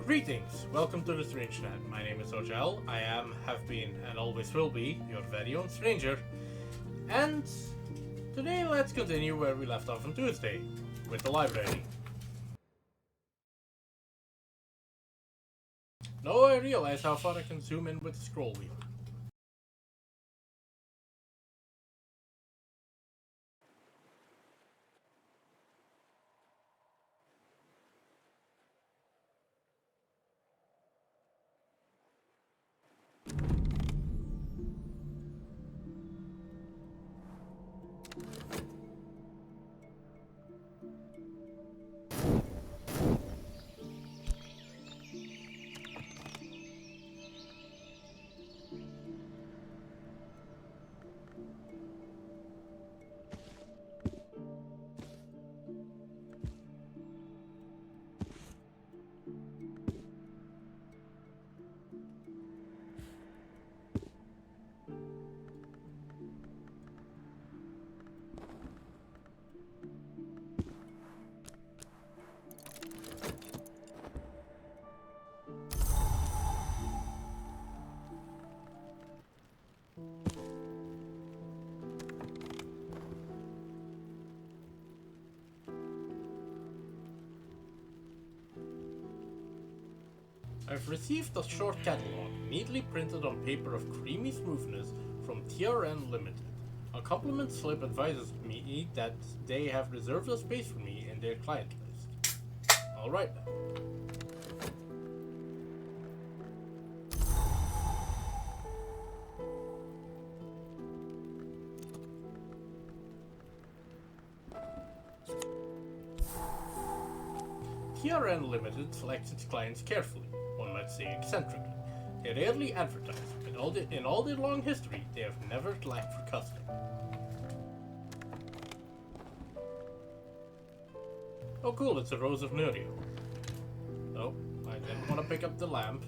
Greetings, welcome to the Strange Net. My name is Dojel. I am, have been, and always will be your very own stranger. And today let's continue where we left off on Tuesday, with the library. Now I realize how far I can zoom in with the scroll wheel. I've received a short catalog, neatly printed on paper of creamy smoothness from TRN Limited. A compliment slip advises me that they have reserved a space for me in their client list. Alright then. TRN Limited selects its clients carefully. One might say eccentrically. They rarely advertise. In all their long history, they have never lacked for custom. Oh cool, it's a Rose of Nurio. Oh, I didn't want to pick up the lamp.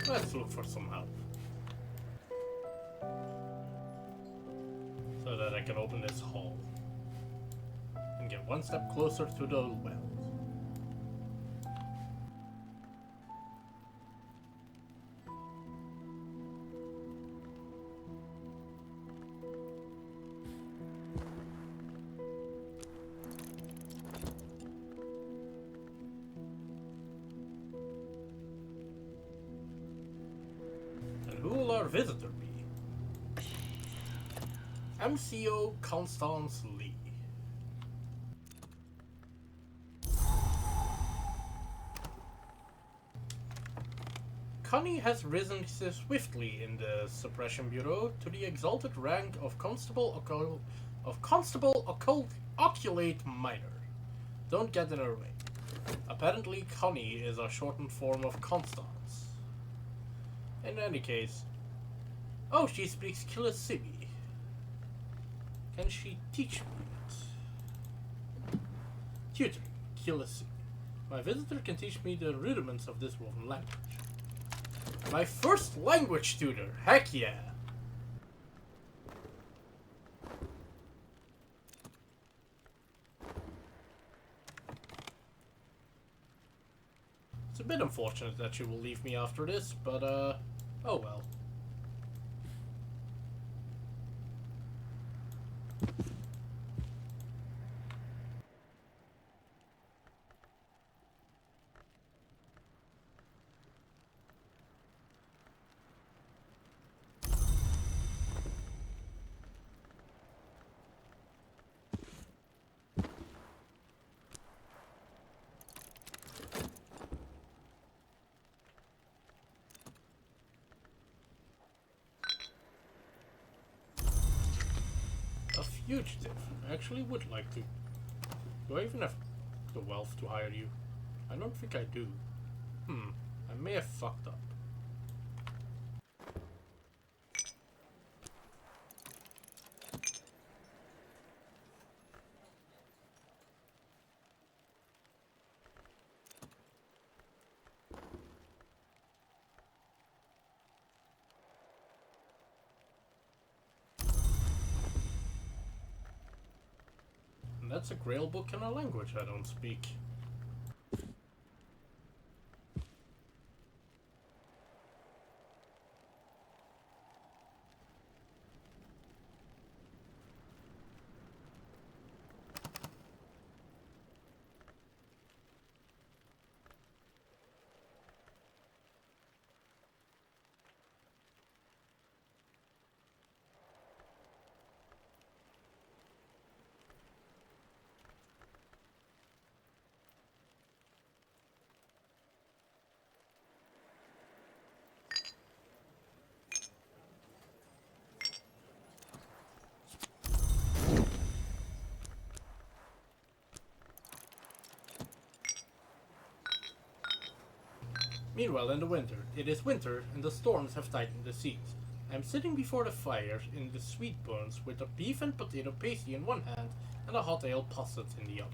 Let's look for some help. So that I can open this hall. And get one step closer to the wells. Who will our visitor be? MCO Constance Lee. Connie has risen swiftly in the Suppression Bureau to the exalted rank of Constable Oculate Minor. Don't get in her way. Apparently, Connie is a shortened form of Constance. In any case... Oh, she speaks Kilasibi. Can she teach me it? Tutoring, Kilasibi. My visitor can teach me the rudiments of this woven language. My first language tutor! Heck yeah! It's a bit unfortunate that she will leave me after this, but oh well. Fugitive. I actually would like to. Do I even have the wealth to hire you? I don't think I do. I may have fucked up. That's a grail book in a language I don't speak. Meanwhile, in the winter, it is winter and the storms have tightened the seas. I am sitting before the fire in the sweet bones with a beef and potato pasty in one hand and a hot ale posset in the other.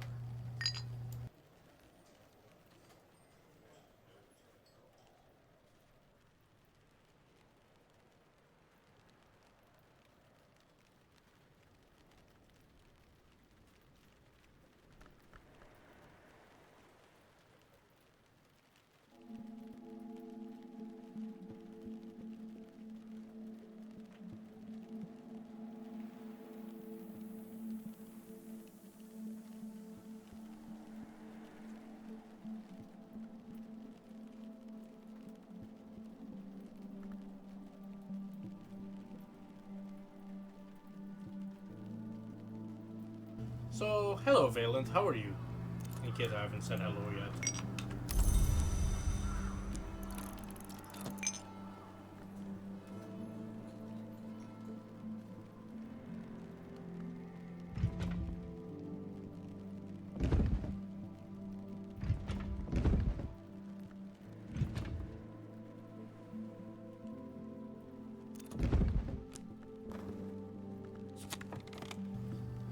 So, hello Valent, how are you? In case I haven't said hello yet.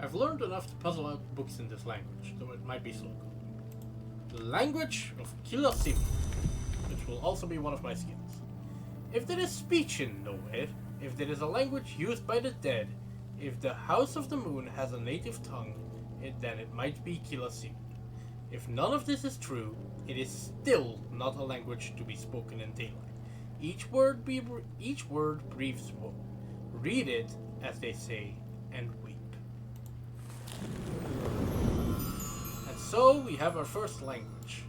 I've learned enough to puzzle out books in this language, though it might be slow going. The language of Kilosimi, which will also be one of my skills. If there is speech in nowhere, if there is a language used by the dead, if the House of the Moon has a native tongue, then it might be Kilosimi. If none of this is true, it is still not a language to be spoken in daylight. Each word breathes woe. Read it, as they say, and weep. And so we have our first language.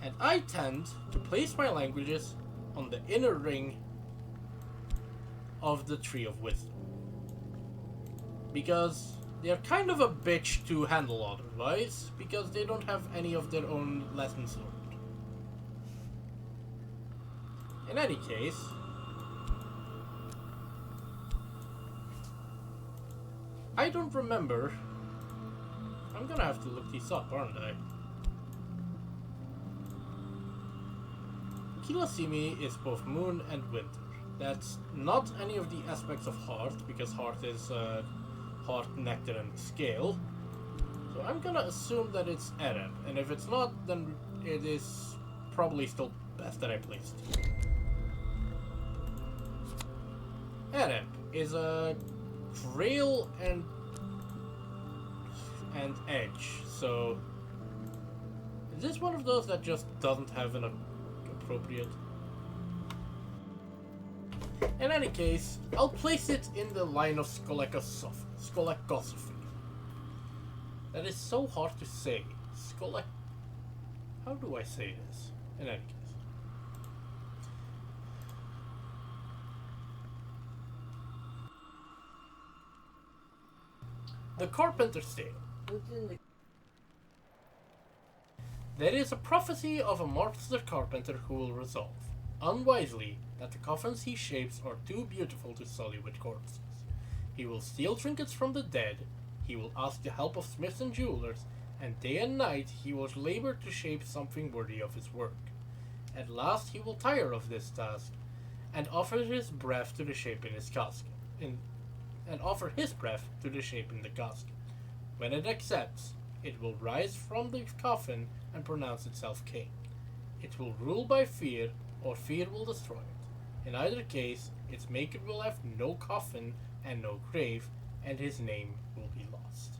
And I tend to place my languages on the inner ring of the Tree of Wisdom. Because they're kind of a bitch to handle otherwise, because they don't have any of their own lessons learned. In any case, I don't remember. I'm gonna have to look these up, aren't I? Kilosimi is both moon and winter. That's not any of the aspects of heart, because heart is heart, nectar, and scale. So I'm gonna assume that it's Arab, and if it's not, then it is probably still best that I placed. Arab is a trail and edge, so is this one of those that just doesn't have an appropriate? In any case, I'll place it in the line of Skolakosophy. That is so hard to say. How do I say this? In any case. The Carpenter's Tale. There is a prophecy of a monster carpenter who will resolve, unwisely, that the coffins he shapes are too beautiful to sully with corpses. He will steal trinkets from the dead, he will ask the help of smiths and jewelers, and day and night he will labor to shape something worthy of his work. At last he will tire of this task, and offer his breath to the shape in his casket. When it accepts, it will rise from the coffin and pronounce itself king. It will rule by fear, or fear will destroy it. In either case, its maker will have no coffin and no grave, and his name will be lost.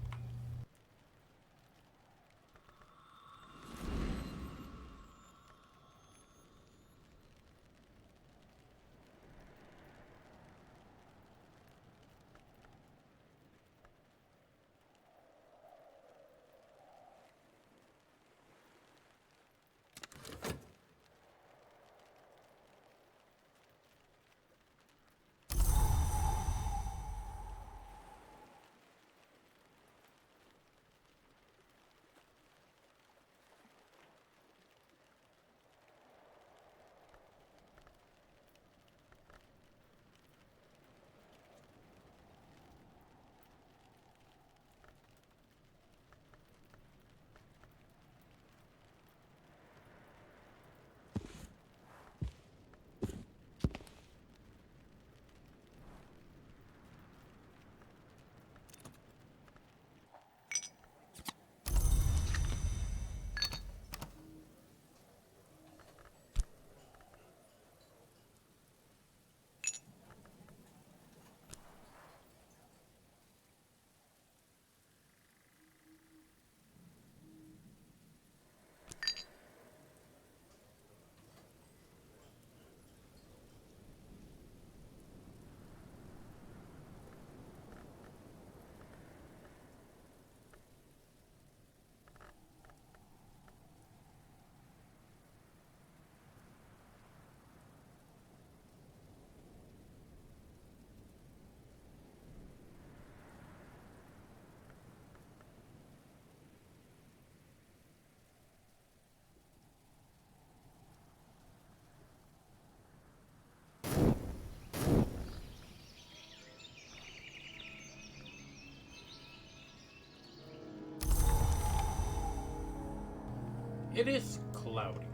It is cloudy.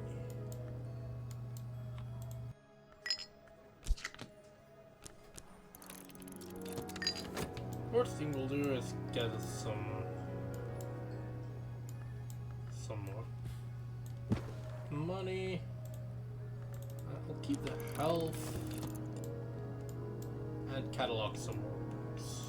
First thing we'll do is get some more money. I'll keep the health and catalog some more books.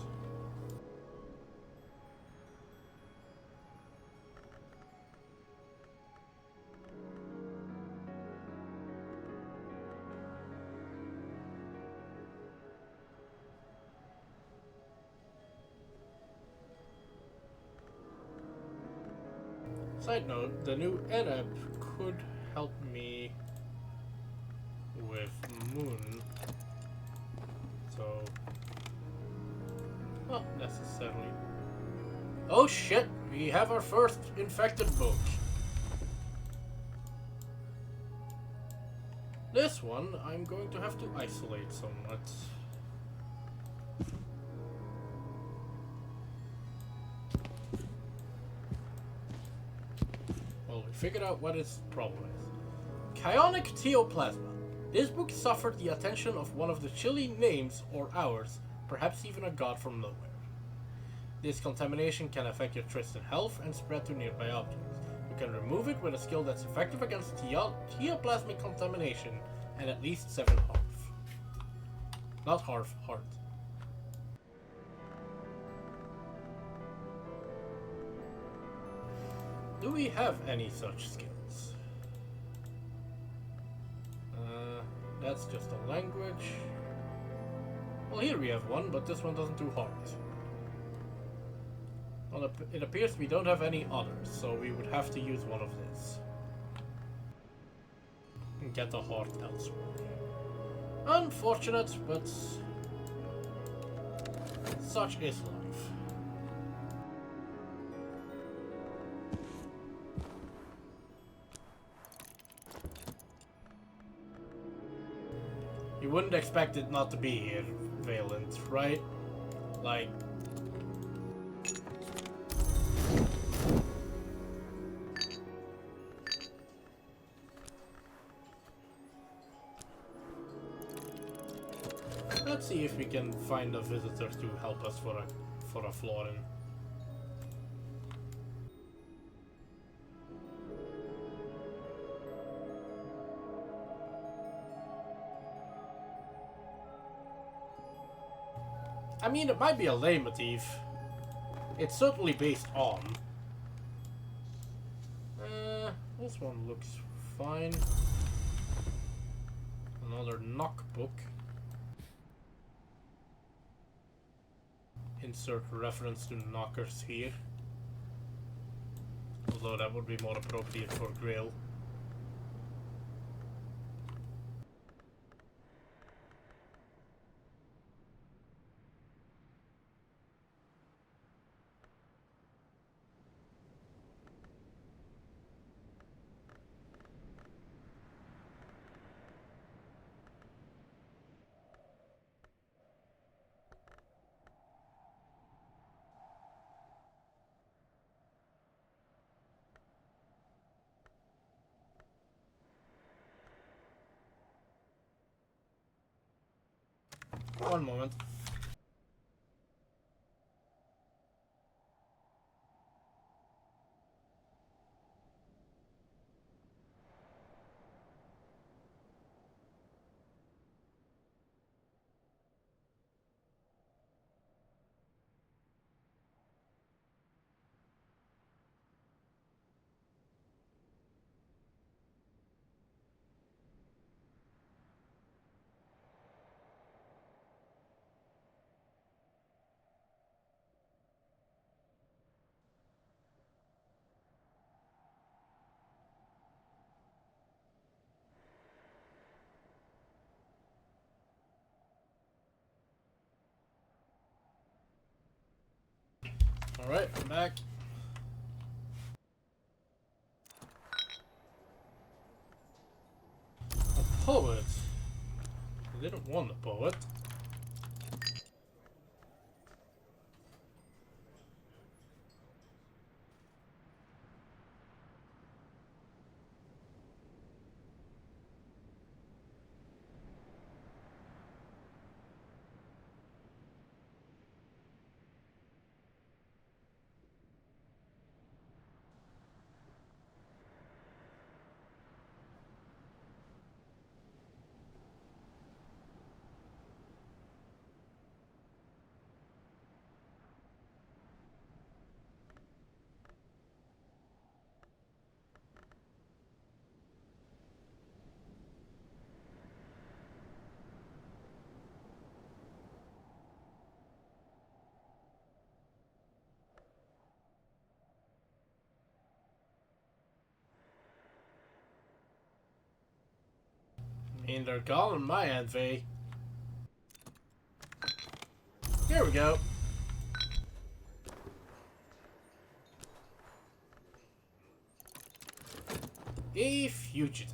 Side note, the new app could help me with Moon, so not necessarily. Oh shit, we have our first infected book. This one I'm going to have to isolate somewhat. Well, we figured out what its problem is. Chionic Theoplasma. This book suffered the attention of one of the chilly names or ours, perhaps even a god from nowhere. This contamination can affect your Tristan health and spread to nearby objects. You can remove it with a skill that's effective against theoplasmic contamination and at least 7 hearth. Not heart. Do we have any such skills? That's just a language. Well, here we have one, but this one doesn't do heart. Well, it appears we don't have any others, so we would have to use one of this. And get the heart elsewhere. Unfortunate, but such is life. You wouldn't expect it not to be here, Valent, right? Like... Let's see if we can find a visitor to help us for a Florin. I mean, it might be a leitmotif. It's certainly based on. This one looks fine. Another knock book. Insert reference to knockers here. Although that would be more appropriate for Grail. One moment. Alright, I'm back. A poet? I didn't want a poet. mean, they're gone on my end, V. Here we go. A fugitive.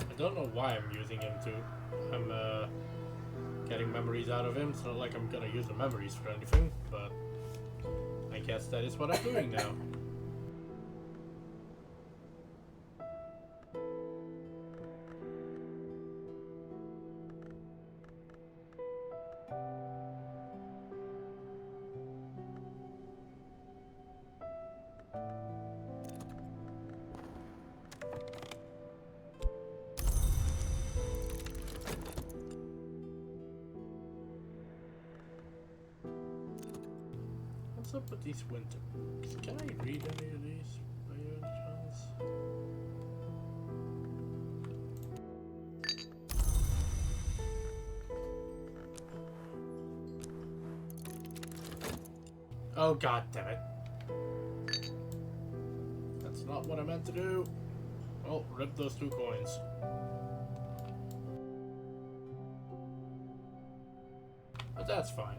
I don't know why I'm using him too. I'm getting memories out of him. It's not like I'm gonna use the memories for anything, but I guess that is what I'm doing now. What's up with these winter books? Can I read any of these by any chance? Oh, god damn it. That's not what I meant to do. Oh, rip those 2 coins. But that's fine.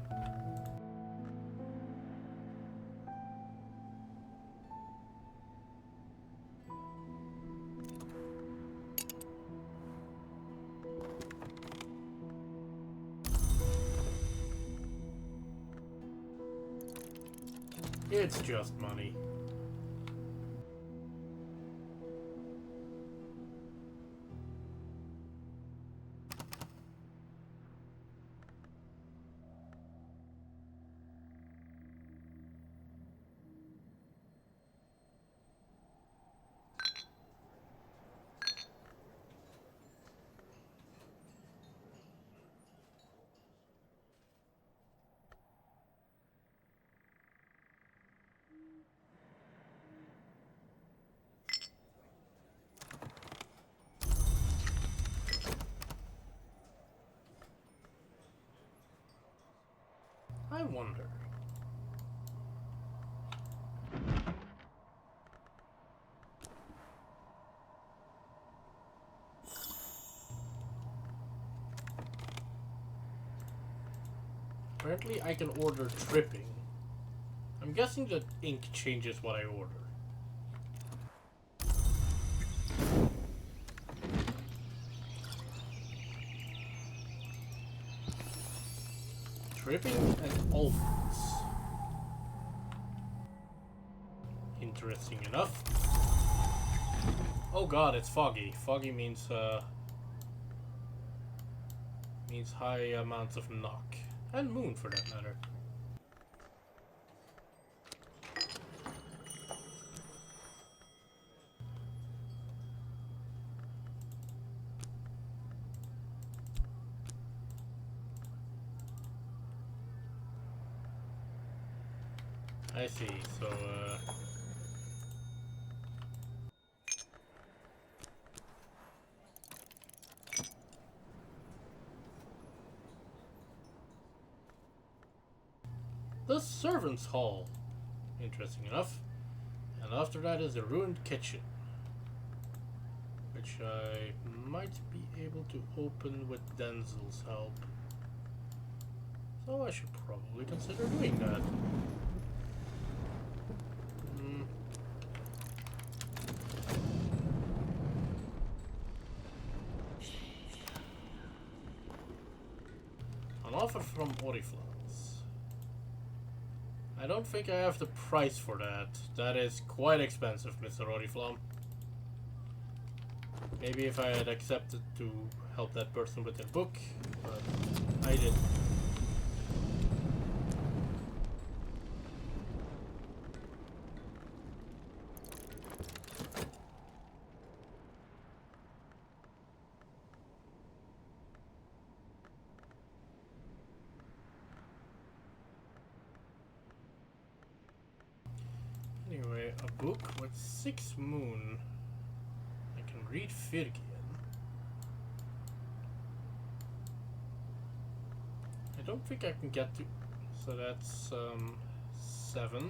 It's just money. I wonder. Apparently I can order tripping. I'm guessing that ink changes what I order. Tripping and almonds. Interesting enough. Oh god, it's foggy. Foggy means high amounts of knock. And moon for that matter. I see, so the servants' hall. Interesting enough. And after that is the ruined kitchen, which I might be able to open with Denzel's help. So I should probably consider doing that. An offer from Oriflamme. I don't think I have the price for that. That is quite expensive, Mr. Oriflam. Maybe if I had accepted to help that person with their book, but I didn't. Anyway, a book with 6 moon. I can read Virgian. I don't think I can get to... So that's 7.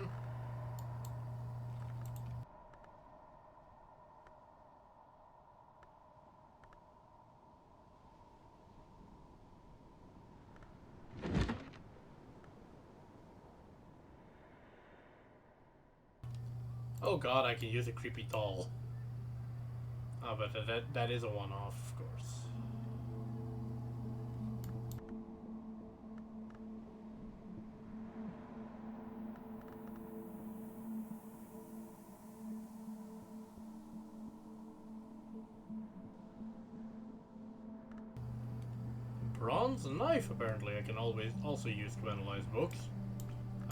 Oh god, I can use a creepy doll. Ah, but that is a one-off, of course. Bronze knife, apparently. I can always also use to analyze books.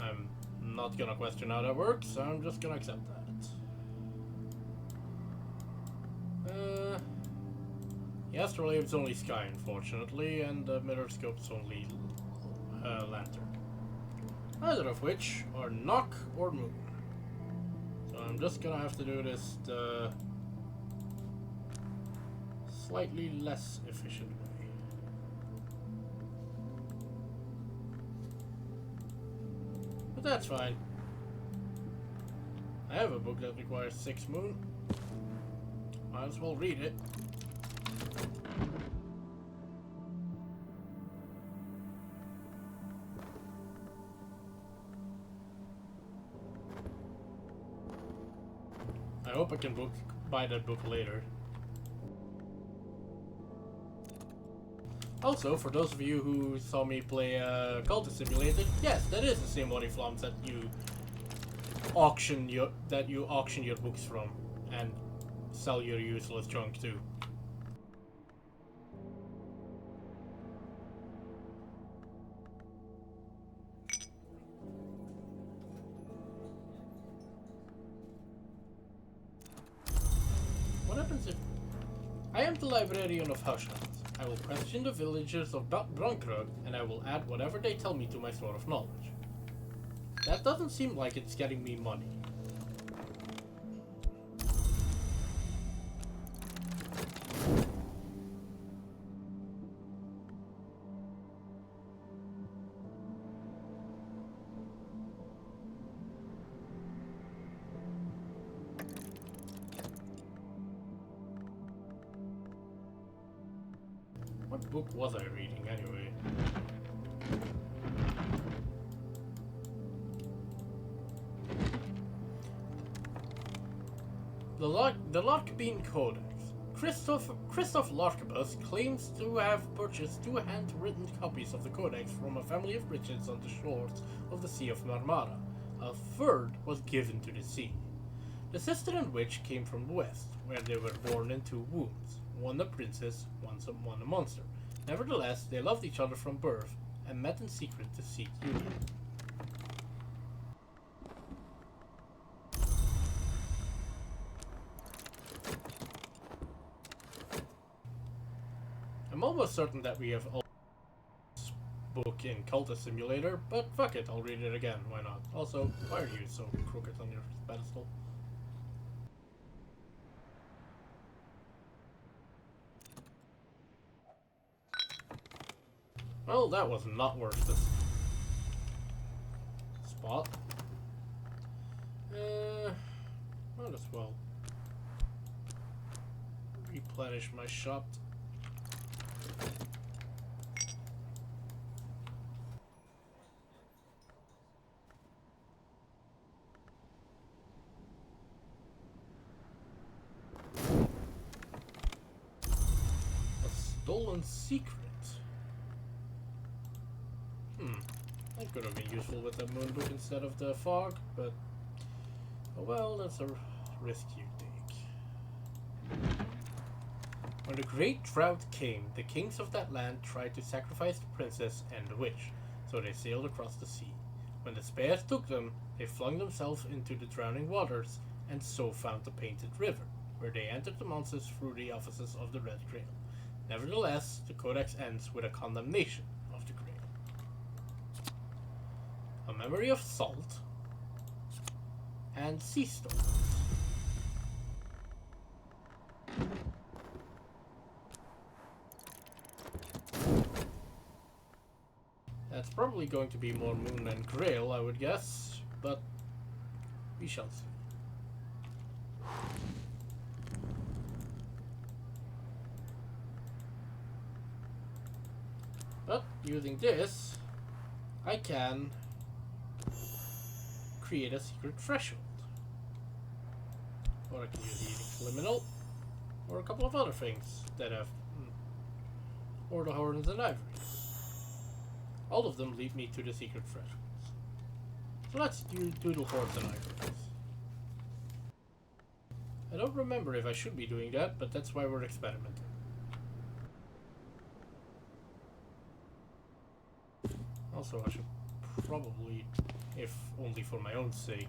I'm not gonna question how that works, so I'm just gonna accept that. The astrolabe's only sky, unfortunately, and the mirror scope's only lantern. Neither of which are knock or moon. So I'm just gonna have to do this the slightly less efficient way. But that's fine. I have a book that requires 6 moon. Might as well read it. I hope I can buy that book later. Also, for those of you who saw me play Cultist Simulator, yes, that is the same Oriflams that you auction your books from and sell your useless junk to. What happens if I am the librarian of Hush Hou? I will question the villagers of Brunkrug, and I will add whatever they tell me to my store of knowledge. That doesn't seem like it's getting me money. What book was I reading anyway? The Larkbean Codex. Christoph Larkebus claims to have purchased 2 handwritten copies of the Codex from a family of riches on the shores of the Sea of Marmara. A third was given to the sea. The sister and witch came from the west, where they were born in 2 wombs, one a princess, one a monster. Nevertheless, they loved each other from birth, and met in secret to seek union. I'm almost certain that we have all this book in Cultist Simulator, but fuck it, I'll read it again, why not? Also, why are you so crooked on your pedestal? Well, that was not worth this spot. Might as well replenish my shop. A stolen secret. I Could have been useful with the moon book instead of the fog, but oh well, that's a risk you take. When the great drought came, the kings of that land tried to sacrifice the princess and the witch, so they sailed across the sea. When the spears took them, they flung themselves into the drowning waters, and so found the Painted River, where they entered the monsters through the offices of the Red Grail. Nevertheless, the codex ends with a condemnation of the Grail. A memory of salt and sea storms. That's probably going to be more moon and grail, I would guess, but we shall see. But using this, I can create a secret threshold. Or I can use the Eating Liminal, or a couple of other things that have, or the Horns and Ivory. All of them lead me to the secret thresholds. So let's do the Horns and Ivories. I don't remember if I should be doing that, but that's why we're experimenting. Also, I should probably, if only for my own sake,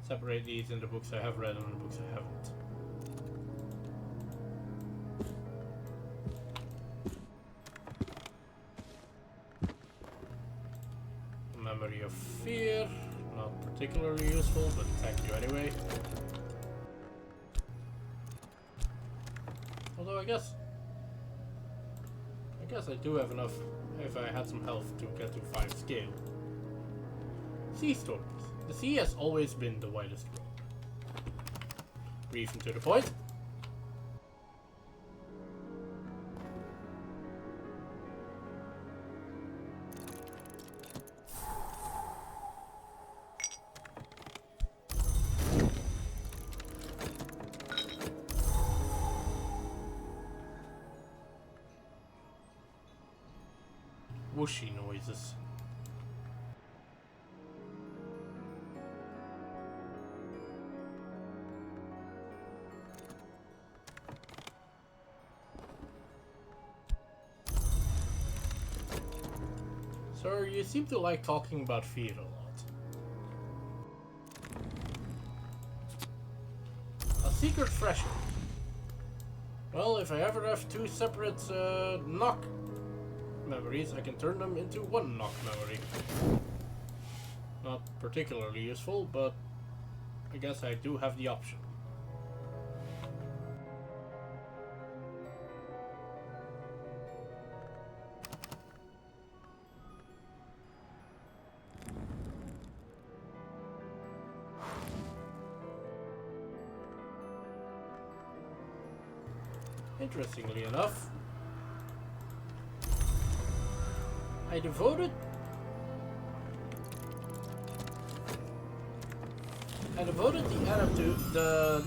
separate these in the books I have read and the books I haven't. Memory of Fear, not particularly useful, but thank you anyway. Although I guess I do have enough if I had some health to get to 5 scale. Sea storms. The sea has always been the widest road. Brief and to the point. Whooshy noises. Sir, you seem to like talking about fear a lot. A secret threshold. Well, if I ever have 2 separate knock memories, I can turn them into 1 knock memory. Not particularly useful, but I guess I do have the option. Interestingly enough, I devoted the Arab to the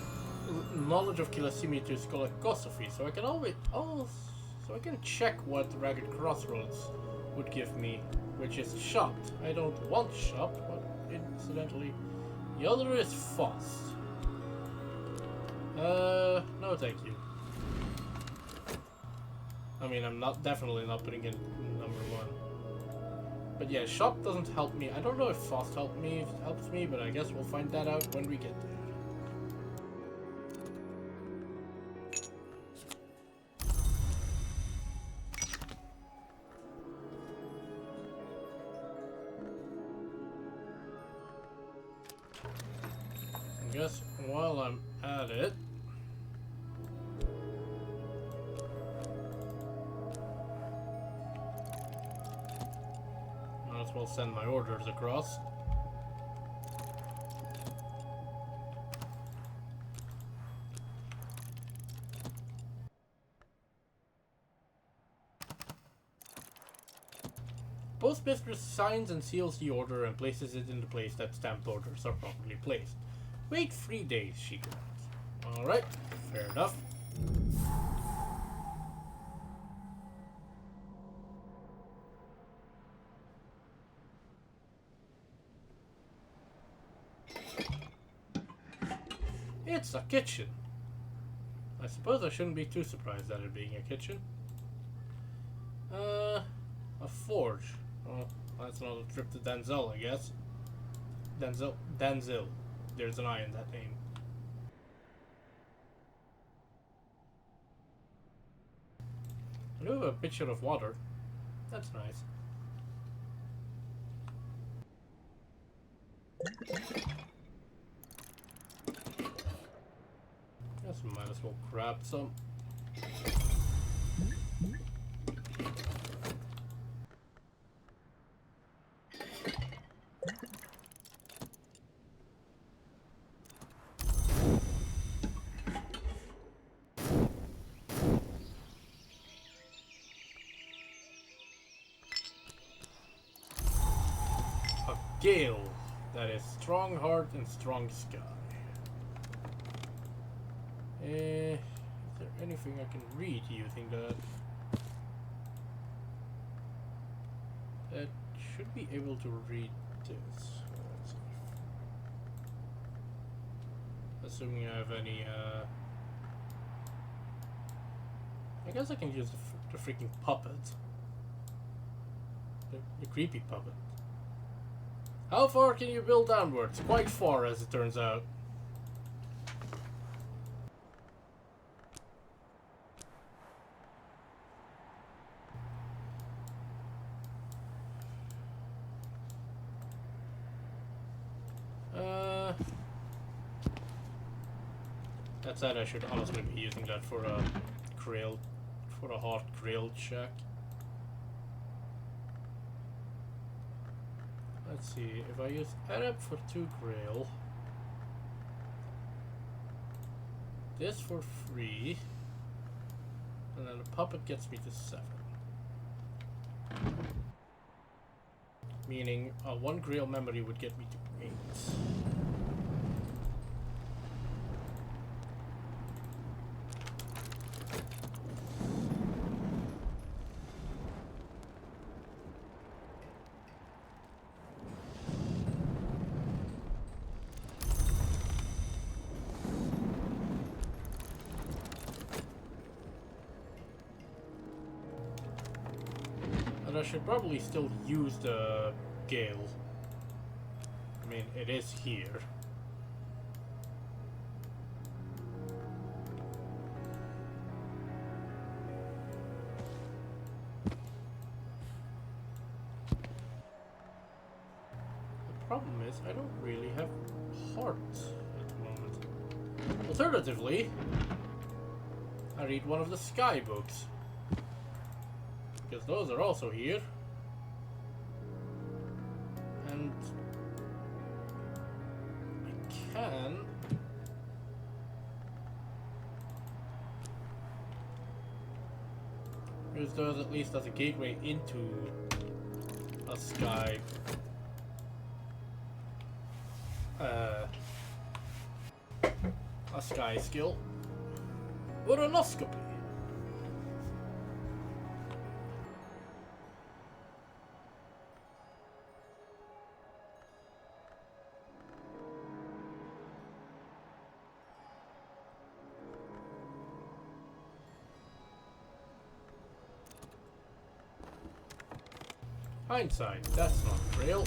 knowledge of Kilasimi to Skolakosophy, so I can so I can check what Ragged Crossroads would give me, which is shopped. I don't want shopped, but incidentally, the other is fast. No thank you. I mean, I'm definitely not putting in number 1. But yeah, shop doesn't help me. I don't know if fast helps me, but I guess we'll find that out when we get there. I guess while I'm at it, might as well send my orders across. Postmistress signs and seals the order and places it in the place that stamped orders are properly placed. Wait 3 days, she commands. Alright, fair enough. It's a kitchen. I suppose I shouldn't be too surprised at it being a kitchen. A forge. Oh, that's another trip to Denzel, I guess. Denzel. There's an I in that name. I do have a pitcher of water. That's nice. Guess we might as well grab some. Gale. That is strong heart and strong sky. Is there anything I can read using that? That should be able to read this. Let's see. Assuming I have any, I guess I can use the freaking puppet. The creepy puppet. How far can you build downwards? Quite far, as it turns out. That said, I should honestly be using that for a hot grilled shack. Let's see, if I use Arab for 2 grill, this for 3, and then the puppet gets me to 7. Meaning, 1 grill memory would get me to 8. And I should probably still use the gale. I mean, it is here. The problem is, I don't really have heart at the moment. Alternatively, I read one of the sky books. Because those are also here. And I can use those at least as a gateway into a sky skill. Uranoscopy. Hindsight, that's not real.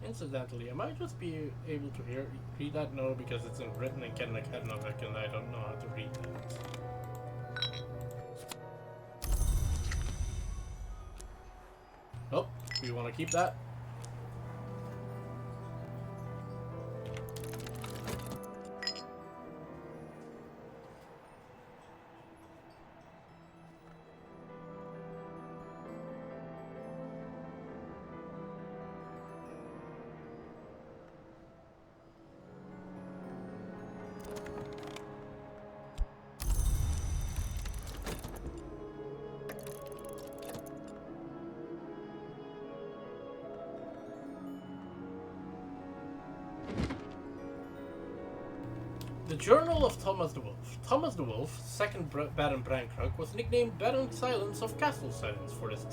Incidentally, I might just be able to read that? No, because it's in written in Kennebec and I don't know how to read that. Oh, we want to keep that? The Journal of Thomas the Wolf. Thomas the Wolf, second Baron Brankrug, was nicknamed Baron Silence of Castle Silence for his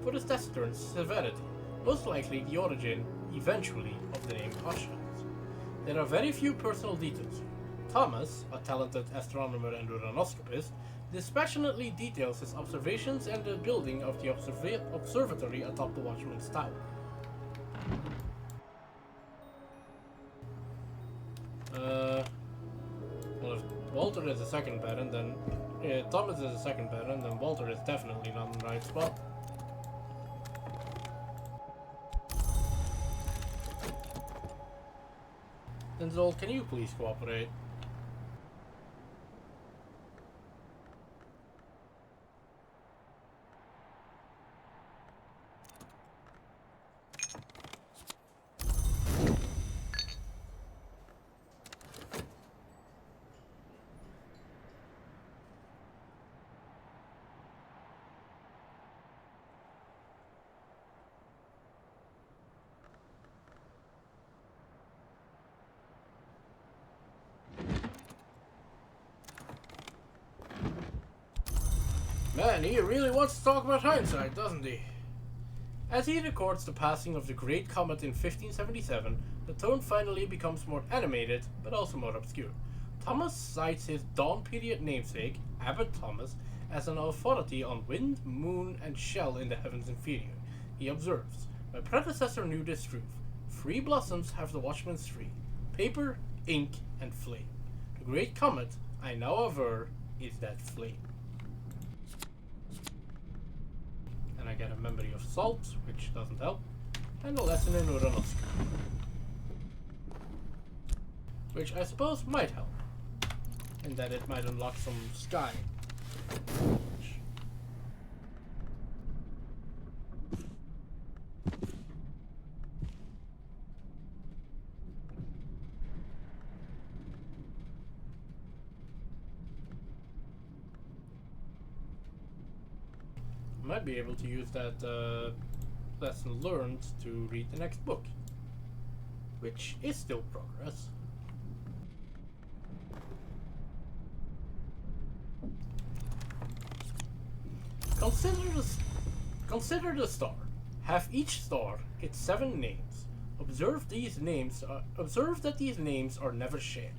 for its taciturn severity, most likely the origin, eventually, of the name Hush Hou. There are very few personal details. Thomas, a talented astronomer and uranoscopist, dispassionately details his observations and the building of the observatory atop the Watchman's Tower. Well, if Walter is a second Baron, then Thomas is a second Baron, then Walter is definitely not in the right spot. Denzel, can you please cooperate? Man, he really wants to talk about hindsight, doesn't he? As he records the passing of the Great Comet in 1577, the tone finally becomes more animated, but also more obscure. Thomas cites his Dawn period namesake, Abbot Thomas, as an authority on wind, moon, and shell in the heavens inferior. He observes, "My predecessor knew this truth. 3 blossoms have the watchman's tree: paper, ink, and flame. The Great Comet, I now aver, is that flame." And I get a memory of salt, which doesn't help, and a lesson in uranoscopy, which I suppose might help, in that it might unlock some sky. Might be able to use that lesson learned to read the next book, which is still progress. Consider the star. Have each star its 7 names. Observe that these names are never shared.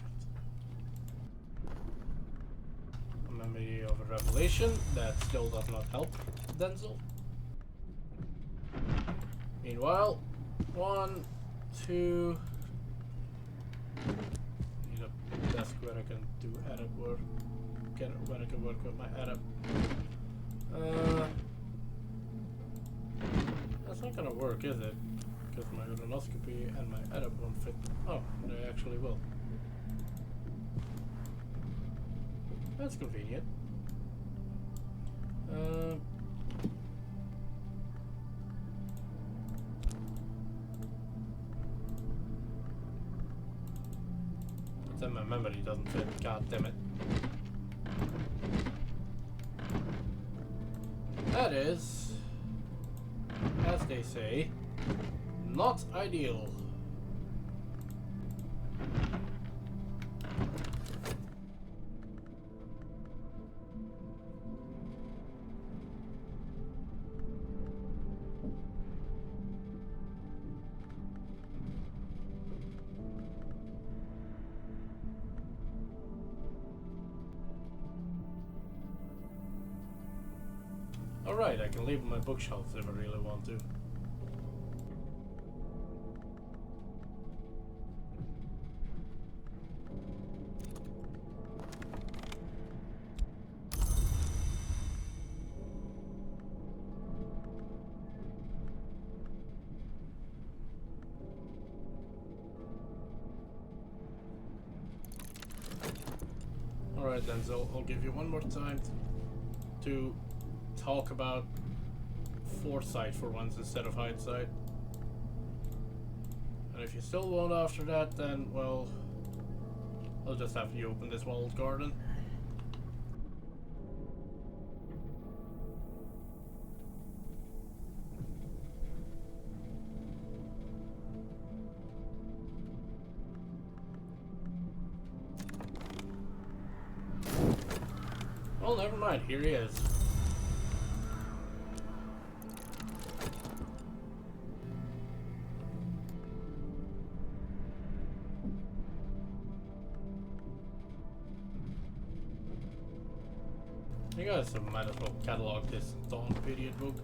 A memory of a revelation that still does not help Denzel. Meanwhile, 1, 2. Need a desk where I can do edit work. Where I can work with my edit. That's not gonna work, is it? Because my uranoscopy and my edit won't fit. Oh, they actually will. That's convenient. But then my memory doesn't fit. God damn it. That is, as they say, not ideal. Alright, I can label my bookshelves if I really want to. Alright then, so I'll give you one more time to talk about foresight for once instead of hindsight. And if you still won't after that, then, well, I'll just have you open this walled garden. Well, never mind, here he is. I guess I might as well catalog this Dawn period book.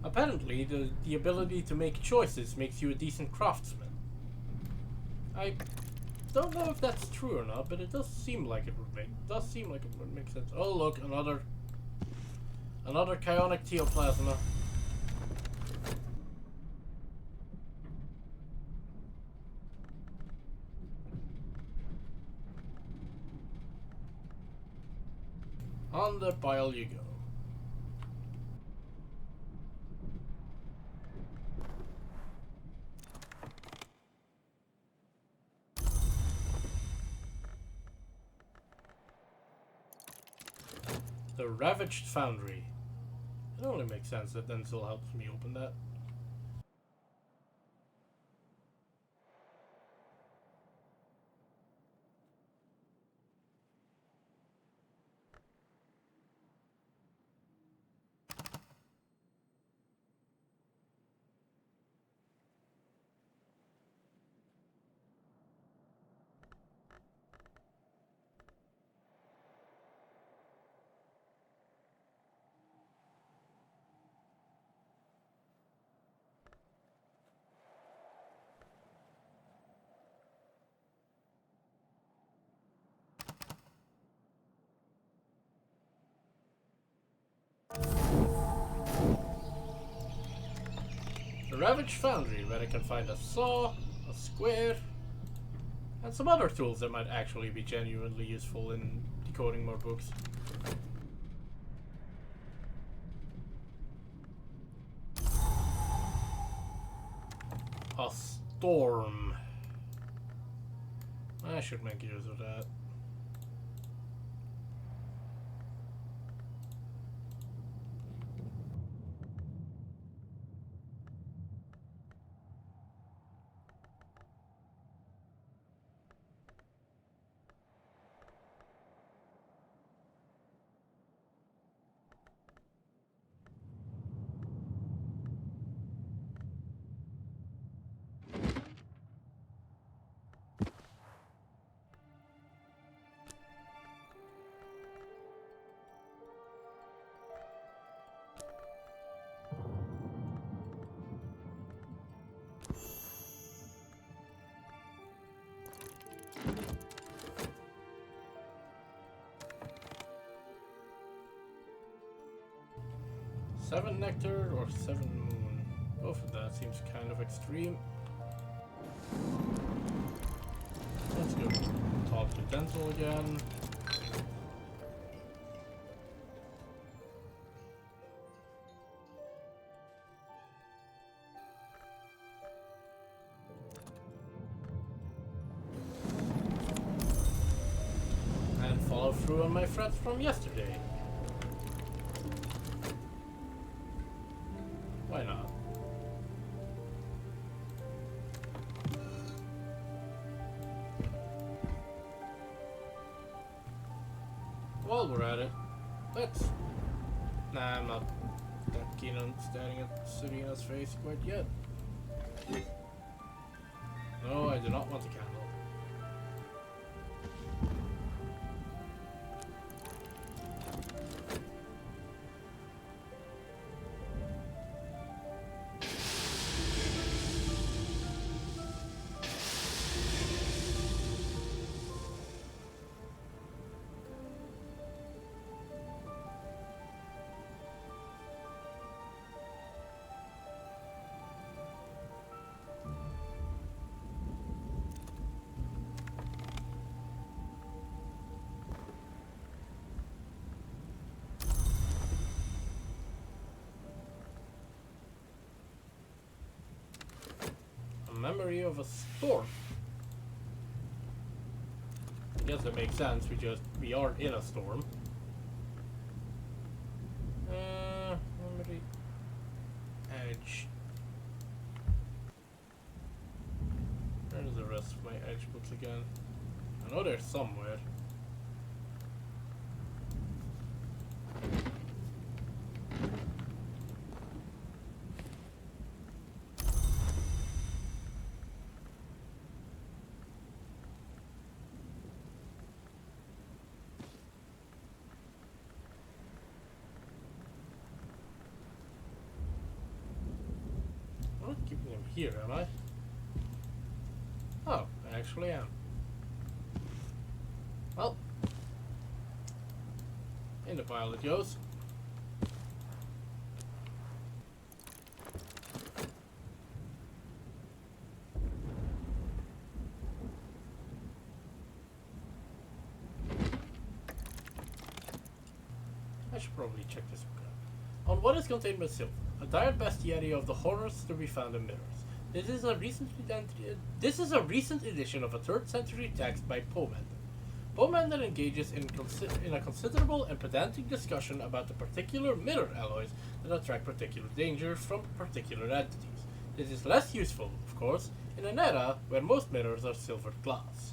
Apparently, the ability to make choices makes you a decent craftsman. I don't know if that's true or not, but it does seem like it would make sense. Oh look, another Chionic Teoplasma. On the pile you go. The Ravaged Foundry. It only makes sense that Denzel helps me open that. The Ravaged Foundry, where I can find a saw, a square, and some other tools that might actually be genuinely useful in decoding more books. A storm. I should make use of that. Seven nectar or 7 moon? Both of that seems kind of extreme. Let's go talk to Denzel again. And follow through on my threats from yesterday. Why not? While we're at it, let's... Nah, I'm not that keen on staring at Serena's face quite yet. No, I do not want a candle. Memory of a storm. I guess that makes sense. We are in a storm. lost my edge books again. I know they're somewhere. I'm not keeping them here, am I? Oh, I actually am. Well, in the pile it goes. I should probably check this book out. On what is contained by silver, a dire bestiary of the horrors to be found in mirrors. This is a recent edition of a 3rd century text by Poemander. Poemander engages in a considerable and pedantic discussion about the particular mirror alloys that attract particular dangers from particular entities. This is less useful, of course, in an era where most mirrors are silvered glass.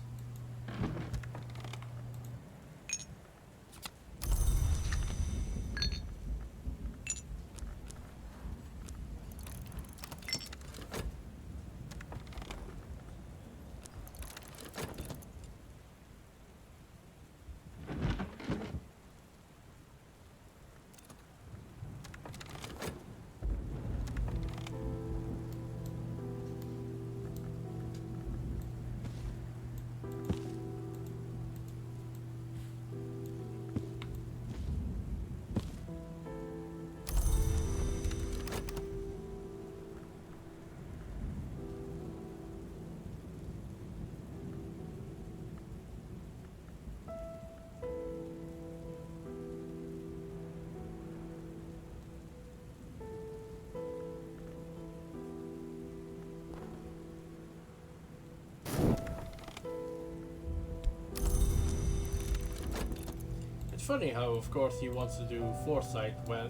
Funny how, of course, he wants to do foresight when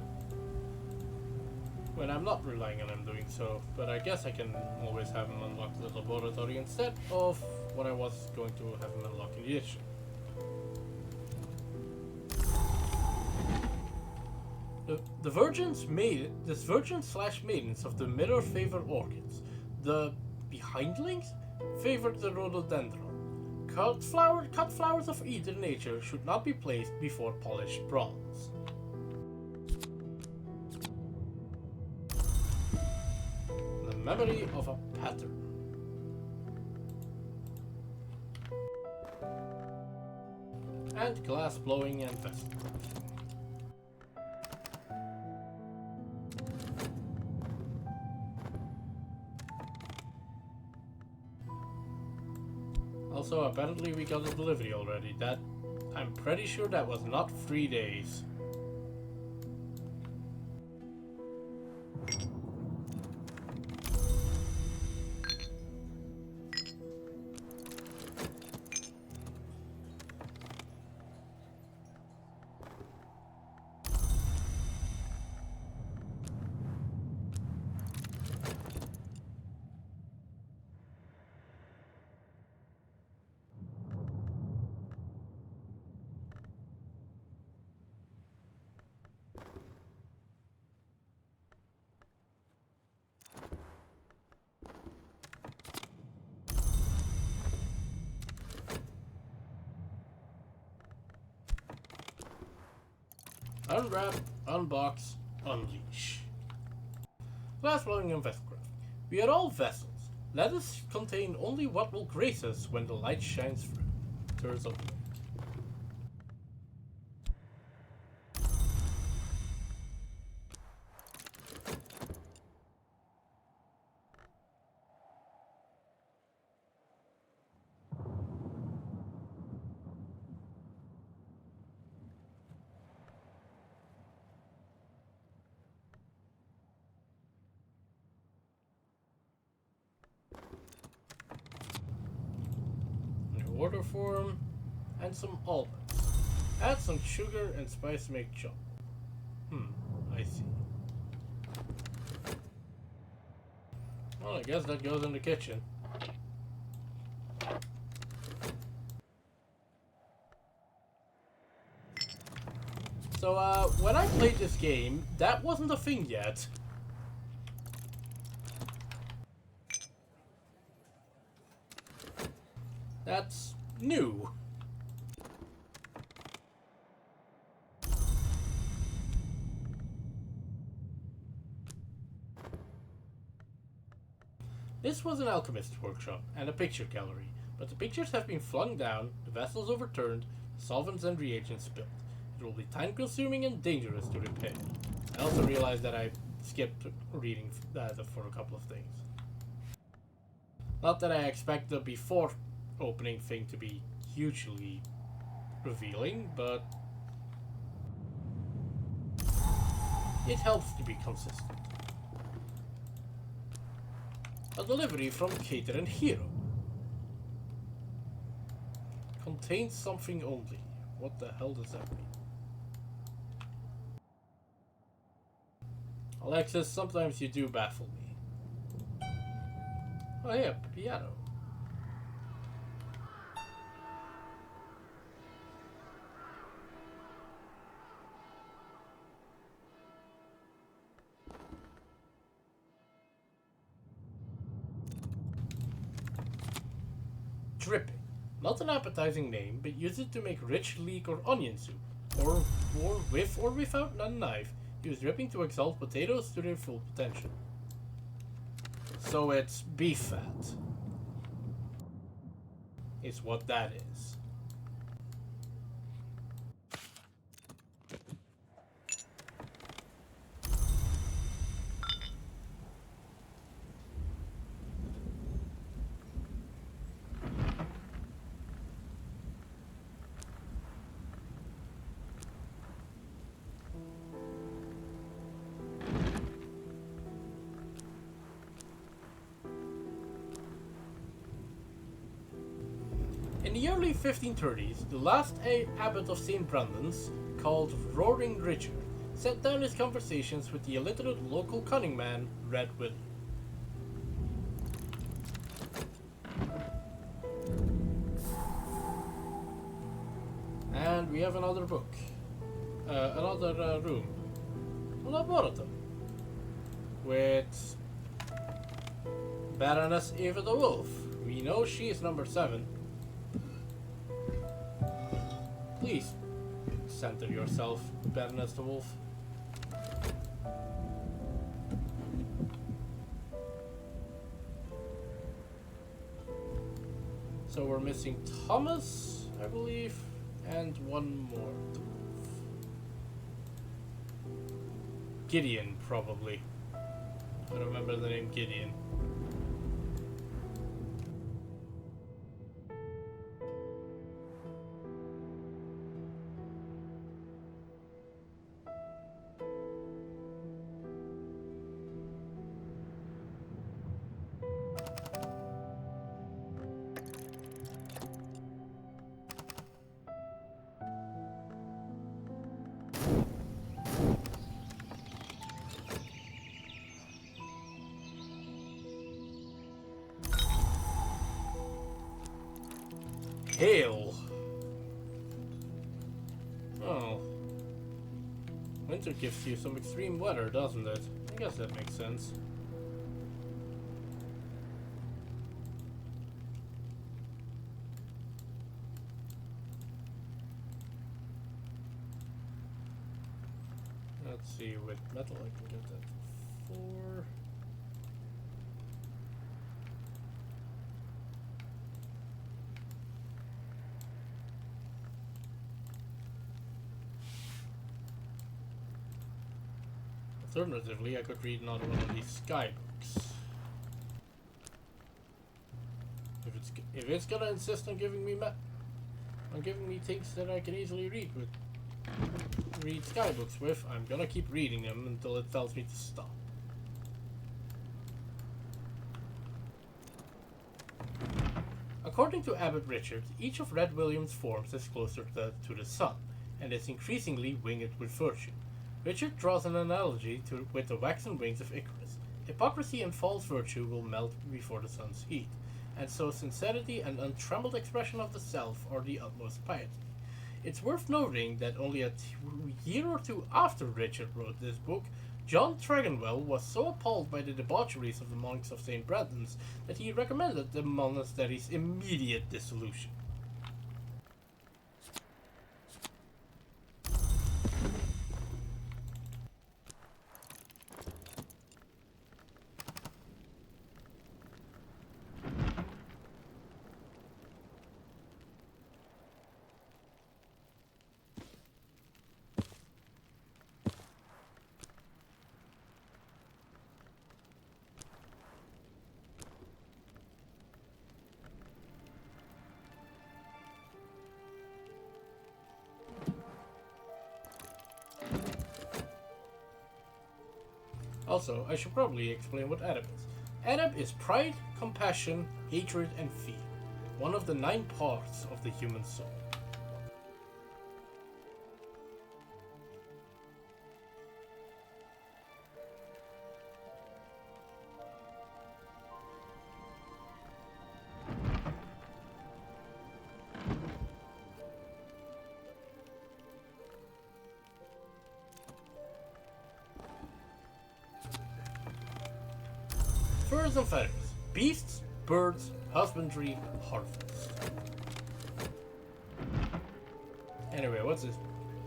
I'm not relying on him doing so, but I guess I can always have him unlock the laboratory instead of what I was going to have him unlock in the issue. The virgins/maidens of the mirror favor orchids. The behindlings favor the rhododendron. Cut flowers of either nature should not be placed before polished bronze. The memory of a pattern. And glass blowing and vessel crafting. Also, apparently we got a delivery already. I'm pretty sure that was not 3 days. Unwrap, unbox, unleash. Glass blowing and vessel craft. We are all vessels. Let us contain only what will grace us when the light shines through. Turns up. Water form, and some almonds. Add some sugar and spice to make chop. I see. Well, I guess that goes in the kitchen. So, when I played this game, that wasn't a thing yet. That's new. This was an alchemist's workshop and a picture gallery, but the pictures have been flung down, the vessels overturned, the solvents and reagents spilled. It will be time-consuming and dangerous to repair. I also realized that I skipped reading that for a couple of things. Not that I expect the before opening thing to be hugely revealing, but it helps to be consistent. A delivery from Cater and Hero. Contains something only. What the hell does that mean? Alexis, sometimes you do baffle me. Oh yeah, piano. Dripping. Not an appetizing name, but use it to make rich leek or onion soup. Or with or without a knife. Use dripping to exalt potatoes to their full potential. So it's beef fat. Is what that is. In the early 1530s, the last abbot of St. Brandon's, called Roaring Richard, set down his conversations with the illiterate local cunning man, Red William. And we have another book. Another room. A laboratory. With Baroness Eva the Wolf. We know she is number 7. Please, center yourself, Baroness the Wolf. So we're missing Thomas, I believe, and one more. Gideon, probably. I remember the name Gideon. Hail. Oh. Winter gives you some extreme weather, doesn't it? I guess that makes sense. Let's see, with metal I can get that to 4. Alternatively, I could read another one of these sky books. If it's gonna insist on giving me things that I can easily read sky books with, I'm gonna keep reading them until it tells me to stop. According to Abbot Richard, each of Red William's forms is closer to the sun, and is increasingly winged with virtue. Richard draws an analogy with the waxen wings of Icarus. Hypocrisy and false virtue will melt before the sun's heat, and so sincerity and untrammeled expression of the self are the utmost piety. It's worth noting that only a year or two after Richard wrote this book, John Tregonwell was so appalled by the debaucheries of the monks of St. Brendan's that he recommended the monastery's immediate dissolution. Also, I should probably explain what Adab is. Adab is pride, compassion, hatred, and fear, one of the 9 parts of the human soul. Furs and feathers, beasts, birds, husbandry, harvest. Anyway, what's this?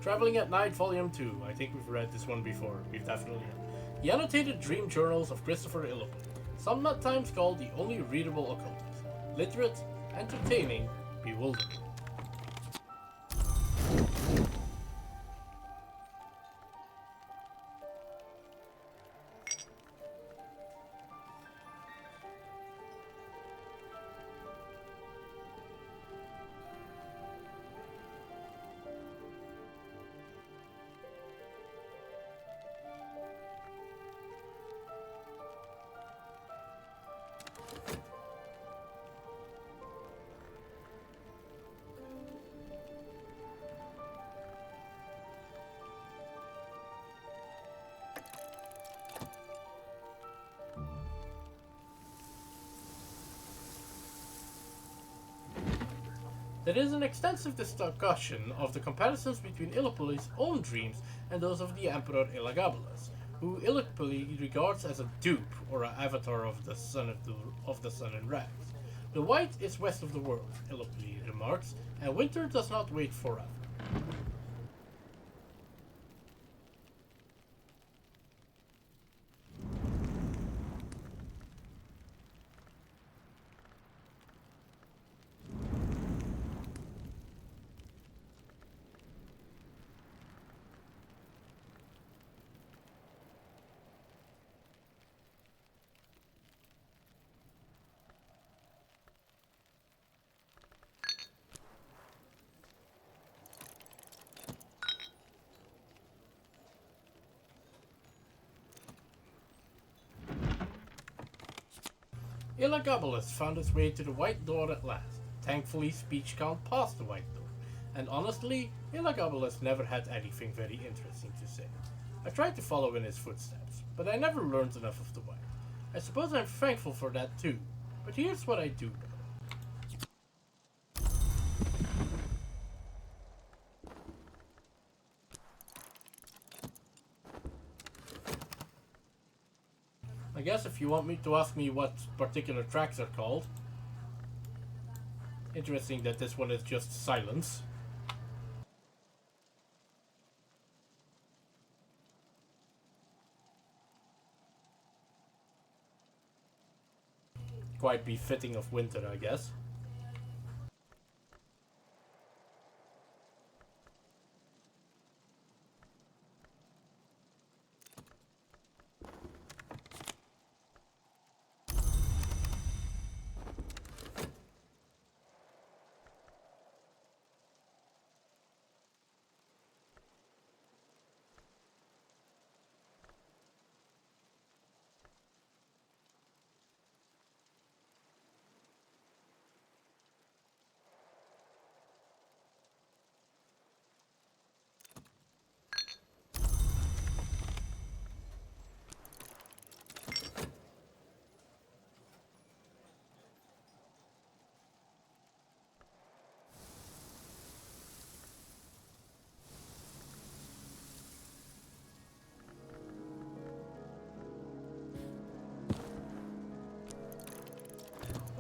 Traveling at Night, Volume 2. I think we've read this one before. We've definitely read. The Annotated Dream Journals of Christopher Illipoli. Sometimes called the only readable occultist. Literate, entertaining, bewildering. There is an extensive discussion of the comparisons between Illipoli's own dreams and those of the Emperor Elagabalus, who Illipoli regards as a dupe or an avatar of the sun in rags. The white is west of the world, Illipoli remarks, and winter does not wait forever. Elagabalus found its way to the White Door at last. Thankfully, speech can't pass the White Door. And honestly, Elagabalus never had anything very interesting to say. I tried to follow in his footsteps, but I never learned enough of the White. I suppose I'm thankful for that too. But here's what I do know. I guess if you want me to ask me what particular tracks are called. Interesting that this one is just silence. Quite befitting of winter, I guess.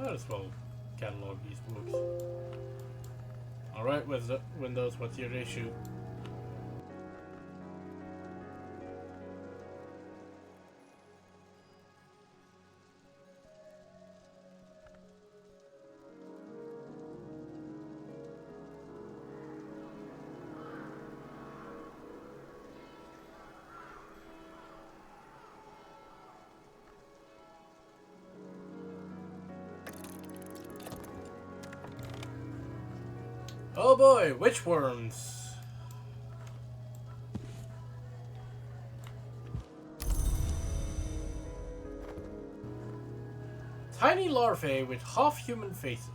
Might as well catalog these books. Alright, Windows, what's your issue? Oh boy, witchworms! Tiny larvae with half-human faces.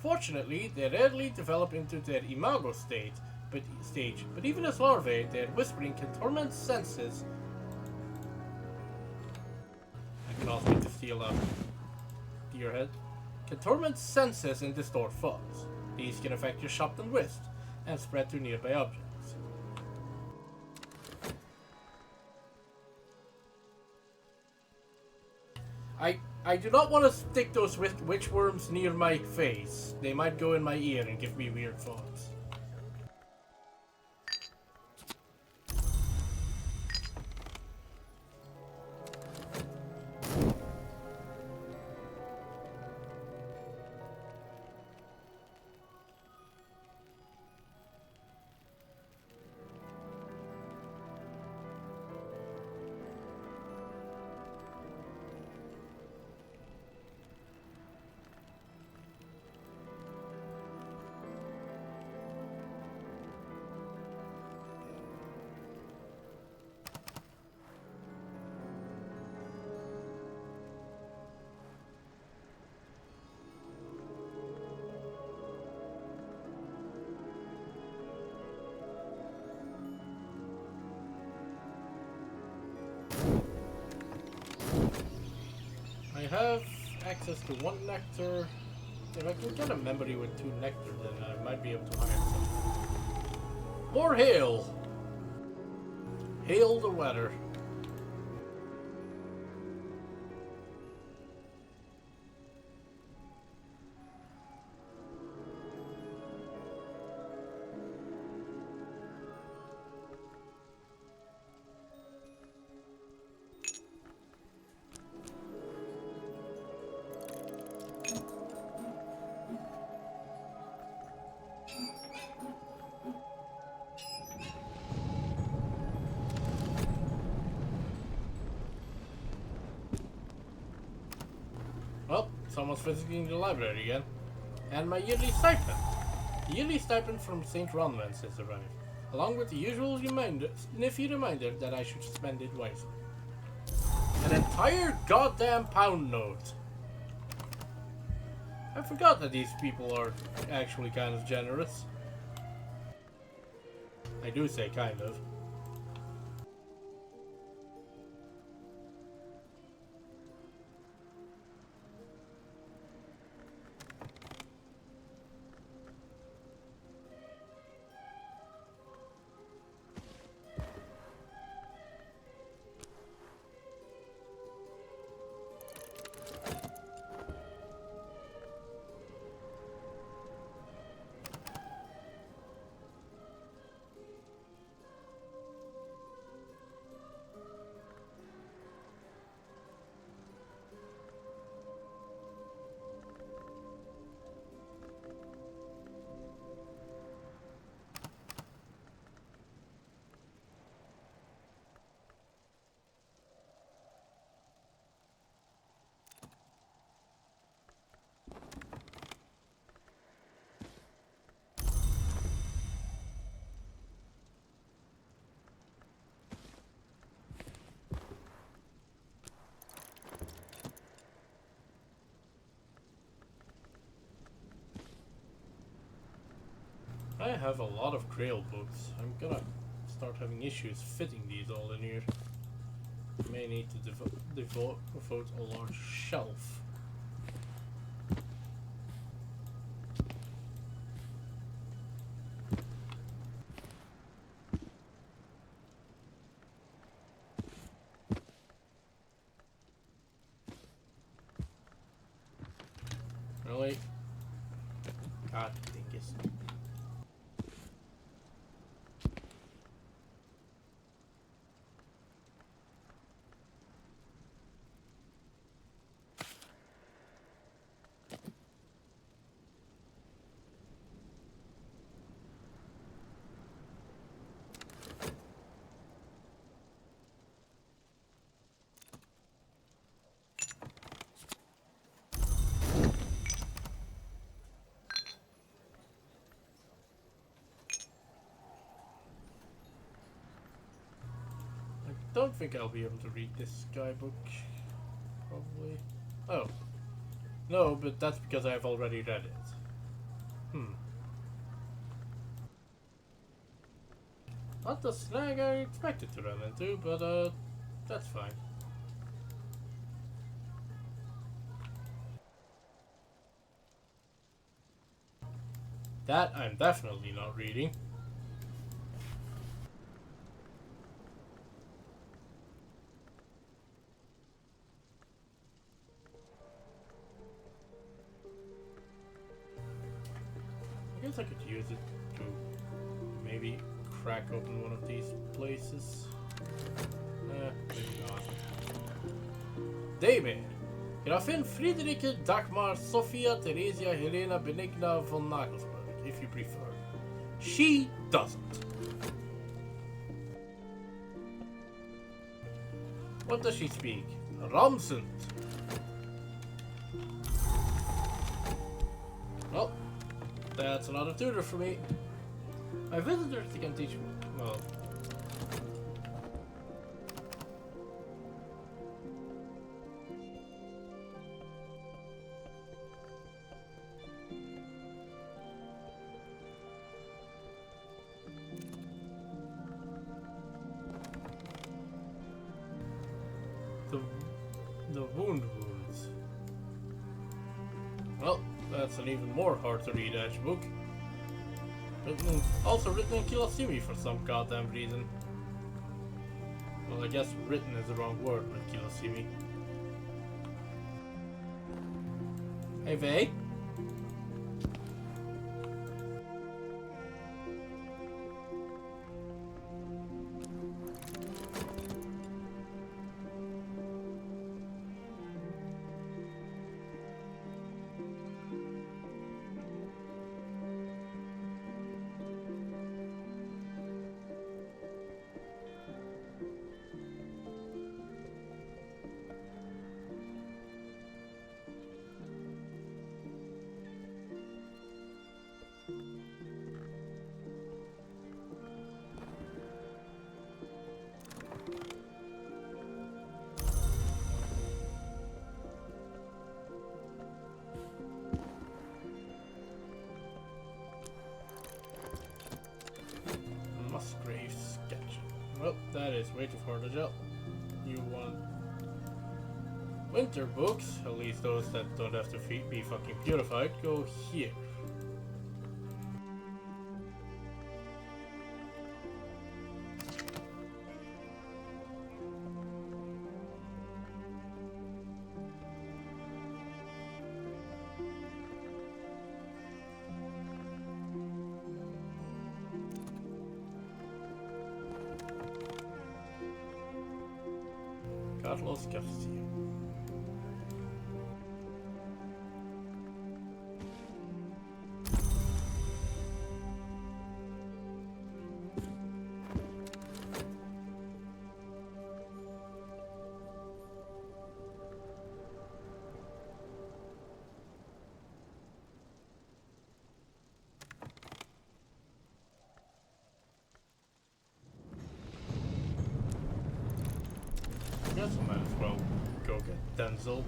Fortunately, they rarely develop into their imago stage, but even as larvae, their whispering can torment senses and cause me to feel up to your head. Can torment senses and distort thoughts. These can affect your sharpened wrist and spread to nearby objects. I do not want to stick those witchworms near my face. They might go in my ear and give me weird thoughts. I have access to 1 nectar. If I can get a memory with 2 nectar, then I might be able to hire some. More hail! Hail the weather. Well, someone's visiting the library again. And my yearly stipend. The yearly stipend from St. Ronman's has arrived, along with the usual sniffy reminder that I should spend it wisely. An entire goddamn pound note! I forgot that these people are actually kind of generous. I do say kind of. I have a lot of Grail books. I'm gonna start having issues fitting these all in here. May need to devote a large shelf. Archaeologist. Don't think I'll be able to read this guidebook. Probably. Oh. No, but that's because I've already read it. Not the snag I expected to run into, but that's fine. That I'm definitely not reading. I guess I could use it to maybe crack open one of these places. Maybe not. David! Grafin Friederike Dagmar Sofia Theresia Helena Benigna von Nagelsberg, if you prefer. She doesn't. What does she speak? Ramsund. Well, that's another tutor for me. My visitors can teach me. Well. The wounds. Well, that's an even more hard to read edge book. Also written in Kilasimi for some goddamn reason. Well, I guess written is the wrong word with Kilasimi. Hey, Vay. Musgrave sketch. Well, that is way too far to jump. You want winter books, at least those that don't have to be fucking purified, go here. Carlos Garcia. Guess I might as well go get Denzel.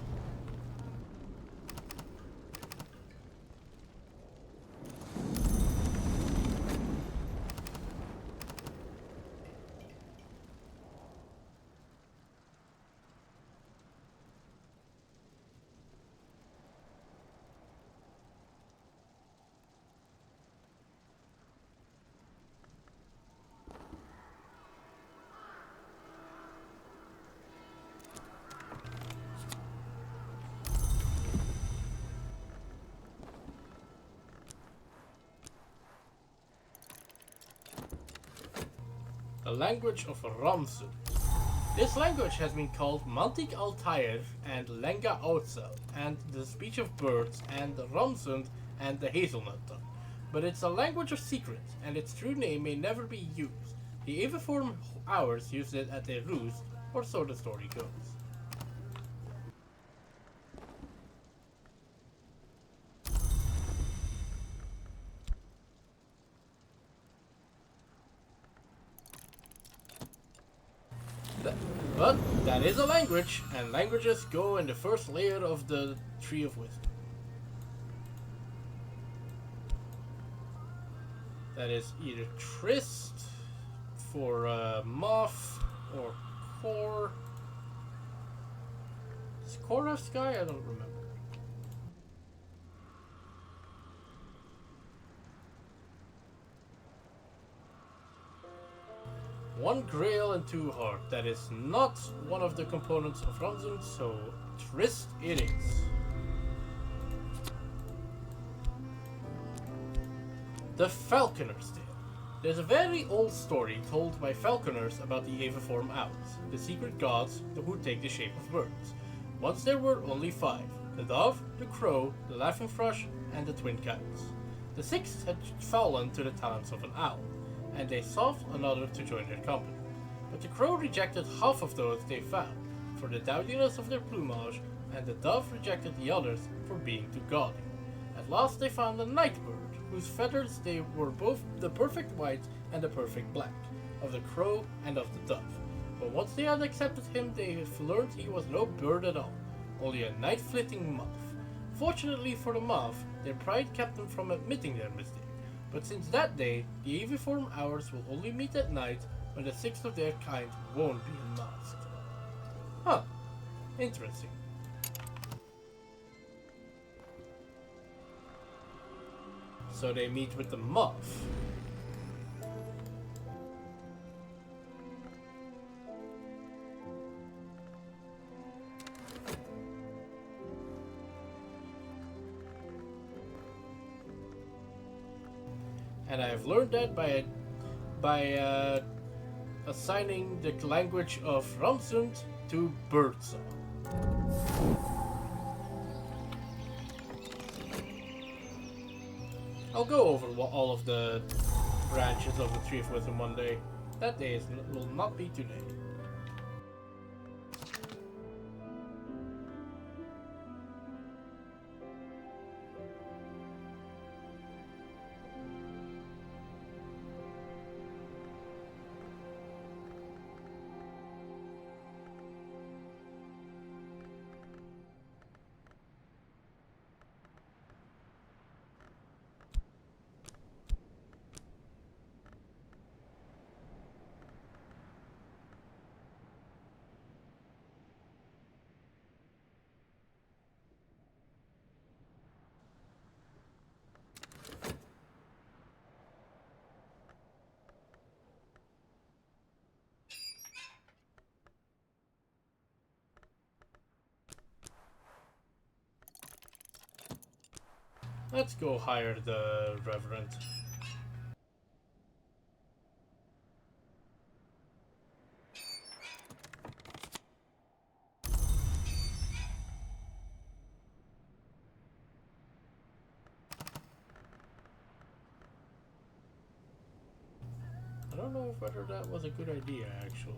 language of Ramsu. This language has been called Mantik Altair and Lenga Otsel, and the speech of birds, and the Ramsund, and the hazelnut tongue. But it's a language of secrets, and its true name may never be used. The aviform hours used it at their roost, or so the story goes. But that is a language, and languages go in the first layer of the Tree of Wisdom. That is either Trist for Moth or Kor. Is Kor of Sky? I don't remember. One Grail and two Heart. That is not one of the components of Ramsund, so Trist it is. The Falconer's Tale. There's a very old story told by falconers about the aviform owls, the secret gods who take the shape of birds. Once there were only 5, the dove, the crow, the laughing thrush, and the twin kites. The 6th had fallen to the talents of an owl, and they sought another to join their company. But the crow rejected half of those they found, for the dowdiness of their plumage, and the dove rejected the others for being too gaudy. At last they found a night bird, whose feathers they were both the perfect white and the perfect black, of the crow and of the dove. But once they had accepted him, they learned he was no bird at all, only a night-flitting moth. Fortunately for the moth, their pride kept them from admitting their mistake. But since that day, the aviform hours will only meet at night when the 6th of their kind won't be unmasked. Huh. Interesting. So they meet with the moth. And I have learned that by assigning the language of Ramsund to birdsong. I'll go over all of the branches of the Tree of Wisdom one day. That day will not be today. Let's go hire the Reverend. I don't know whether that was a good idea, actually.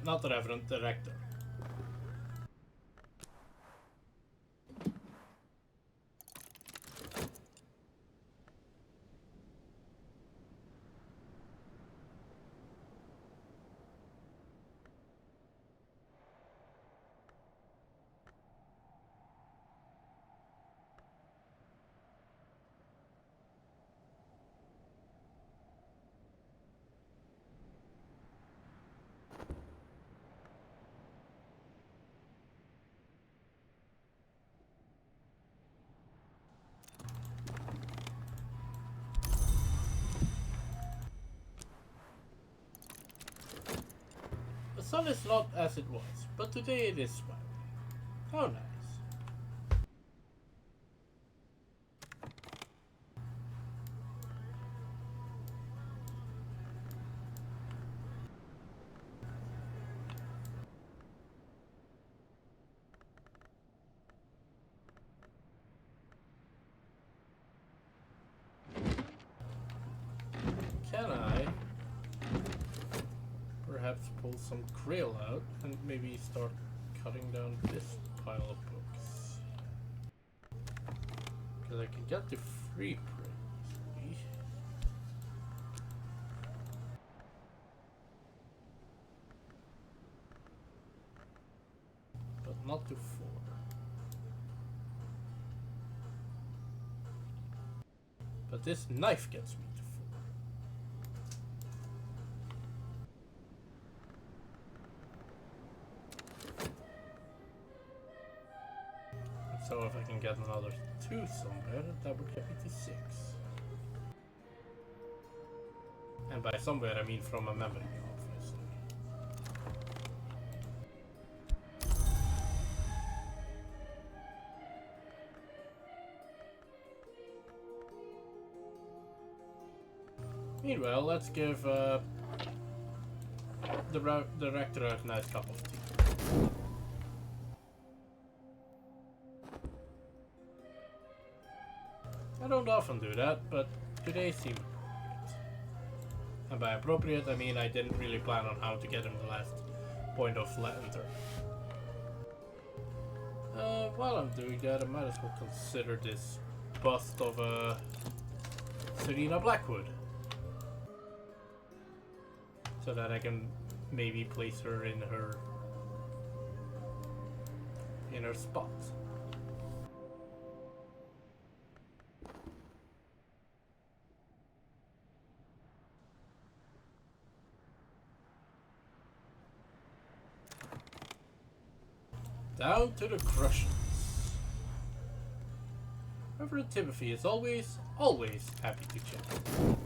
Not the Reverend, the Rector. sun is not as it was, but today it is smiling. How nice. Can I perhaps pull some krill out and maybe start cutting down this pile of books? Because I can get the free print easily. But not to 4. But this knife gets me to 4. So if I can get another 2 somewhere, that would get me to 6. And by somewhere I mean from a memory, obviously. Meanwhile, let's give the director a nice cup of tea. I don't often do that, but today seemed appropriate. And by appropriate, I mean I didn't really plan on how to get him the last point of lantern. While I'm doing that, I might as well consider this bust of Serena Blackwood. So that I can maybe place her in her spot. Down to the Crushers. Reverend Timothy is always happy to chat.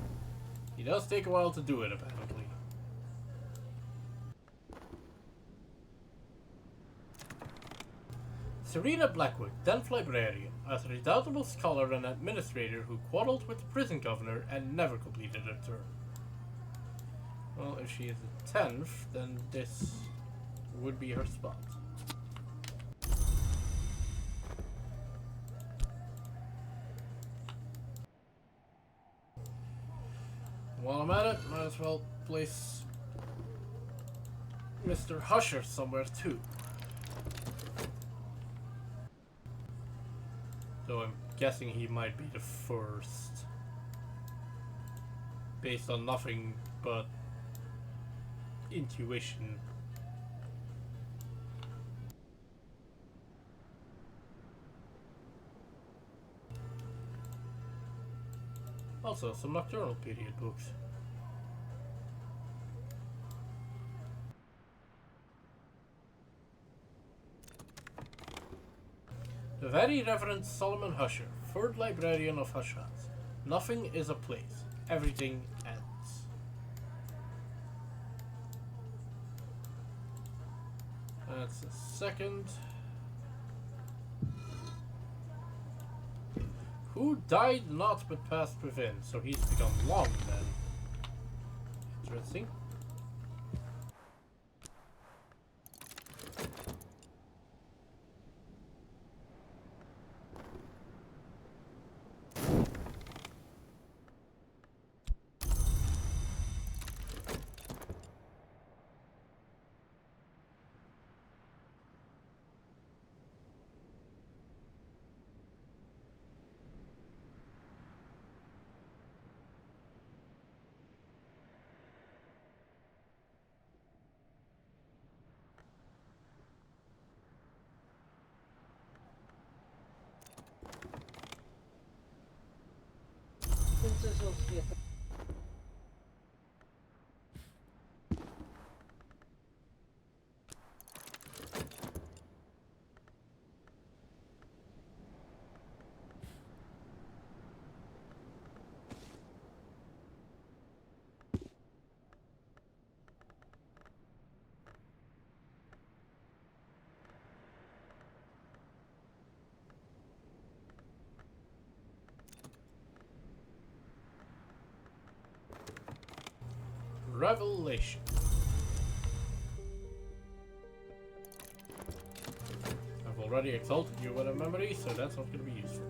He does take a while to do it, apparently. Serena Blackwood, 10th Librarian, a redoubtable scholar and administrator who quarreled with the prison governor and never completed her term. Well, if she is a 10th, then this would be her spot. While I'm at it, might as well place Mr. Husher somewhere too. So I'm guessing he might be the first. Based on nothing but intuition. Also, some nocturnal period books. The Very Reverend Solomon Husher, 3rd Librarian of Hush Hou. Nothing is a place. Everything ends. That's a second. Who died not but passed within, so he's become long then. Interesting. Revelation. I've already exalted you with a memory, so that's not going to be useful.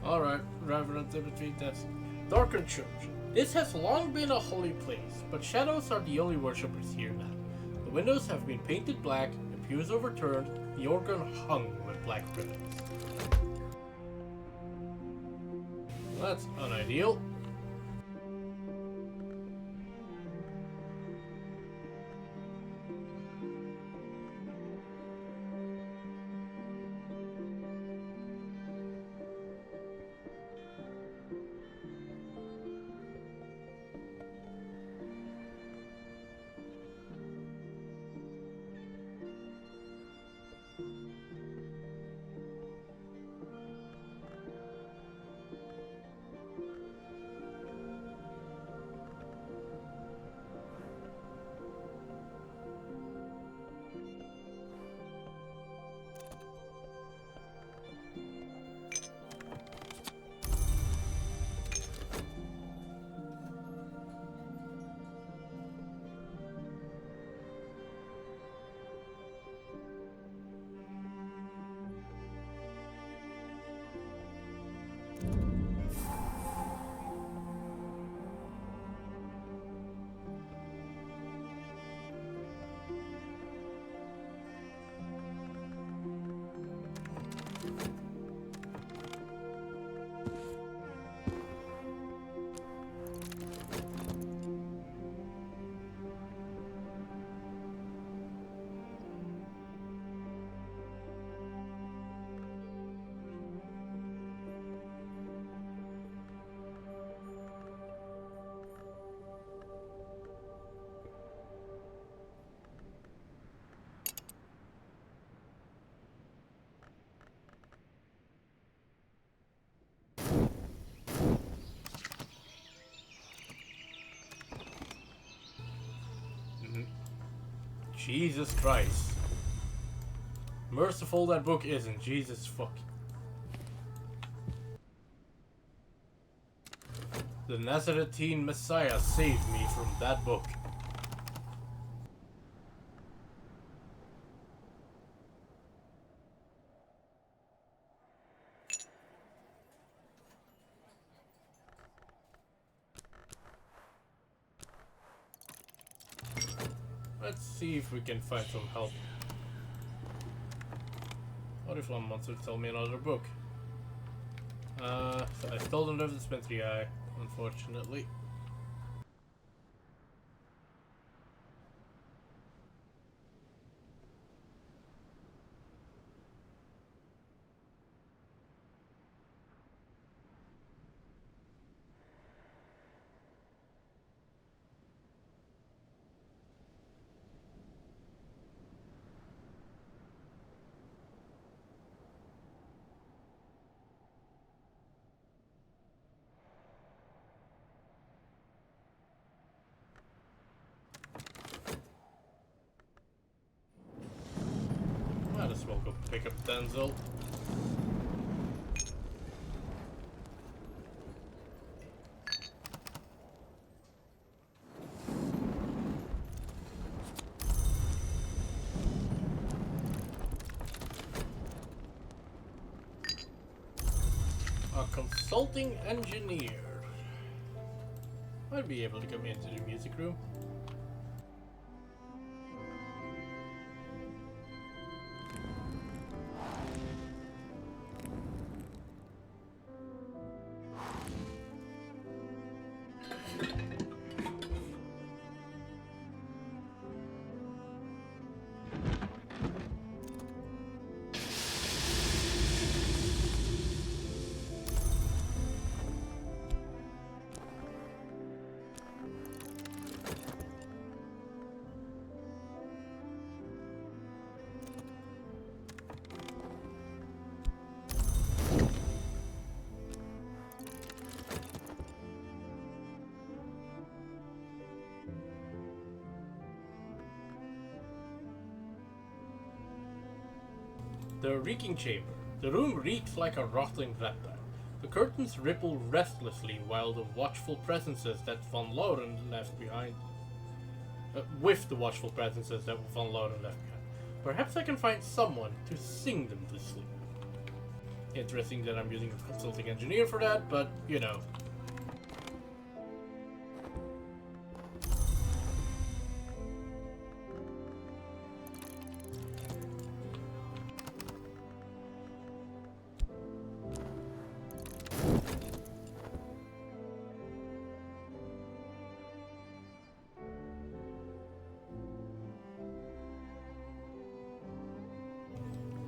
Alright, Reverend in between deaths. Darkened Church. This has long been a holy place, but shadows are the only worshippers here now. The windows have been painted black, the pews overturned, the organ hung with black ribbons. That's unideal. Jesus Christ. Merciful that book isn't. Jesus fuck. The Nazarene Messiah saved me from that book. Let's see if we can find some help. What if one wants to tell me another book? So I still don't have the dispensary guy, unfortunately. Might as well go pick up Denzel. A consulting engineer. Might be able to come into the music room. The reeking chamber. The room reeks like a rotting reptile. The curtains ripple restlessly while the watchful presences that Van Lauren left behind. With the watchful presences that Van Lauren left behind. Perhaps I can find someone to sing them to sleep. Interesting that I'm using a consulting engineer for that, but you know.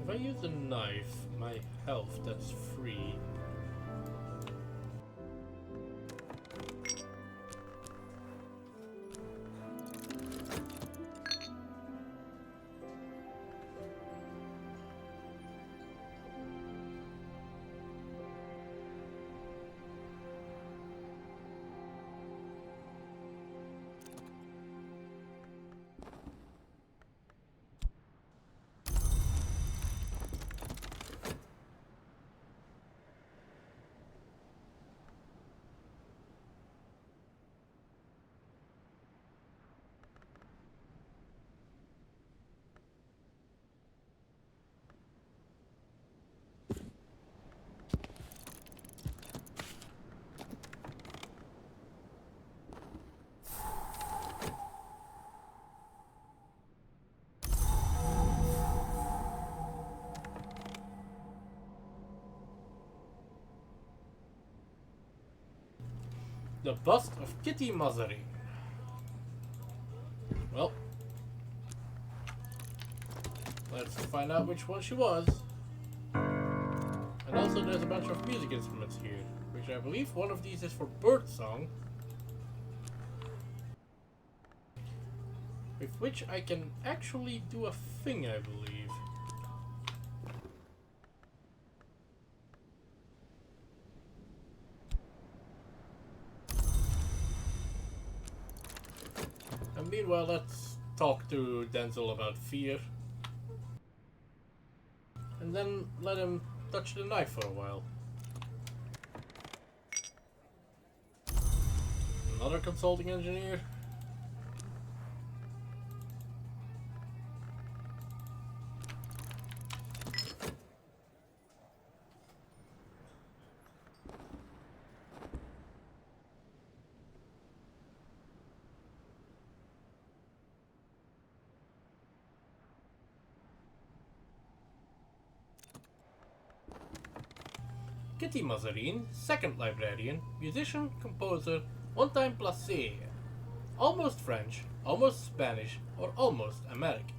If I use a knife, my health, that's free. The bust of Kitty Mazarin. Well, let's find out which one she was. And also there's a bunch of music instruments here, which I believe one of these is for birdsong. With which I can actually do a thing, I believe. And meanwhile, let's talk to Denzel about fear. And then let him touch the knife for a while. Another consulting engineer. Kitty Mazarin, second librarian, musician, composer, one-time placé. Almost French, almost Spanish, or almost American.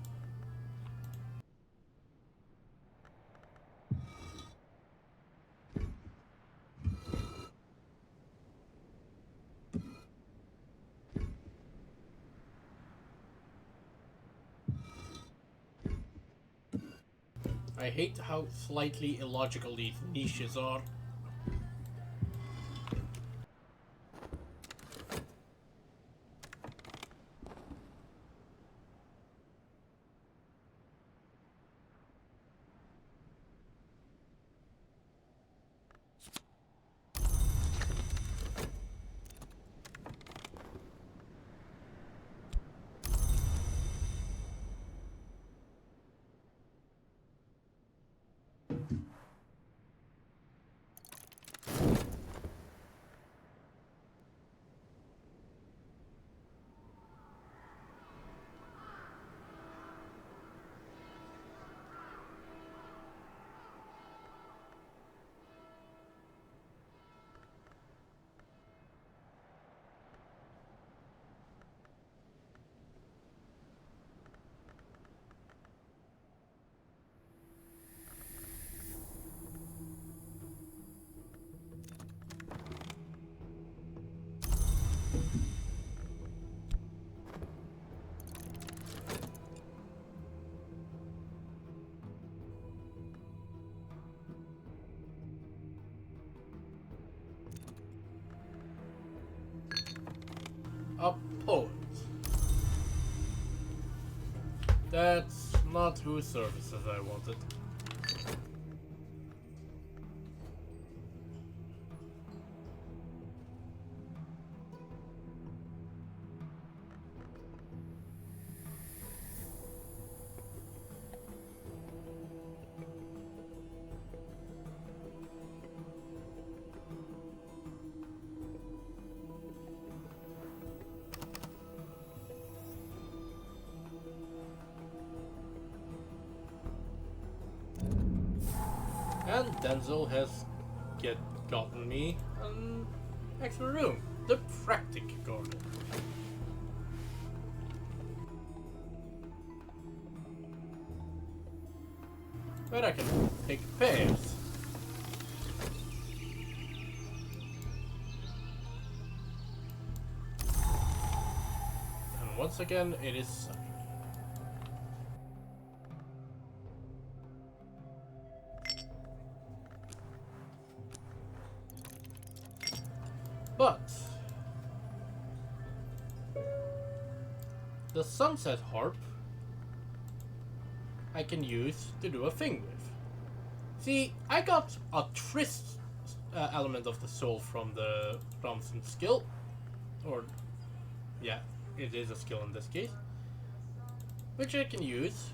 I hate how slightly illogical these niches are. A poet. That's not whose services I wanted. Denzel has gotten me an extra room, the Practic Garden. Where I can pick pears. And once again, it is sunny. But the Sunset Harp I can use to do a thing with. See, I got a Tryst element of the soul from the some skill, or yeah, it is a skill in this case, which I can use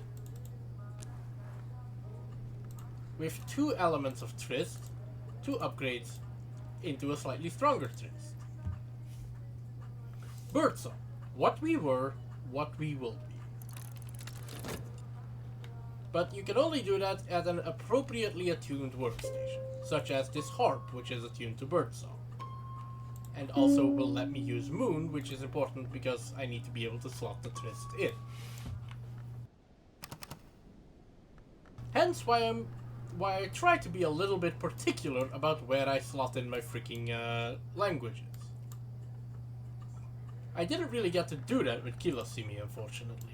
with 2 elements of Tryst to upgrade into a slightly stronger Tryst. Birdsong, what we were, what we will be. But you can only do that at an appropriately attuned workstation, such as this harp, which is attuned to birdsong. And also will let me use Moon, which is important because I need to be able to slot the Tryst in. Hence why I try to be a little bit particular about where I slot in my freaking languages. I didn't really get to do that with Kilosimi, unfortunately.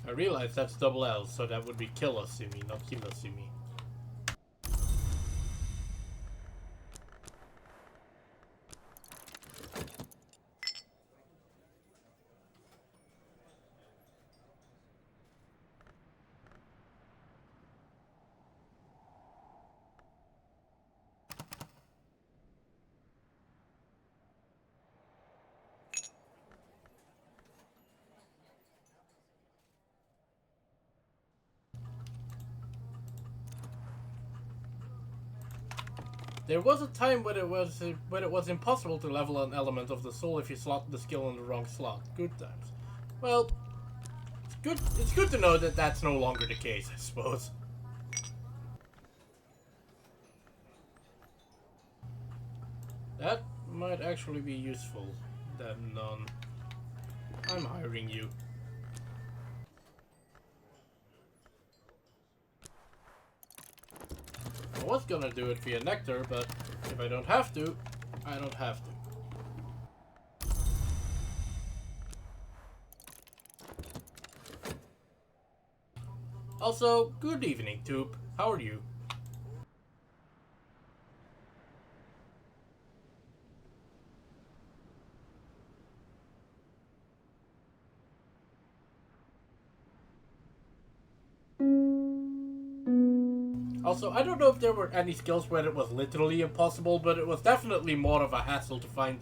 I realize that's double L, so that would be Kilosimi, not Kilosimi. There was a time when it was impossible to level an element of the soul if you slot the skill in the wrong slot. Good times. Well, it's good to know that that's no longer the case, I suppose. That might actually be useful. Then I'm hiring you. I was gonna do it via Nectar, but if I don't have to, I don't have to. Also, good evening, Toop. How are you? Also, I don't know if there were any skills where it was literally impossible, but it was definitely more of a hassle to find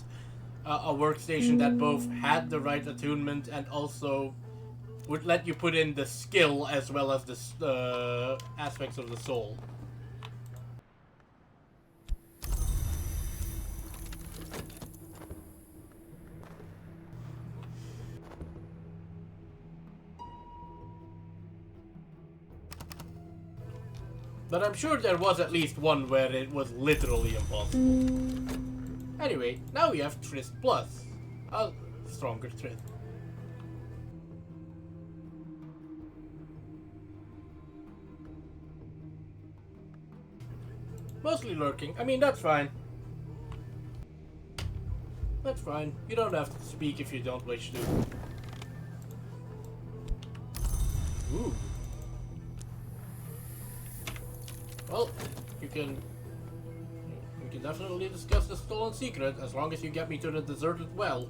a workstation that both had the right attunement and also would let you put in the skill as well as the aspects of the soul. But I'm sure there was at least one where it was literally impossible. Anyway, now we have Tryst Plus. A stronger Tryst. Mostly lurking. I mean, that's fine. That's fine. You don't have to speak if you don't wish to. Ooh. Well, we can definitely discuss the stolen secret as long as you get me to the deserted well.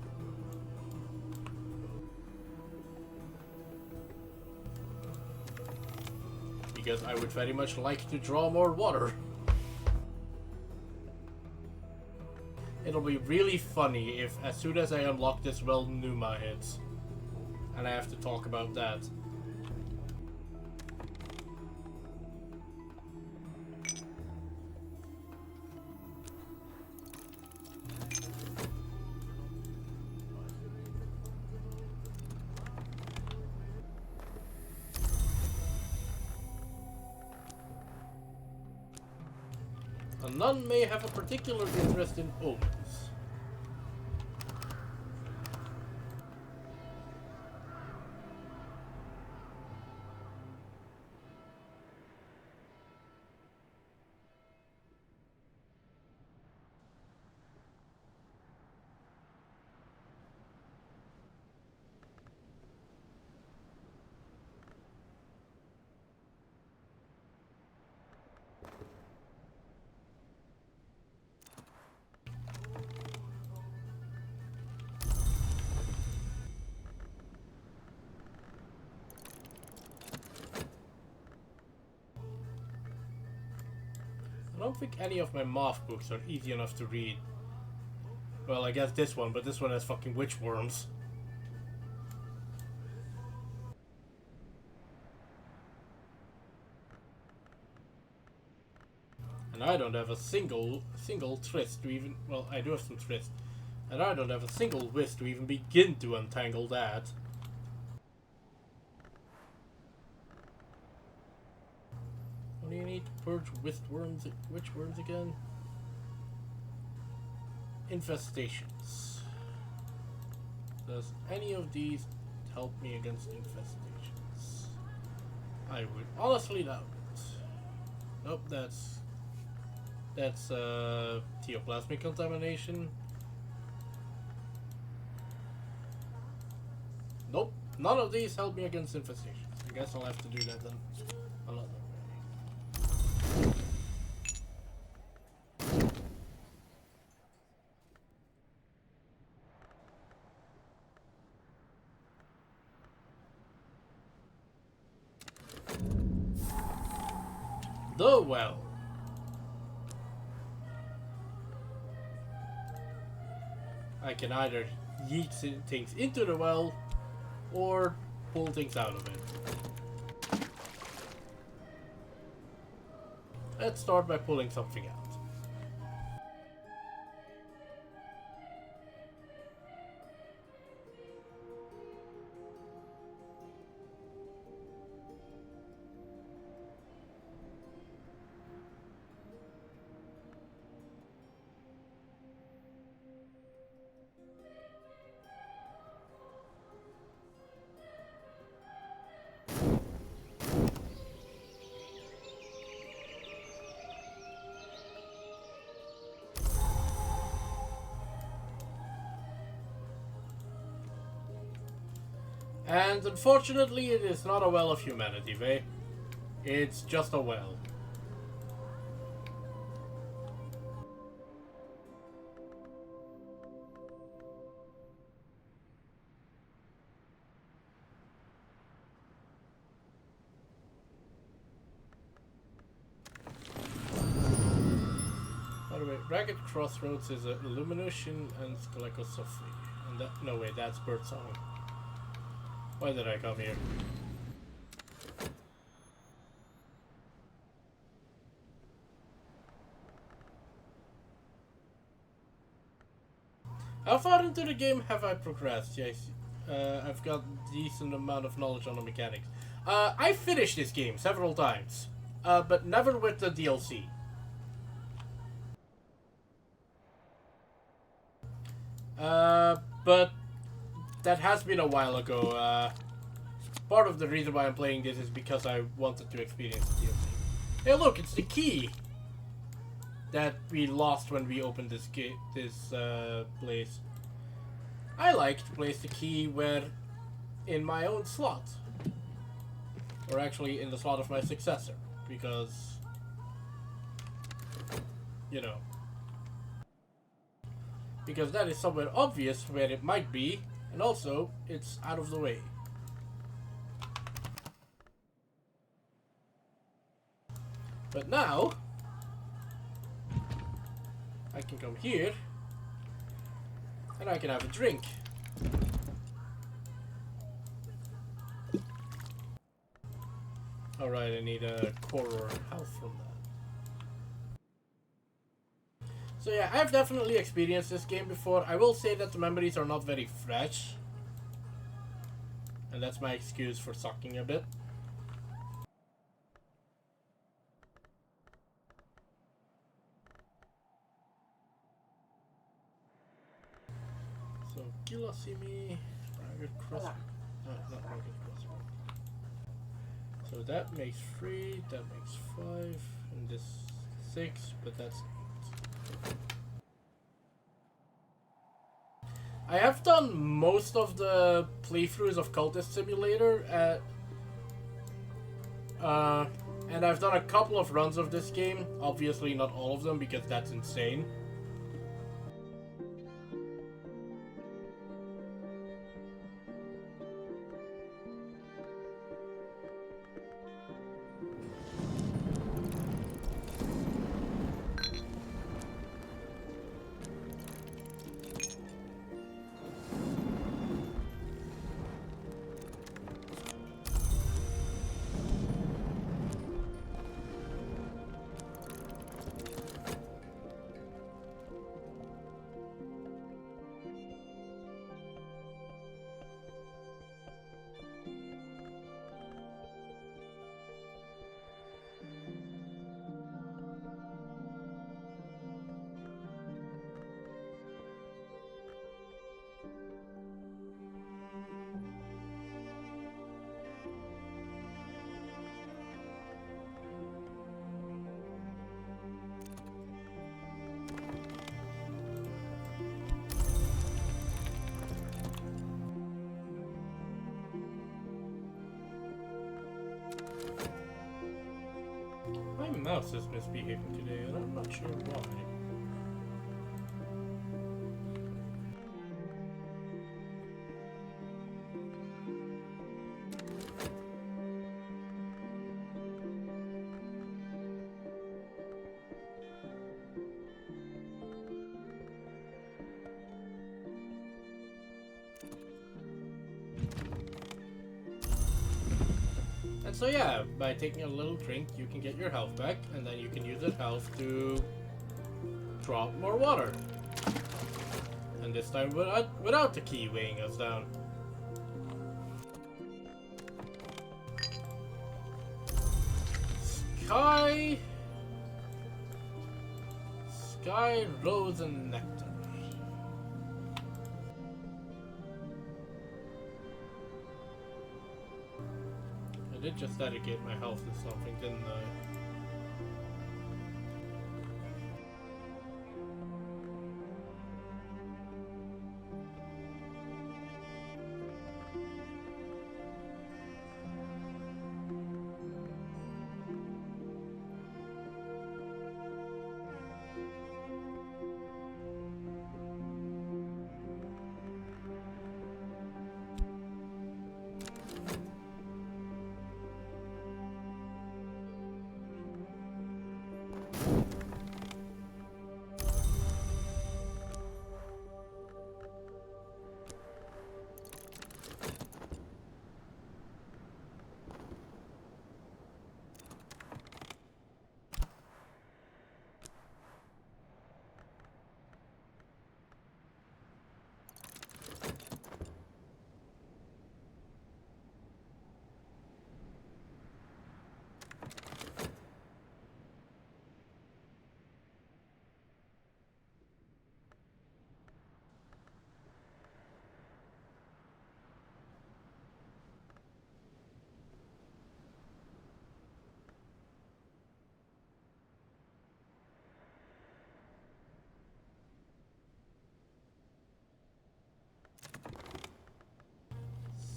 Because I would very much like to draw more water. It'll be really funny if as soon as I unlock this well Numa hits. And I have to talk about that. A nun may have a particular interest in omens. I don't think any of my math books are easy enough to read. Well, I guess this one, but this one has fucking witch worms. And I don't have a single twist to even... Well, I do have some twist. And I don't have a single whisk to even begin to untangle that. What do you need to purge witch worms again? Infestations. Does any of these help me against infestations? I would honestly doubt it. Nope, that's theoplasmic contamination. Nope, none of these help me against infestations. I guess I'll have to do that then. Another way. The well. I can either yeet things into the well or pull things out of it. Let's start by pulling something out. And unfortunately, it is not a well of humanity, Vey. It's just a well. By the way, Ragged Crossroads is a illumination and Scalecosophy. And that, no wait, that's Birdsong. Why did I come here? How far into the game have I progressed? Yes, I've got a decent amount of knowledge on the mechanics. I finished this game several times, but never with the DLC. But that has been a while ago. Part of the reason why I'm playing this is because I wanted to experience the DLC. Hey, look, it's the key that we lost when we opened this place. I like to place the key where in my own slot, or actually in the slot of my successor, because you know, because that is somewhere obvious where it might be. And also, it's out of the way. But now, I can come here And I can have a drink. Alright, I need a quarter health from that. So yeah, I've definitely experienced this game before. I will say that the memories are not very fresh. And that's my excuse for sucking a bit. So, Kilosimi, Ragged Crossbow. No, not Ragged Crossbow. So that makes 3, that makes 5, and this 6, but that's 8. I have done most of the playthroughs of Cultist Simulator and I've done a couple of runs of this game. Obviously not all of them because that's insane. My mouse is misbehaving today, and I'm not sure why. And so yeah, by taking a little drink, you can get your health back, and then you can use that health to drop more water. And this time without the key weighing us down. Sky Rose and Nectar. I did just dedicate my health to something, didn't I?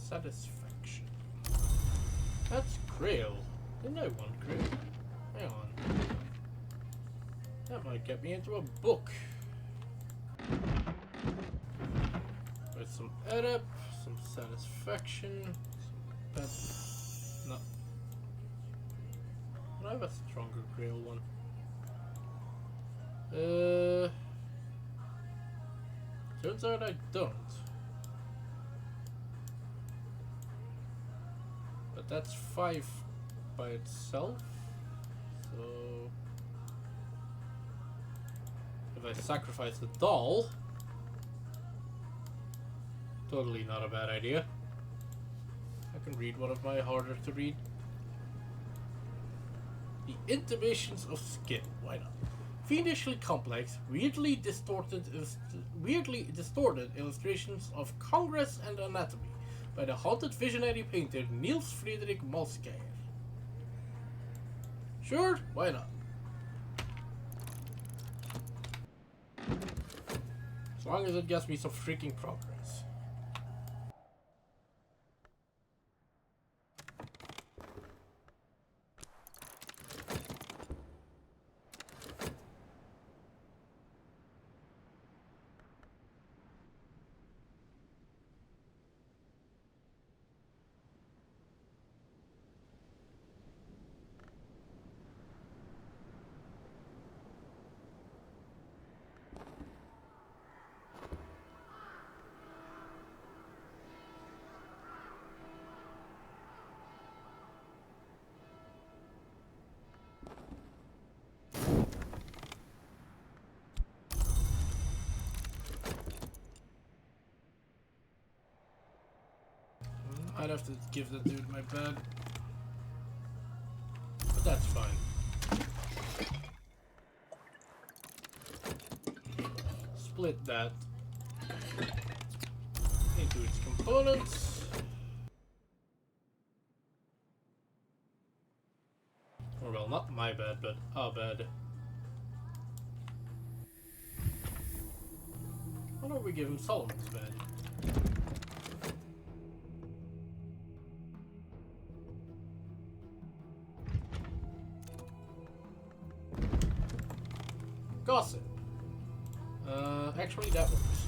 Satisfaction. That's Grail. Didn't I want Grail? Hang on. That might get me into a book. With some edit, some satisfaction, some no. I have a stronger Grail one. Turns out I don't. But that's 5 by itself. So if I sacrifice the doll, totally not a bad idea. I can read one of my harder to read. The intimations of skin. Why not? Fiendishly complex, weirdly distorted illustrations of Congress and anatomy by the haunted visionary painter Niels Frederik Malskjaer. Sure, why not? As long as it gets me some freaking progress. I'd have to give the dude my bed. But that's fine. Split that into its components. Or well, not my bed, but our bed. Why don't we give him Solomon's bed? Gossip. Actually, that works.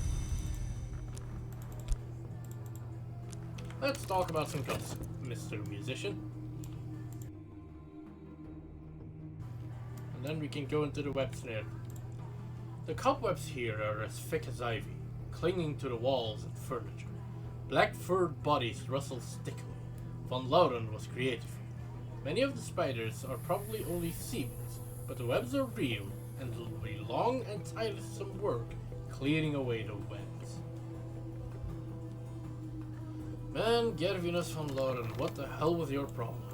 Let's talk about some gossip, Mr. Musician. And then we can go into the web snare. The cobwebs here are as thick as ivy, clinging to the walls and furniture. Black furred bodies rustle stickily. Von Lauren was creative here. Many of the spiders are probably only seams, but the webs are real, and it'll be long and tiresome work clearing away the webs. Man, Gervinus van Lauren, what the hell was your problem?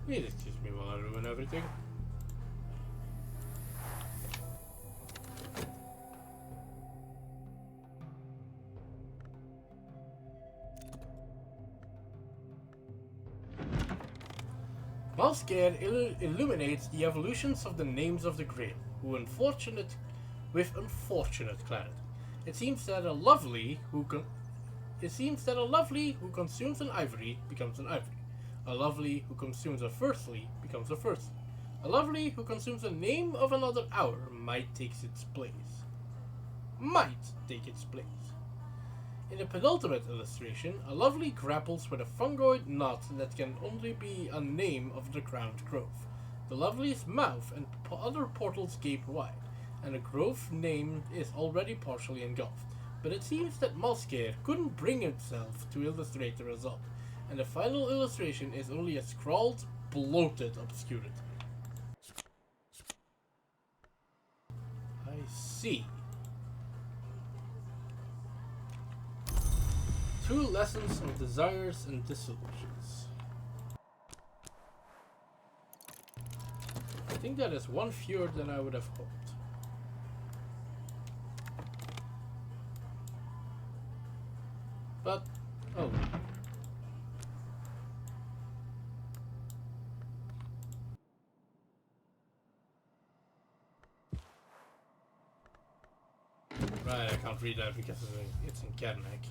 Please excuse me while I ruin everything. Malskjaer illuminates the evolutions of the names of the Grail, with unfortunate clarity. It seems that a lovely who consumes an ivory becomes an ivory. A lovely who consumes a firstly becomes a firstly. A lovely who consumes the name of another hour might take its place. In the penultimate illustration, a lovely grapples with a fungoid knot that can only be a name of the crowned grove. The lovely's mouth and other portals gape wide, and the grove name is already partially engulfed. But it seems that Malskjaer couldn't bring himself to illustrate the result, and the final illustration is only a scrawled, bloated obscurity. I see. 2 lessons of desires and disillusions. I think that is 1 fewer than I would have hoped. But, oh. Right, I can't read that because it's in Kernek.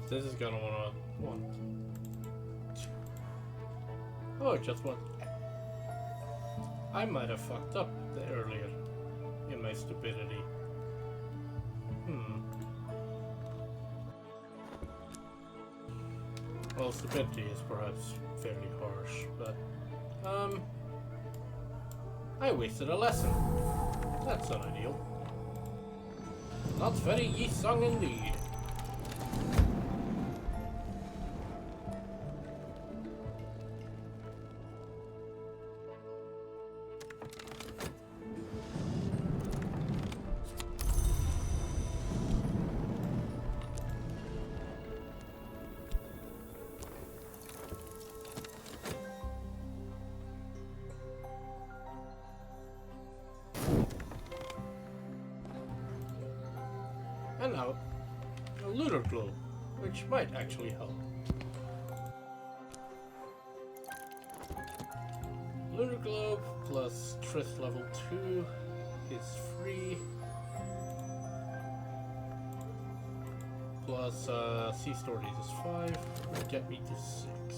This is gonna wanna want. Oh, just one. I might have fucked up earlier in my stupidity. Well, stupidity is perhaps fairly harsh, but I wasted a lesson. That's not ideal. Not very Yi-sung indeed. And now, a lunar globe, which might actually help. Lunar globe plus Triss level 2 is free. Plus sea stories is 5, would get me to 6.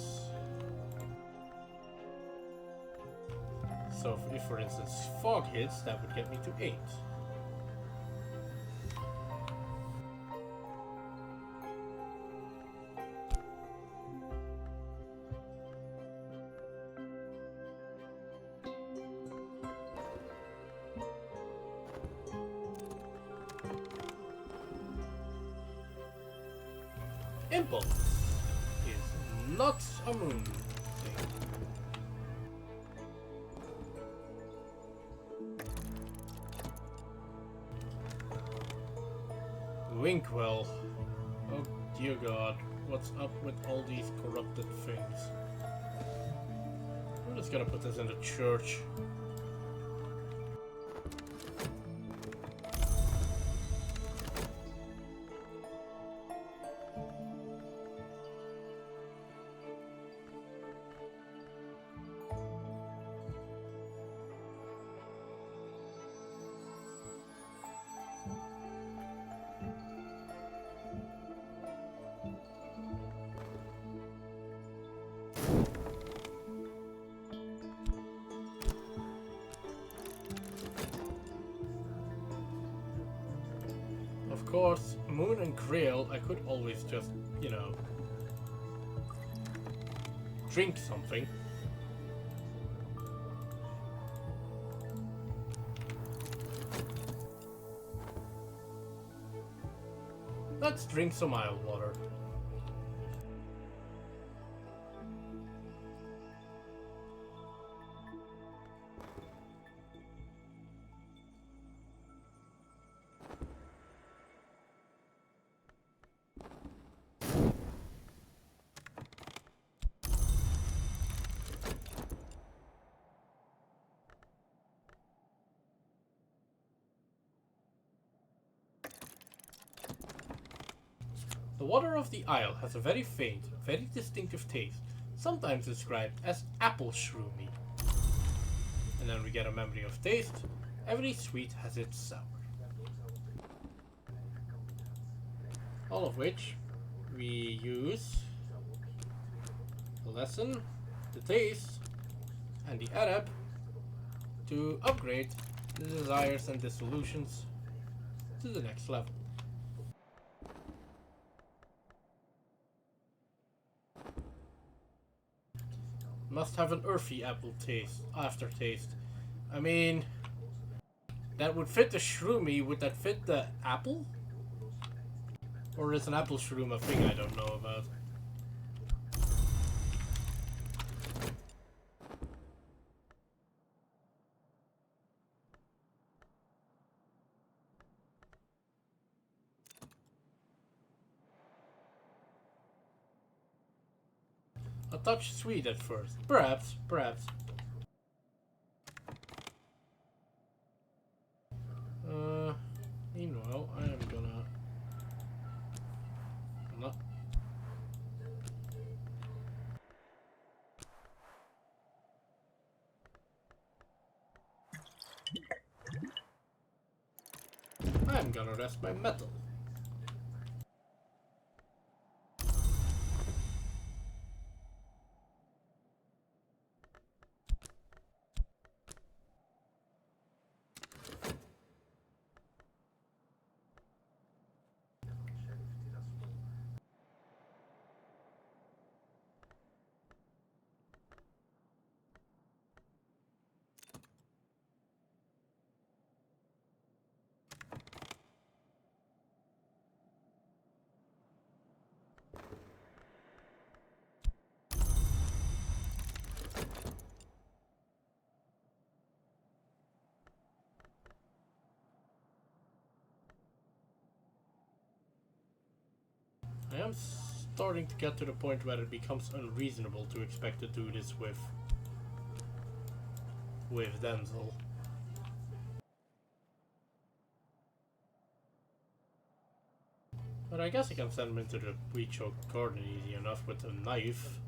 So if for instance fog hits, that would get me to 8. Impulse is not a moon thing. Winkwell. Oh dear God, what's up with all these corrupted things? I'm just gonna put this in the church. Of course, Moon and Grail, I could always just, you know, drink something. Let's drink some mild water. The water of the Isle has a very faint, very distinctive taste, sometimes described as apple shroomy. And then we get a memory of taste. Every sweet has its sour. All of which we use the lesson, the taste, and the adept to upgrade the desires and dissolutions to the next level. Must have an earthy apple taste, aftertaste. I mean, that would fit the shroomy. Would that fit the apple? Or is an apple shroom a thing I don't know about? A touch sweet at first. Perhaps. Meanwhile, I am gonna... No. I'm gonna rest my metal. I'm starting to get to the point where it becomes unreasonable to expect to do this with Denzel. But I guess I can send him into the re-choked garden easy enough with a knife.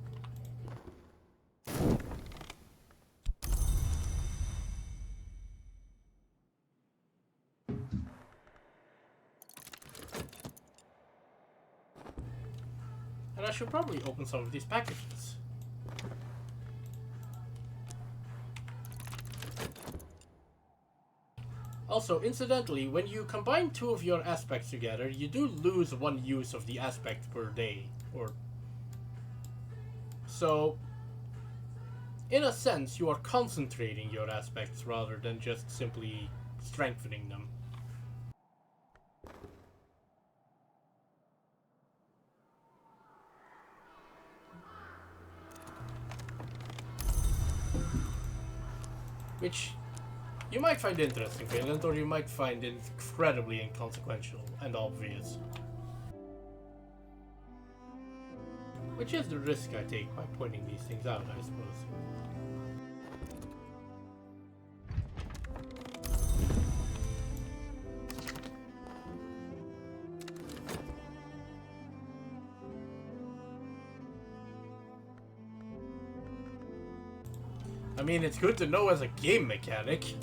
And I should probably open some of these packages. Also, incidentally, when you combine two of your aspects together, you do lose one use of the aspect per day. So, in a sense, you are concentrating your aspects rather than just simply strengthening them. Which you might find interesting, Phelan, or you might find it incredibly inconsequential and obvious. Which is the risk I take by pointing these things out, I suppose. I mean, it's good to know as a game mechanic.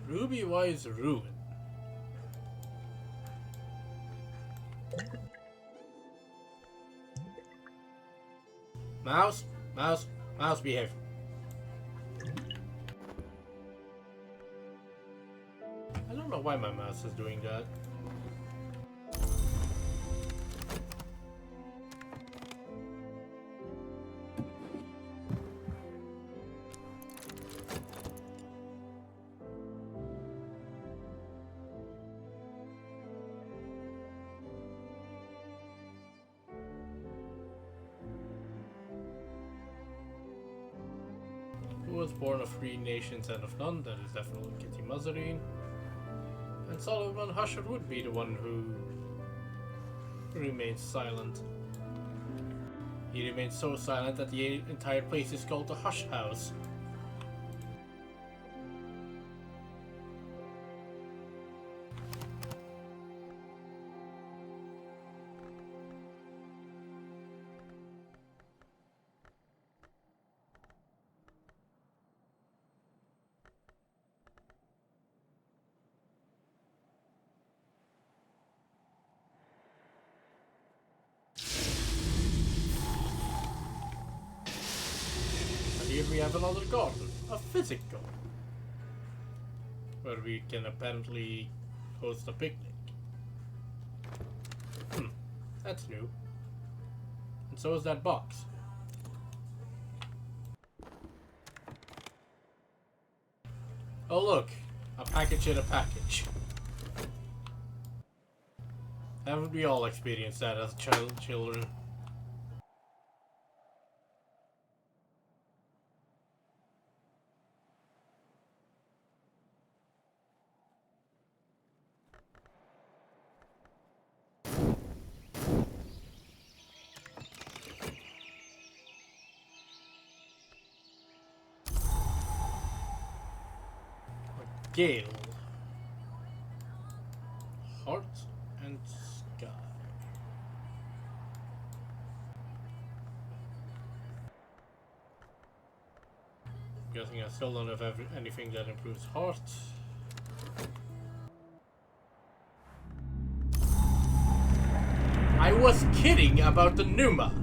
Ruby Wise Ruin. Mouse, mouse, mouse, behave. I don't know why my mouse is doing that. Who was born of three nations and of none? That is definitely Kitty Muzzarine. And Solomon Hush Hou would be the one who remains silent. He remains so silent that the entire place is called the Hush House. Here we have another garden, a physics garden, where we can apparently host a picnic. That's new. And so is that box. Oh look, a package in a package. Haven't we all experienced that as children? Gale. Heart and sky. Guessing I still don't have anything that improves heart. I was kidding about the Numa.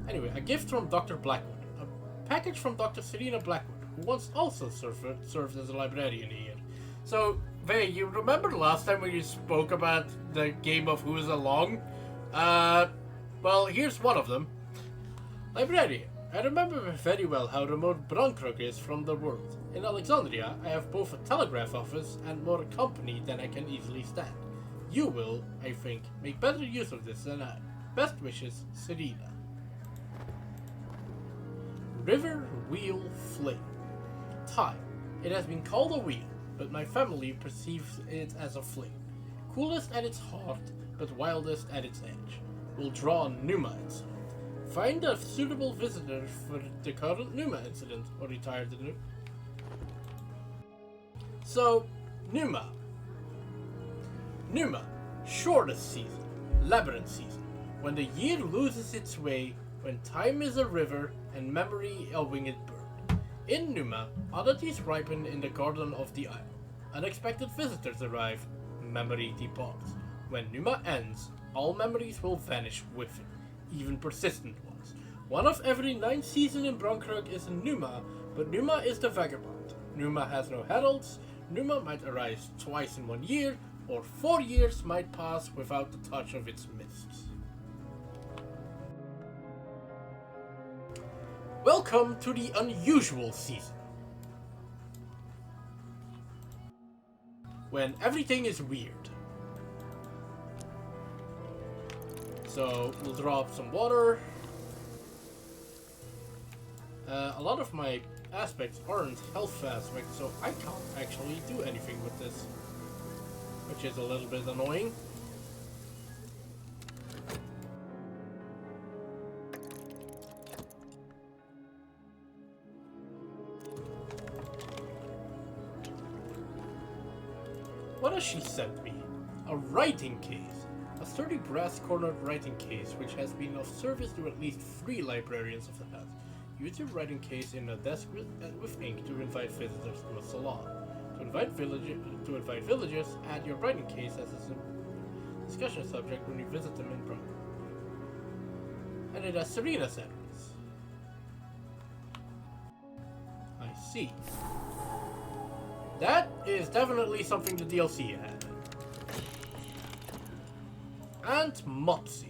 Anyway, a gift from Dr. Blackwood. A package from Dr. Serena Blackwood, who once also served as a librarian here. So, Vay, you remember last time when you spoke about the game of Who's Along? Well, here's one of them. Librarian. I remember very well how remote Brunkrug is from the world. In Alexandria, I have both a telegraph office and more company than I can easily stand. You will, I think, make better use of this than I. Best wishes, Serena. River Wheel Flame. Time. It has been called a wheel, but my family perceives it as a flame. Coolest at its heart, but wildest at its edge. Will draw Numa incident. Find a suitable visitor for the current Numa incident, or retire the Numa. So, Numa. Numa. Shortest season. Labyrinth season. When the year loses its way, when time is a river and memory a winged bird. In Numa, oddities ripen in the garden of the isle. Unexpected visitors arrive. Memory departs. When Numa ends, all memories will vanish with it, even persistent ones. One of every 9 seasons in Brunkrug is Numa, but Numa is the vagabond. Numa has no heralds. Numa might arise twice in 1 year, or 4 years might pass without the touch of its mists. Welcome to the unusual season, when everything is weird. So we'll drop some water. A lot of my aspects aren't health aspects, so I can't actually do anything with this, which is a little bit annoying. What has she sent me? A writing case. A sturdy brass-cornered writing case which has been of service to at least 3 librarians of the house. Use your writing case in a desk with ink to invite visitors to a salon. To invite villagers, add your writing case as a discussion subject when you visit them in private. And it has Serena's address. I see. That is definitely something the DLC had. And Mopsy.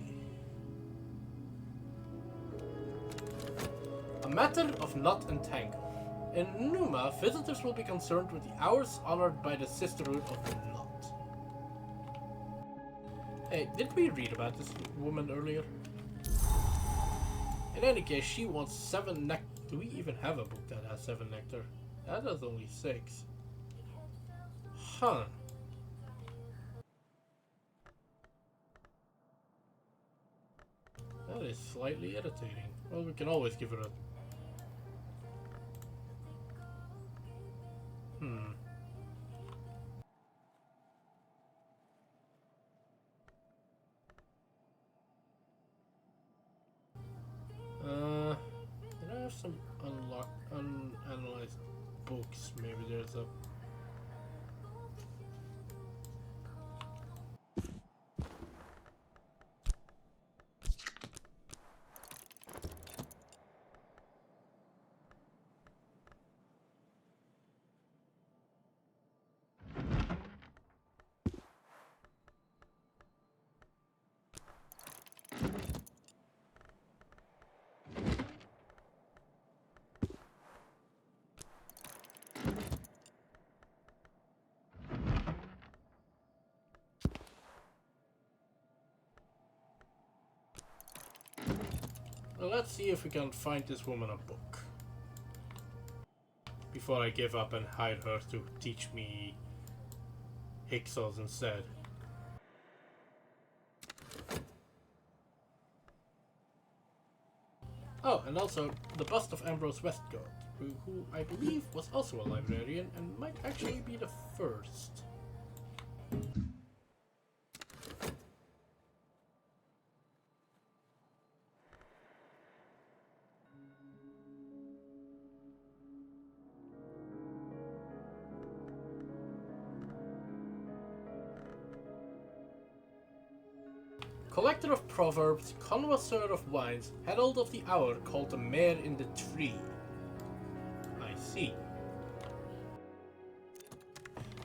A matter of knot and tangle. In Numa, visitors will be concerned with the hours honored by the Sisterhood of the Knot. Hey, did we read about this woman earlier? In any case, she wants 7 nectar. Do we even have a book that has 7 nectar? That has only 6. Huh. That is slightly irritating. Well, we can always give her a... Did I have some unanalyzed books? Maybe there's a... Well, let's see if we can find this woman a book before I give up and hire her to teach me Hixels instead. Oh, and also the bust of Ambrose Westgard, who I believe was also a librarian and might actually be the first. Collector of proverbs, connoisseur of wines, herald of the hour called the mare in the tree. I see.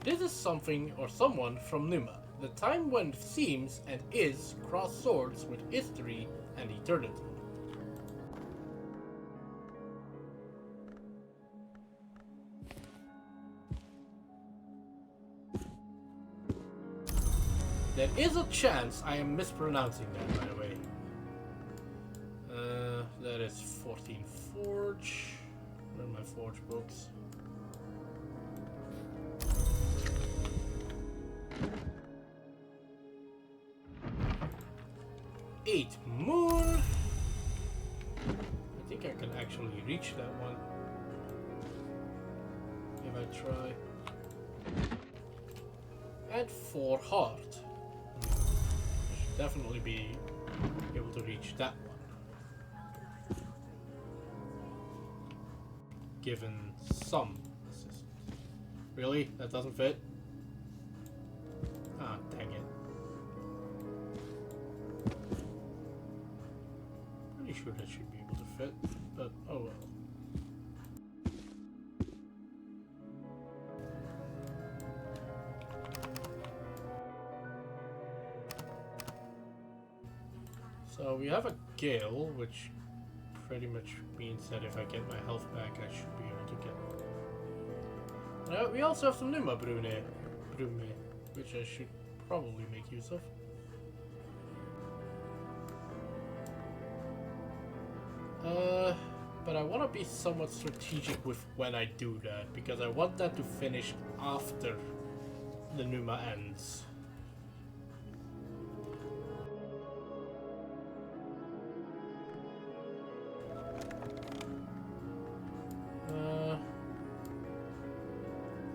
This is something or someone from Numa, the time when seems and is cross swords with history and eternity. There is a chance I am mispronouncing that, by the way. That is 14 Forge. Where are my Forge books? Eight Moon. I think I can actually reach that one if I try. And 4 Heart. I should definitely be able to reach that one. Given some assistance. Really? That doesn't fit? Ah, dang it. Pretty sure that should be able to fit, but oh well. So we have a Gale, which pretty much means that if I get my health back, I should be able to get. We also have some Numa Brume, which I should probably make use of. But I want to be somewhat strategic with when I do that, because I want that to finish after the Numa ends.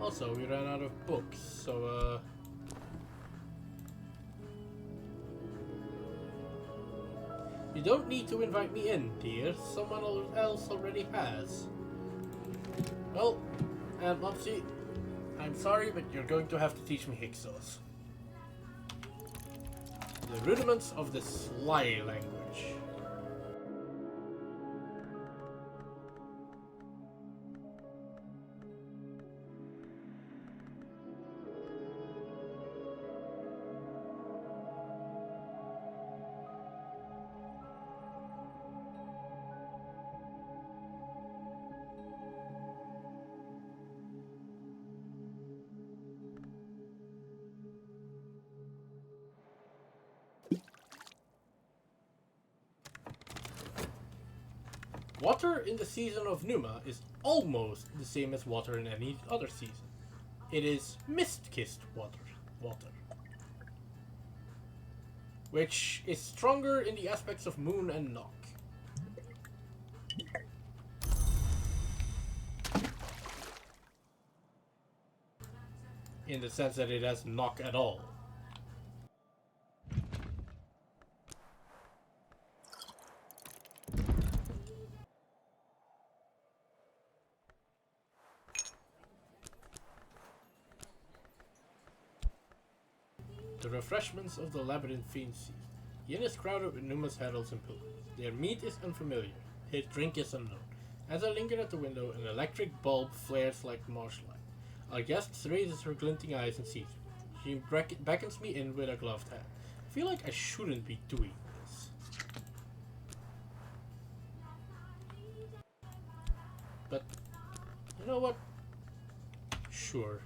Also, we ran out of books, so you don't need to invite me in, dear. Someone else already has. Well, and Mopsy, I'm sorry, but you're going to have to teach me Hyksos. The rudiments of the Sly language. Water in the season of Numa is almost the same as water in any other season. It is mist-kissed water. Which is stronger in the aspects of Moon and Nock. In the sense that it has Nock at all. The refreshments of the labyrinthine sea. Yin is crowded with numerous heralds and pilgrims. Their meat is unfamiliar, their drink is unknown. As I linger at the window, an electric bulb flares like marshlight. Our guest raises her glinting eyes and sees me. She beckons me in with a gloved hand. I feel like I shouldn't be doing this. But, you know what? Sure.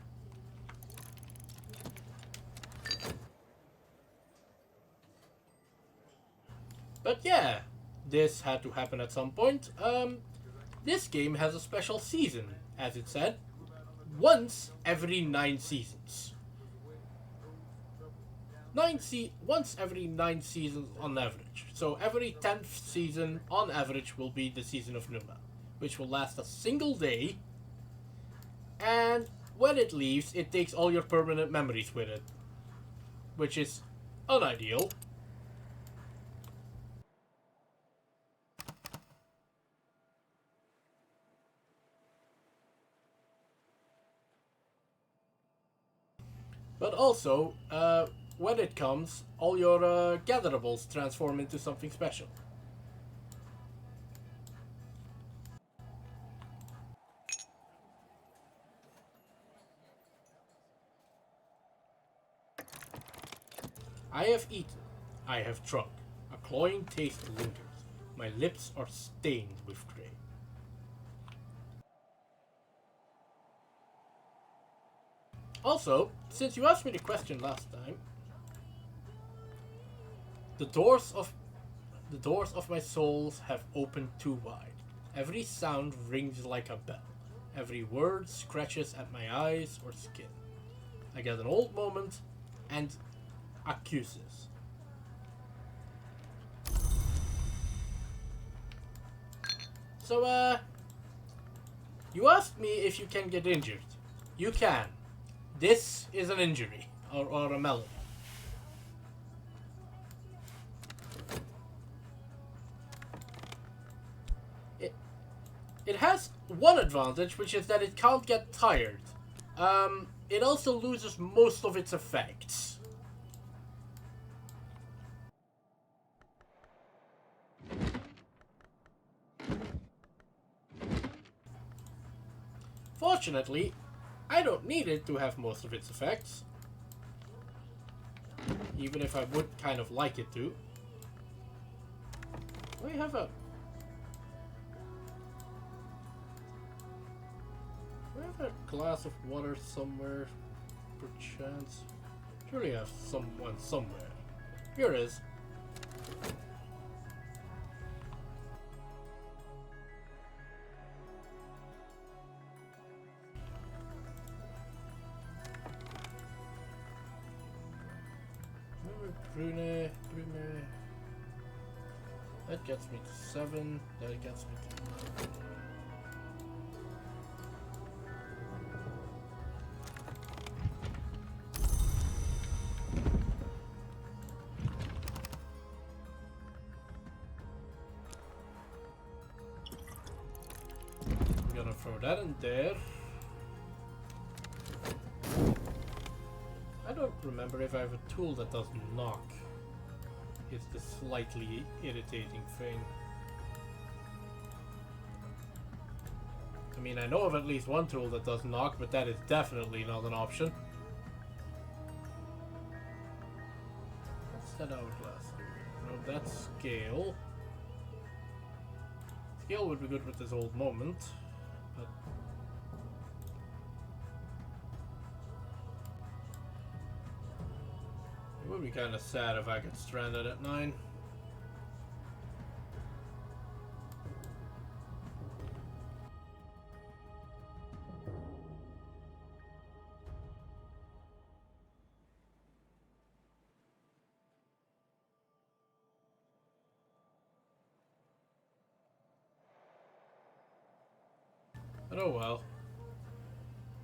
But yeah, this had to happen at some point. This game has a special season, as it said, once every 9 seasons. Once every 9 seasons on average. So every 10th season on average will be the season of Numa, which will last a single day. And when it leaves, it takes all your permanent memories with it, which is unideal. But also, when it comes, all your gatherables transform into something special. I have eaten, I have drunk. A cloying taste lingers. My lips are stained with gray. Also, since you asked me the question last time, the doors of my souls have opened too wide. Every sound rings like a bell. Every word scratches at my eyes or skin. I get an old moment and accuses. So, you asked me if you can get injured. You can. This is an injury, or a melody. It has one advantage, which is that it can't get tired. It also loses most of its effects. Fortunately, I don't need it to have most of its effects. Even if I would kind of like it to. We have a glass of water somewhere, perchance. Surely I have someone somewhere. Here it is. Brune. That gets me to 7. That gets me to... I'm gonna throw that in there. I don't remember if I have a tool that does knock. It's the slightly irritating thing. I mean, I know of at least one tool that does knock, but that is definitely not an option. What's that hourglass? No, that's scale. Scale would be good with this old moment, but... It would be kind of sad if I get stranded at 9. But oh well.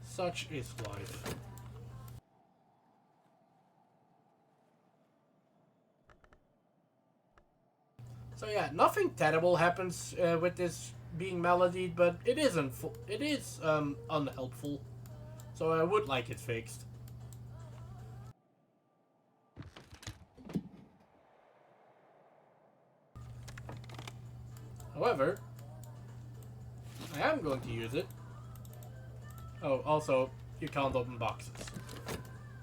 Such is life. So yeah, nothing terrible happens with this being melodied, but it is unhelpful. So I would like it fixed. However, I am going to use it. Oh, also, you can't open boxes.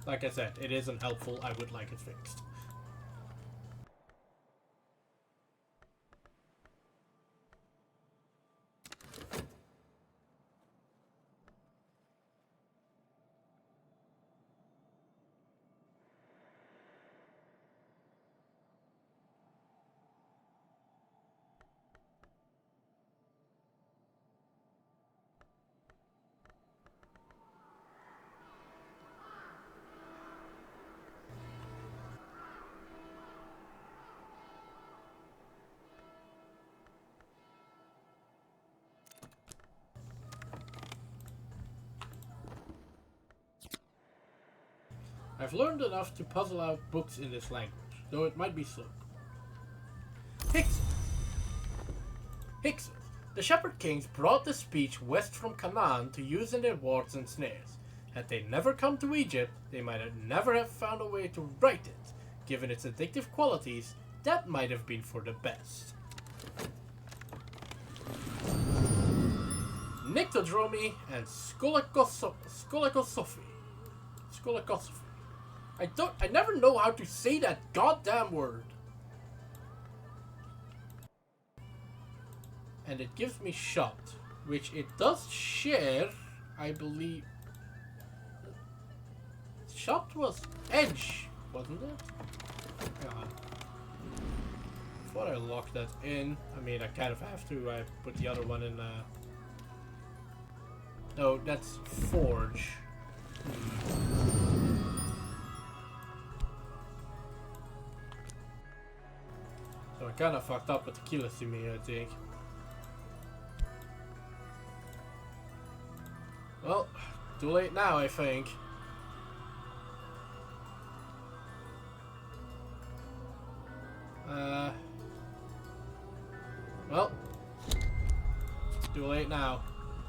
Like I said, it is unhelpful. I would like it fixed. I've learned enough to puzzle out books in this language, though it might be slow. Hyksos. The Shepherd Kings brought the speech west from Canaan to use in their wars and snares. Had they never come to Egypt, they might have never have found a way to write it. Given its addictive qualities, that might have been for the best. Nyctodromy and Skolakosophy. I never know how to say that goddamn word. and it gives me shot, which it does share, I believe. Shot was edge, wasn't it? God. Before I lock that in, I mean, I kind of have to. I put the other one in. No, that's forge. So I kind of fucked up with the Kilasimi, I think. Well, too late now, I think. Well, too late now.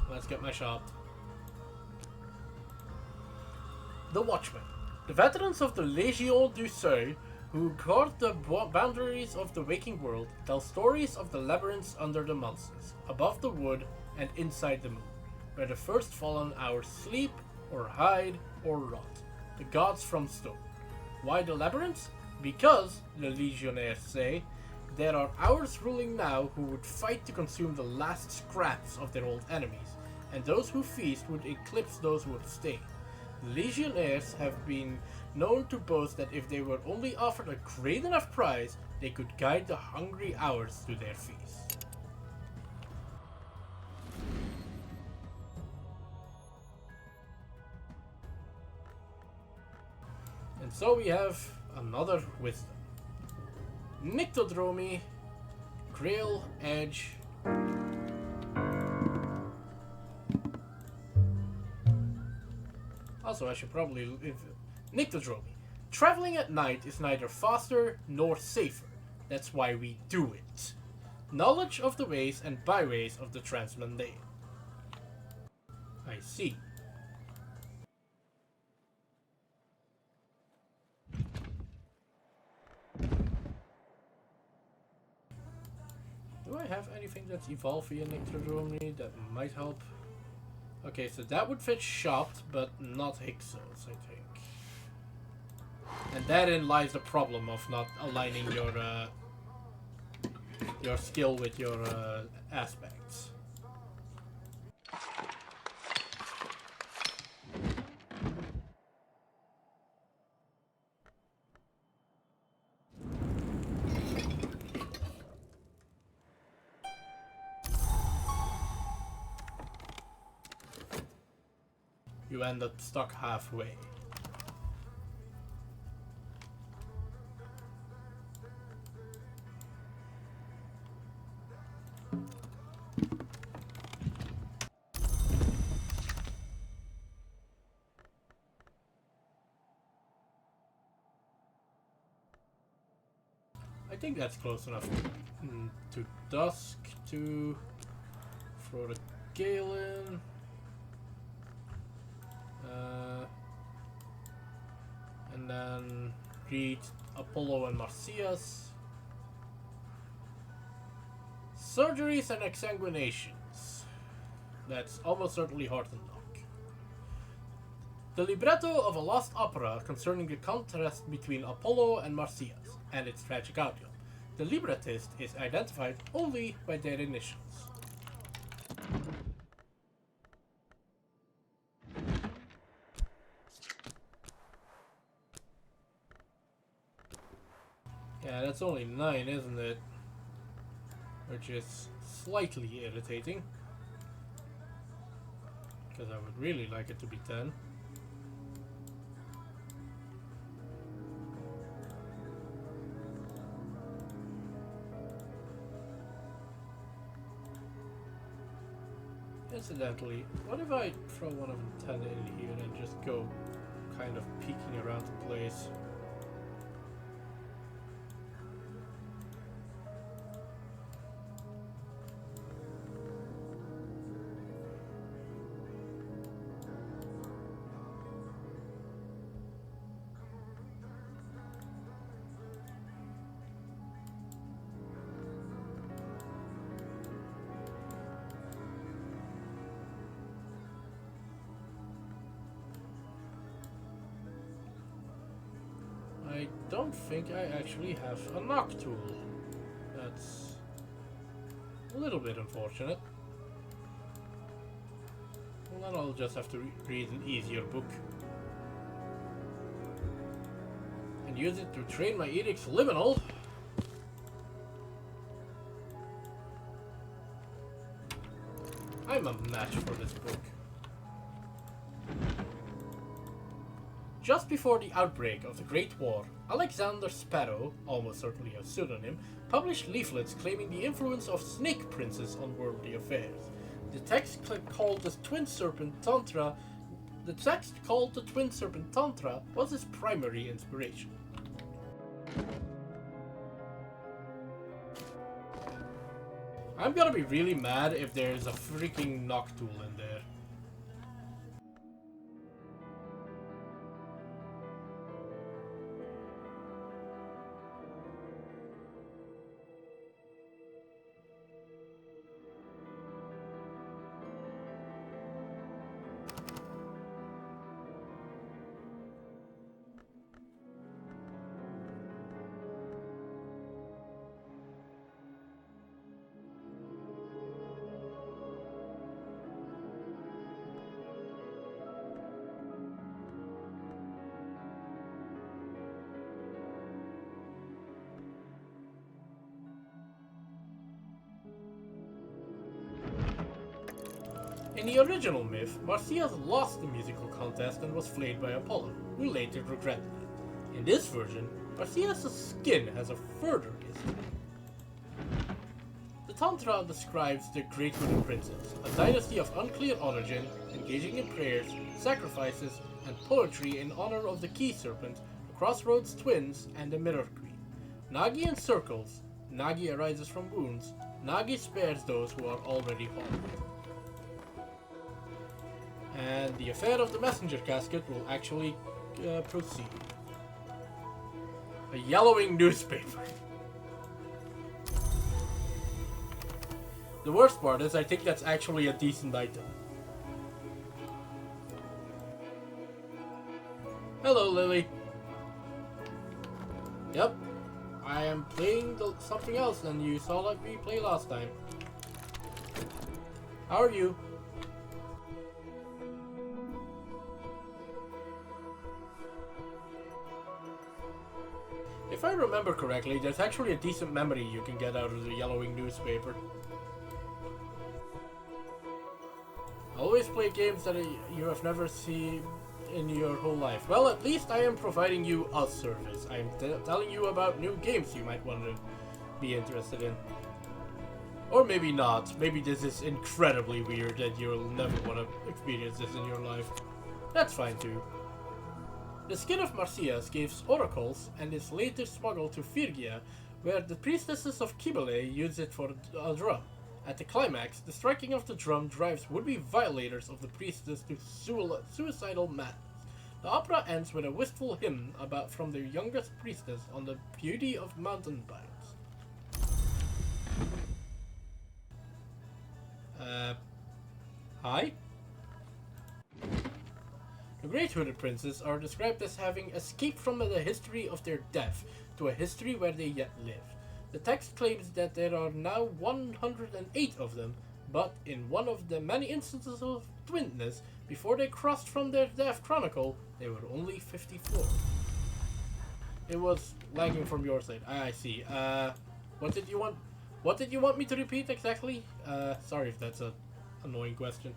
Let's get my shot. The Watchmen. The veterans of the Légion du Seuil, who guard the boundaries of the waking world, tell stories of the labyrinths under the monsters, above the wood and inside the moon, where the first fallen hours sleep, or hide, or rot. The gods from stone. Why the labyrinths? Because, the legionnaires say, there are hours ruling now who would fight to consume the last scraps of their old enemies, and those who feast would eclipse those who abstain. The legionnaires have been known to boast that if they were only offered a great enough prize, they could guide the hungry hours to their feast. And so we have another wisdom. Nyctodromy, Grail, Edge. Also, I should probably... Nyctodromy. Traveling at night is neither faster nor safer. That's why we do it. Knowledge of the ways and byways of the transmundane. I see. Do I have anything that's evolve via Nyctodromy that might help? Okay, so that would fit Shopped, but not Hyksos, I think. And therein lies the problem of not aligning your skill with your aspects. You end up stuck halfway. I think that's close enough to Dusk to throw the Galen. And then read Apollo and Marcias. Surgeries and exsanguinations. That's almost certainly hard to knock. The libretto of a lost opera concerning the contrast between Apollo and Marcias, and its tragic outcome. The librettist is identified only by their initials. Yeah, that's only 9, isn't it? Which is slightly irritating. Because I would really like it to be 10. Incidentally, what if I throw one of the 10 in here and just go kind of peeking around the place? I don't think I actually have a knock tool. That's A little bit unfortunate. Well, then I'll just have to read an easier book. And use it to train my edicts liminal. I'm a match for this book. Just before the outbreak of the Great War, Alexander Sparrow, almost certainly a pseudonym, published leaflets claiming the influence of snake princes on worldly affairs. The text called the Twin Serpent Tantra was his primary inspiration. I'm gonna be really mad if there's a freaking Noctool in there. In the original myth, Marsyas lost the musical contest and was flayed by Apollo, who later regretted it. In this version, Marsyas' skin has a further history. The Tantra describes the Great Hooded Princes, a dynasty of unclear origin, engaging in prayers, sacrifices, and poetry in honor of the Key Serpent, the Crossroads Twins, and the Mirror Queen. Nagi encircles, Nagi arises from wounds, Nagi spares those who are already harmed. And the affair of the messenger casket will actually proceed. A yellowing newspaper. The worst part is I think that's actually a decent item. Hello, Lily. Yep. I am playing something else than you saw me play last time. How are you? If I remember correctly, there's actually a decent memory you can get out of the yellowing newspaper. Always play games that you have never seen in your whole life. Well, at least I am providing you a service. I am telling you about new games you might want to be interested in. Or maybe not. Maybe this is incredibly weird and you'll never want to experience this in your life. That's fine too. The skin of Marsyas gives oracles and is later smuggled to Phrygia, where the priestesses of Cybele use it for a drum. At the climax, the striking of the drum drives would-be violators of the priestess to suicidal madness. The opera ends with a wistful hymn from the youngest priestess on the beauty of mountain biomes. Hi? The Great Hooded Princes are described as having escaped from the history of their death to a history where they yet live. The text claims that there are now 108 of them, but in one of the many instances of twinness, before they crossed from their death chronicle, they were only 54. It was lagging from your side. I see. What did you want? What did you want me to repeat exactly? Sorry if that's an annoying question.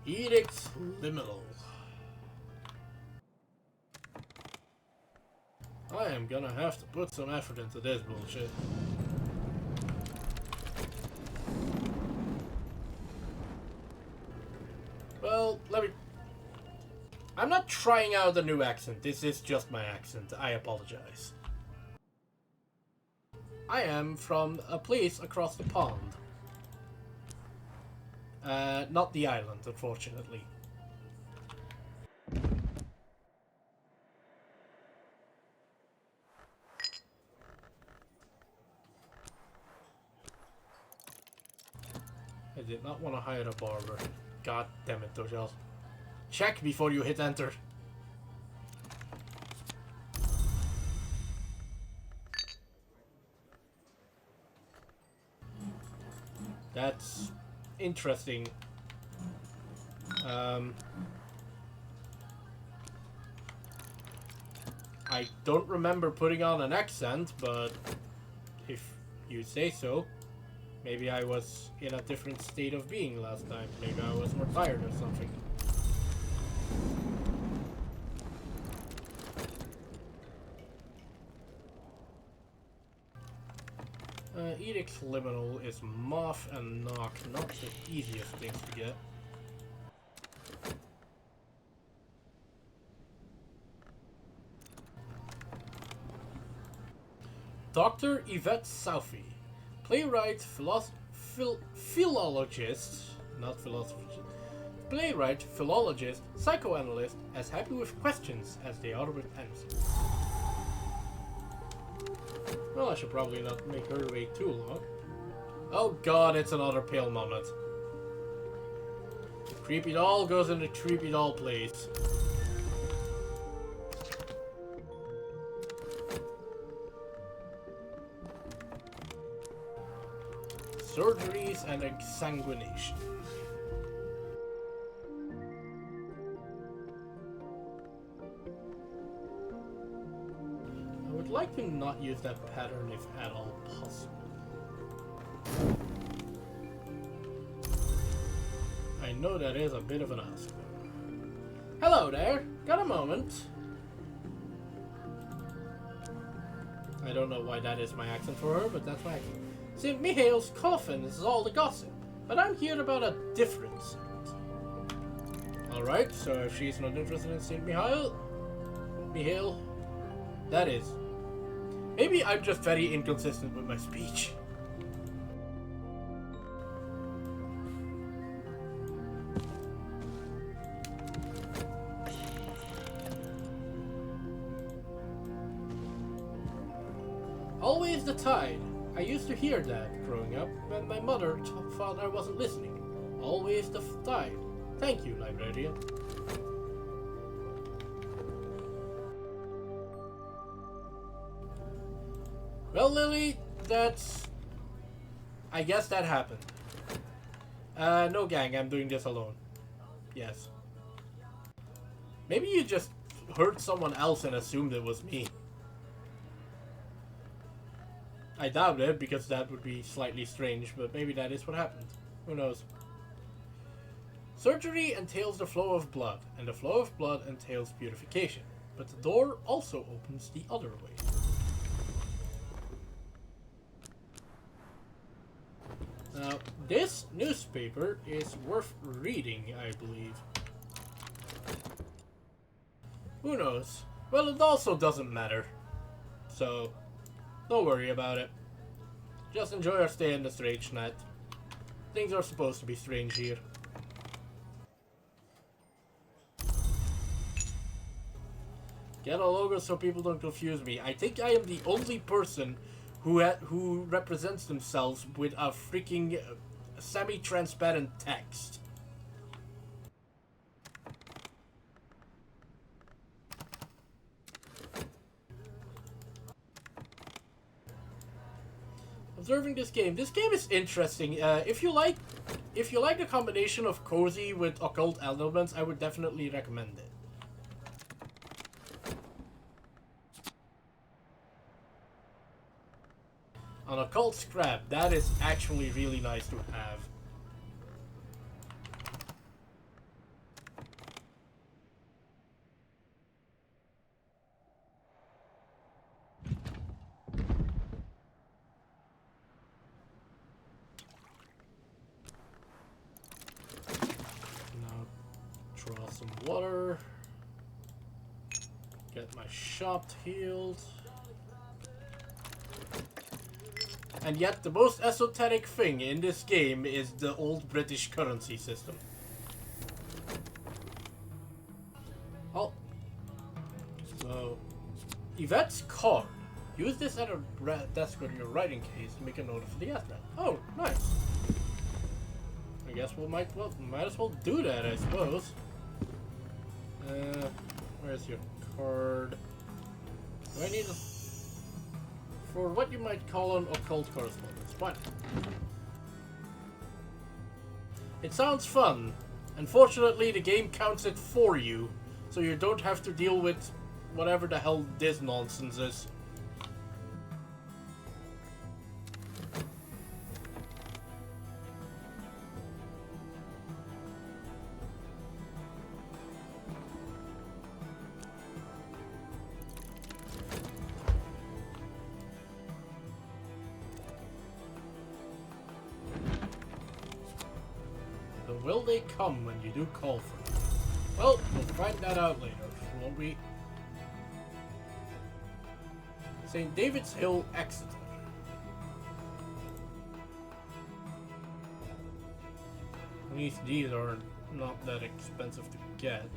Edicts Liminal. I am gonna have to put some effort into this bullshit. Well, I'm not trying out a new accent. This is just my accent. I apologize. I am from a place across the pond. Not the island, unfortunately. I did not want to hire a barber. God damn it, Dojel. Check before you hit enter. That's interesting. I don't remember putting on an accent, but if you say so. Maybe I was in a different state of being last time. Maybe I was more tired or something. Edict's liminal is moth and knock, not the easiest things to get. Dr. Yvette Southey, playwright, philologist, not philosopher, playwright, philologist, psychoanalyst, as happy with questions as they are with answers. Well, I should probably not make her wait too long. Oh god, it's another pale mammoth. Creepy doll goes in the creepy doll place. Surgeries and exsanguination. I would like to not use that pattern if at all possible. I know that is a bit of an ask. Hello there, got a moment? I don't know why that is my accent for her, but that's my accent. St. Mihail's coffin is all the gossip, but I'm here about a different saint. Alright, so if she's not interested in St. Mihail, that is. Maybe I'm just very inconsistent with my speech. Always the tide. I used to hear that growing up when my mother thought I wasn't listening. Always the tide. Thank you, librarian. Well, Lily, I guess that happened. No gang, I'm doing this alone. Yes. Maybe you just heard someone else and assumed it was me. I doubt it, because that would be slightly strange, but maybe that is what happened. Who knows? Surgery entails the flow of blood, and the flow of blood entails purification. But the door also opens the other way. Now, this newspaper is worth reading, I believe. Who knows? Well, it also doesn't matter. So, don't worry about it. Just enjoy our stay in the strange net. Things are supposed to be strange here. Get a logo so people don't confuse me. I think I am the only person who represents themselves with a freaking semi-transparent text. Observing this game. This game is interesting. If you like the combination of cozy with occult elements, I would definitely recommend it. An occult scrap, that is actually really nice to have. Now, draw some water. Get my shop healed. And yet, the most esoteric thing in this game is the old British currency system. Oh. So, Yvette's card. Use this at a desk or your writing case to make a note for the Ethnet. Oh, nice. I guess we might as well do that, I suppose. Where's your card? Do I need a... For what you might call an occult correspondence. What? It sounds fun. Unfortunately, the game counts it for you, so you don't have to deal with whatever the hell this nonsense is. So will they come when you do call for them? Well, we'll find that out later, won't we? St. David's Hill, Exeter. At least these are not that expensive to get.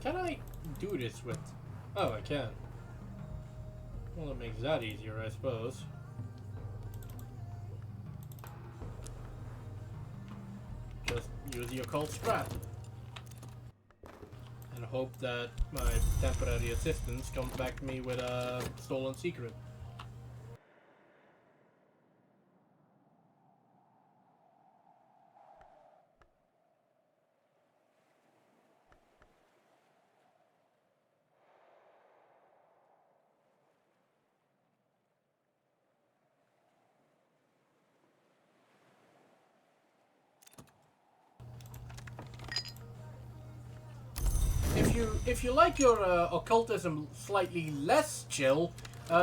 Can I do this with... Oh, I can. Well, it makes that easier, I suppose. Just use the occult strat. And hope that my temporary assistance comes back to me with a stolen secret. If you like your occultism slightly less chill,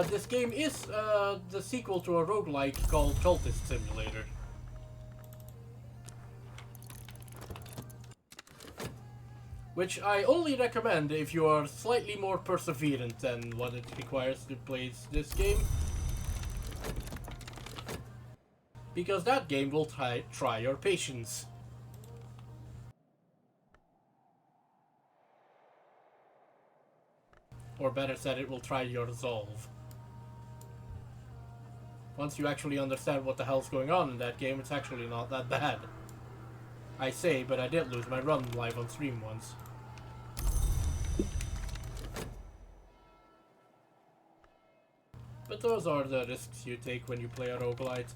this game is the sequel to a roguelike called Cultist Simulator. Which I only recommend if you are slightly more perseverant than what it requires to play this game. Because that game will try your patience. Or better said, it will try your resolve. Once you actually understand what the hell's going on in that game, it's actually not that bad. I say, but I did lose my run live on stream once. But those are the risks you take when you play a roguelite.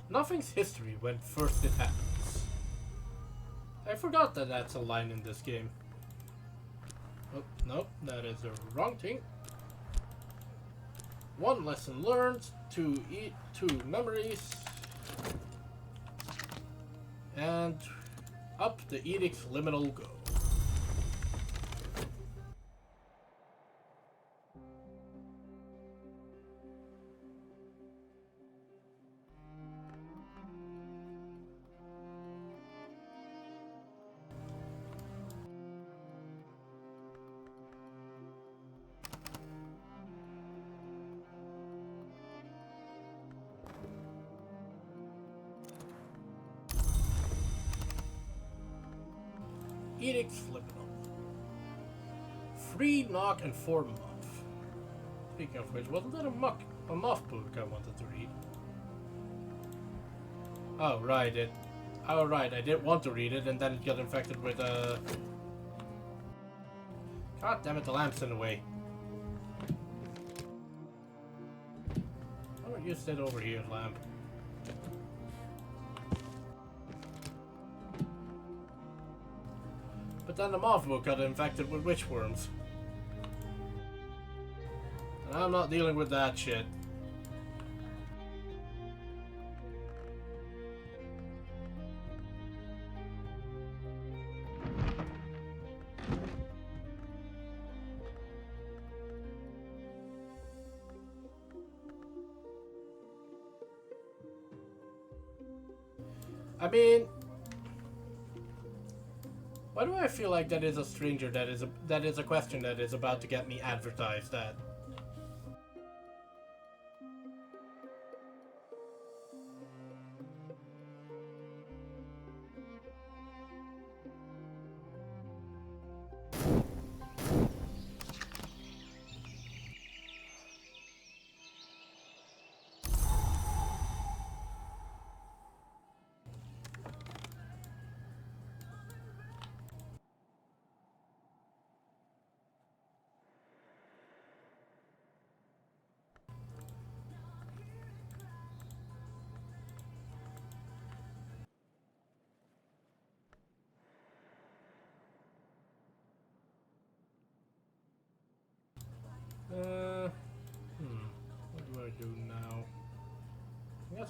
Nothing's history when first it happens. I forgot that that's a line in this game. Oh, no, that is the wrong thing. 1 lesson learned, 2 memories, and up the edict's liminal go. Edict's liminal. Free, knock, and 4 muff. Speaking of which, wasn't that a muff book I wanted to read? Oh, right, oh, right, I did want to read it, and then it got infected with a... God damn it, the lamp's in the way. Why don't you sit over here, lamp? But then the moth book got infected with witchworms. And I'm not dealing with that shit. I mean... Why do I feel like that is a stranger that is a question that is about to get me advertised at?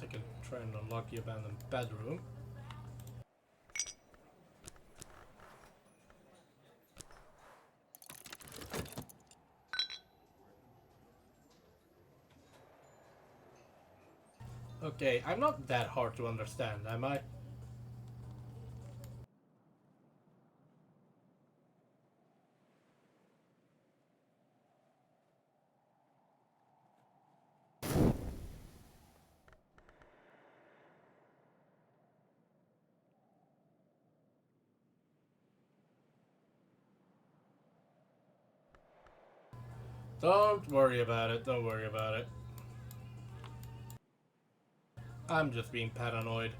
I can try and unlock the abandoned bedroom. Okay, I'm not that hard to understand, am I? Don't worry about it, don't worry about it. I'm just being paranoid.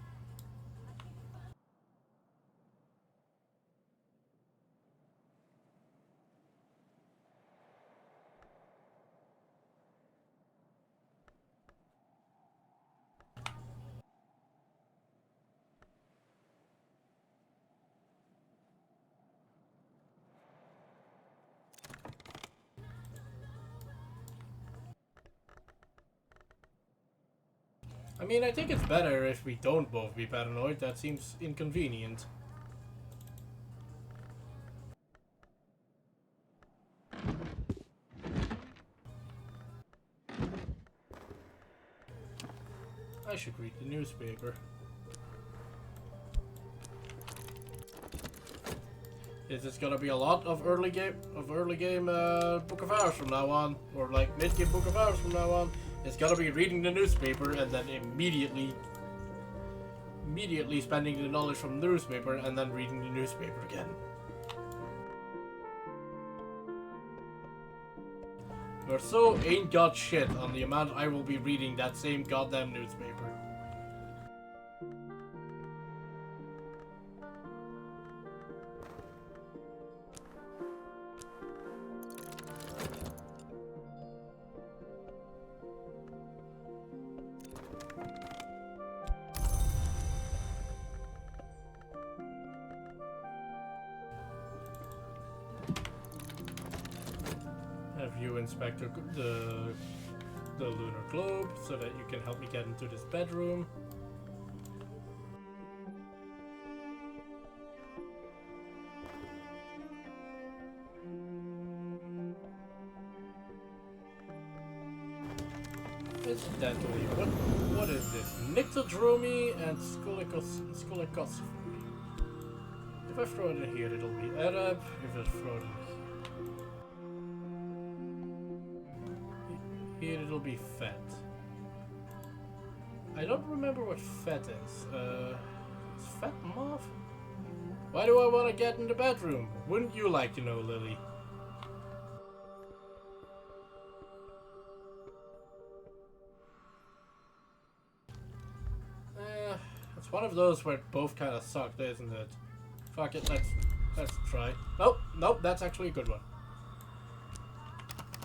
I mean, I think it's better if we don't both be paranoid. That seems inconvenient. I should read the newspaper. Is this gonna be a lot of early game Book of Hours from now on, or like mid-game Book of Hours from now on? It's gonna be reading the newspaper and then immediately spending the knowledge from the newspaper and then reading the newspaper again. We're so ain't got shit on the amount I will be reading that same goddamn newspaper. Have you inspect the lunar globe so that you can help me get into this bedroom. Incidentally, what is this? Nyctodromy and Skulikosophy. If I throw it in here, it'll be Arab. If I throw it in here, it'll be Fet. I don't remember what Fet is. Is Fet Mauve? Why do I want to get in the bedroom? Wouldn't you like to know, Lily? It's one of those where both kind of sucked, isn't it? Fuck it, let's try. Nope, that's actually a good one.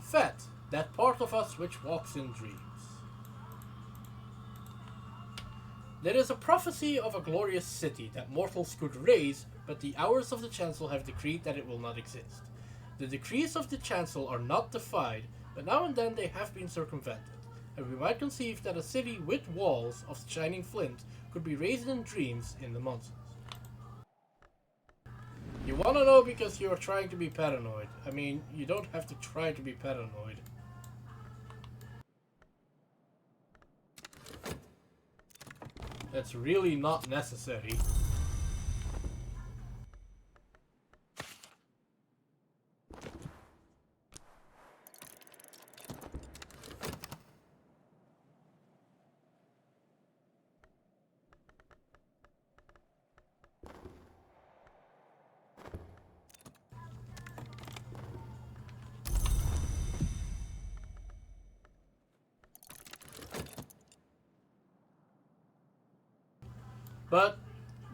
Fet, that part of us which walks in dreams. There is a prophecy of a glorious city that mortals could raise, but the hours of the chancel have decreed that it will not exist. The decrees of the chancel are not defied, but now and then they have been circumvented, and we might conceive that a city with walls of shining flint could be raised in dreams in the mountains. You wanna know because you are trying to be paranoid. I mean, you don't have to try to be paranoid. That's really not necessary.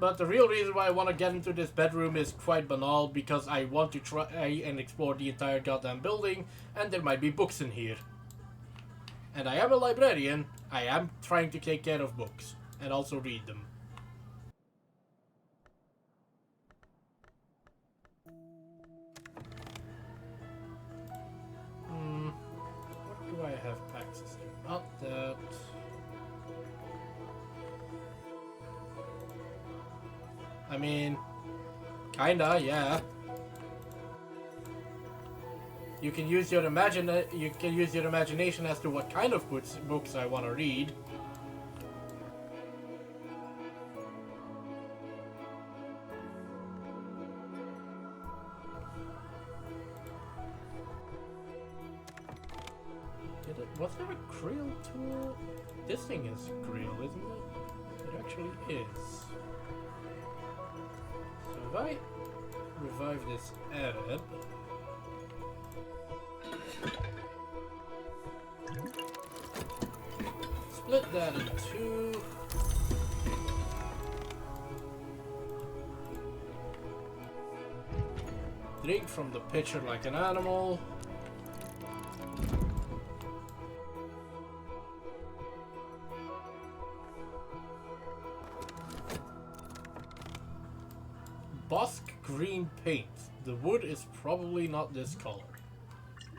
But the real reason why I want to get into this bedroom is quite banal, because I want to try and explore the entire goddamn building, and there might be books in here. And I am a librarian, I am trying to take care of books, and also read them. What do I have access to? Not that. I mean, kinda, yeah. You can use your imagination as to what kind of books I want to read. Was there a grill tool? This thing is grill, isn't it? It actually is. So if I revive this Arab, split that in two. Drink from the pitcher like an animal. Bosque green paint. The wood is probably not this color.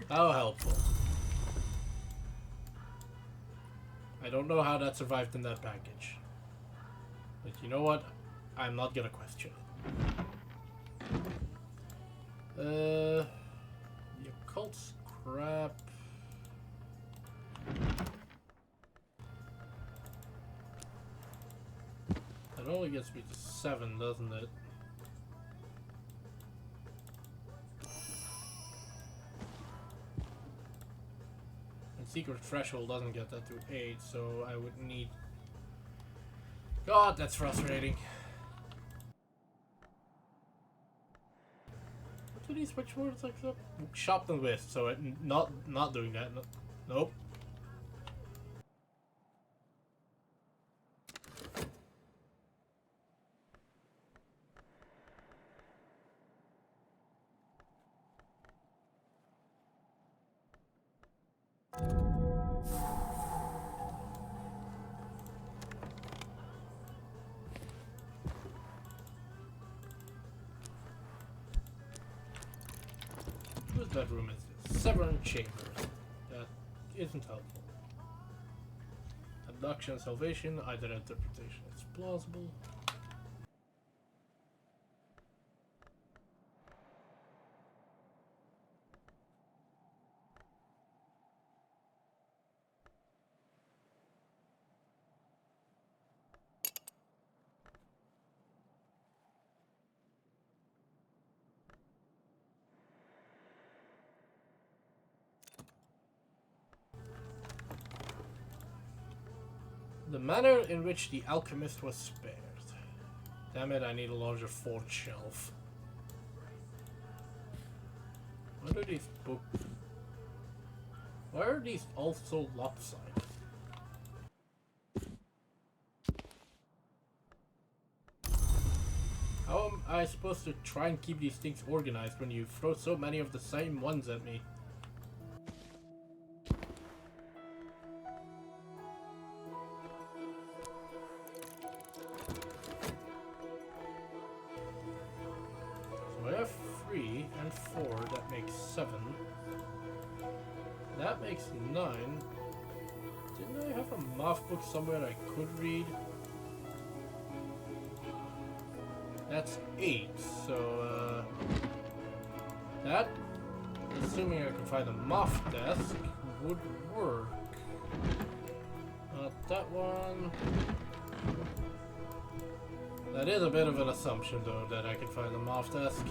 How helpful. I don't know how that survived in that package. But you know what? I'm not gonna question it. The occult scrap. That only gets me to 7, doesn't it? Secret threshold doesn't get that to 8, so I would need... God, that's frustrating. What do these switchboards accept? Chopped and whisked, so not doing that. No, nope. Whose bedroom is this? Severn Chambers. That isn't helpful. Abduction, salvation, either interpretation is plausible. The manner in which the alchemist was spared. Damn it, I need a larger fourth shelf. What are these books? Why are these all so lopsided? How am I supposed to try and keep these things organized when you throw so many of the same ones at me? So I have 3 and 4, that makes 7. That makes 9. Didn't I have a math book somewhere I could read? That's 8, so that, assuming I can find a math desk, would work. Not that one. That is a bit of an assumption though, that I can find a math desk.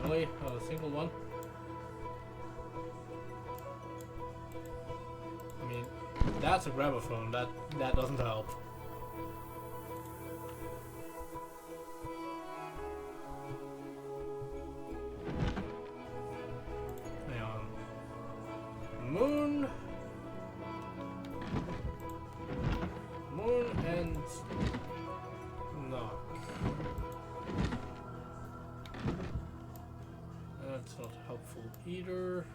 Really? Not a single one? I mean, that's a gramophone, that doesn't help. Moon and knock. That's not helpful either.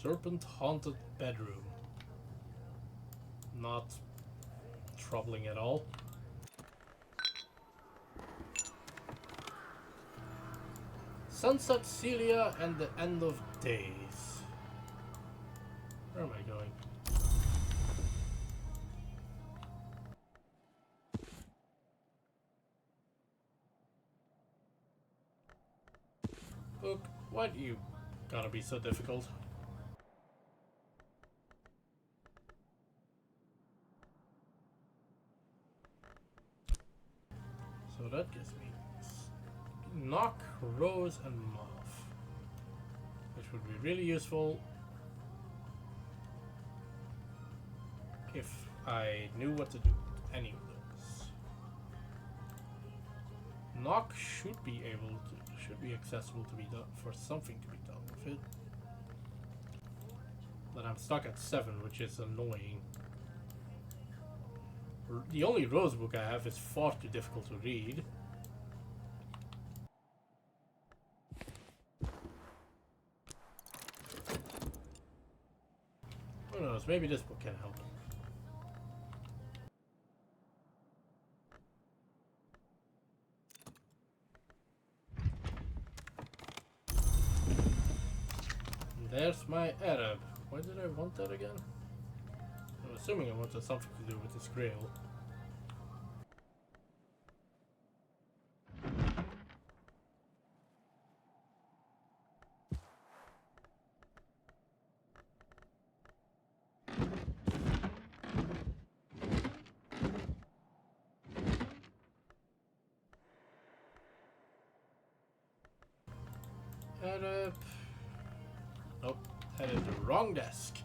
Serpent-haunted bedroom. Not troubling at all. Sunset Celia and the End of Days. Where am I going? Book, why do you gotta be so difficult? So that gives me Knock, Rose, and Moth, which would be really useful if I knew what to do with any of those. Knock should be accessible to be done, for something to be done with it. But I'm stuck at 7, which is annoying. The only Rose book I have is far too difficult to read. Who knows, maybe this book can help. And there's my Arab. Why did I want that again? I'm assuming I wanted something to do with this grail. Arab. Nope, that is the wrong desk.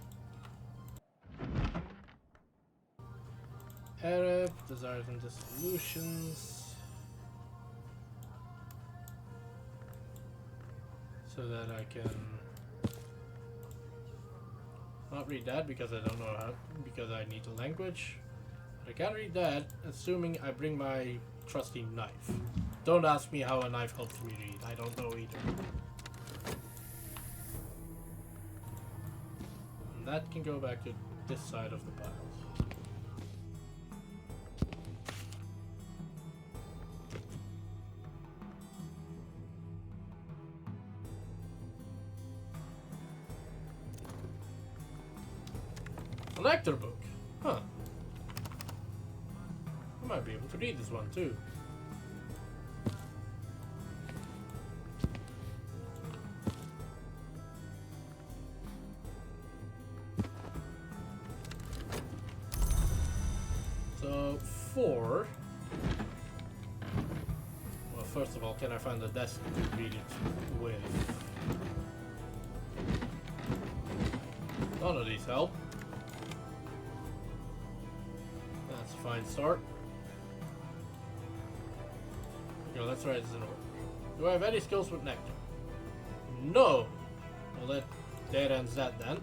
Arab, Desires and Dissolutions. So that I can not read that because I don't know how, because I need the language. But I can read that, assuming I bring my trusty knife. Don't ask me how a knife helps me read, I don't know either. And that can go back to this side of the pile. An actor book. Huh. I might be able to read this one too. So, 4. Well, first of all, can I find a desk to read it with? None of these help. That's a fine start. Okay, let's write this in order. Do I have any skills with nectar? No! Well, that ends that then.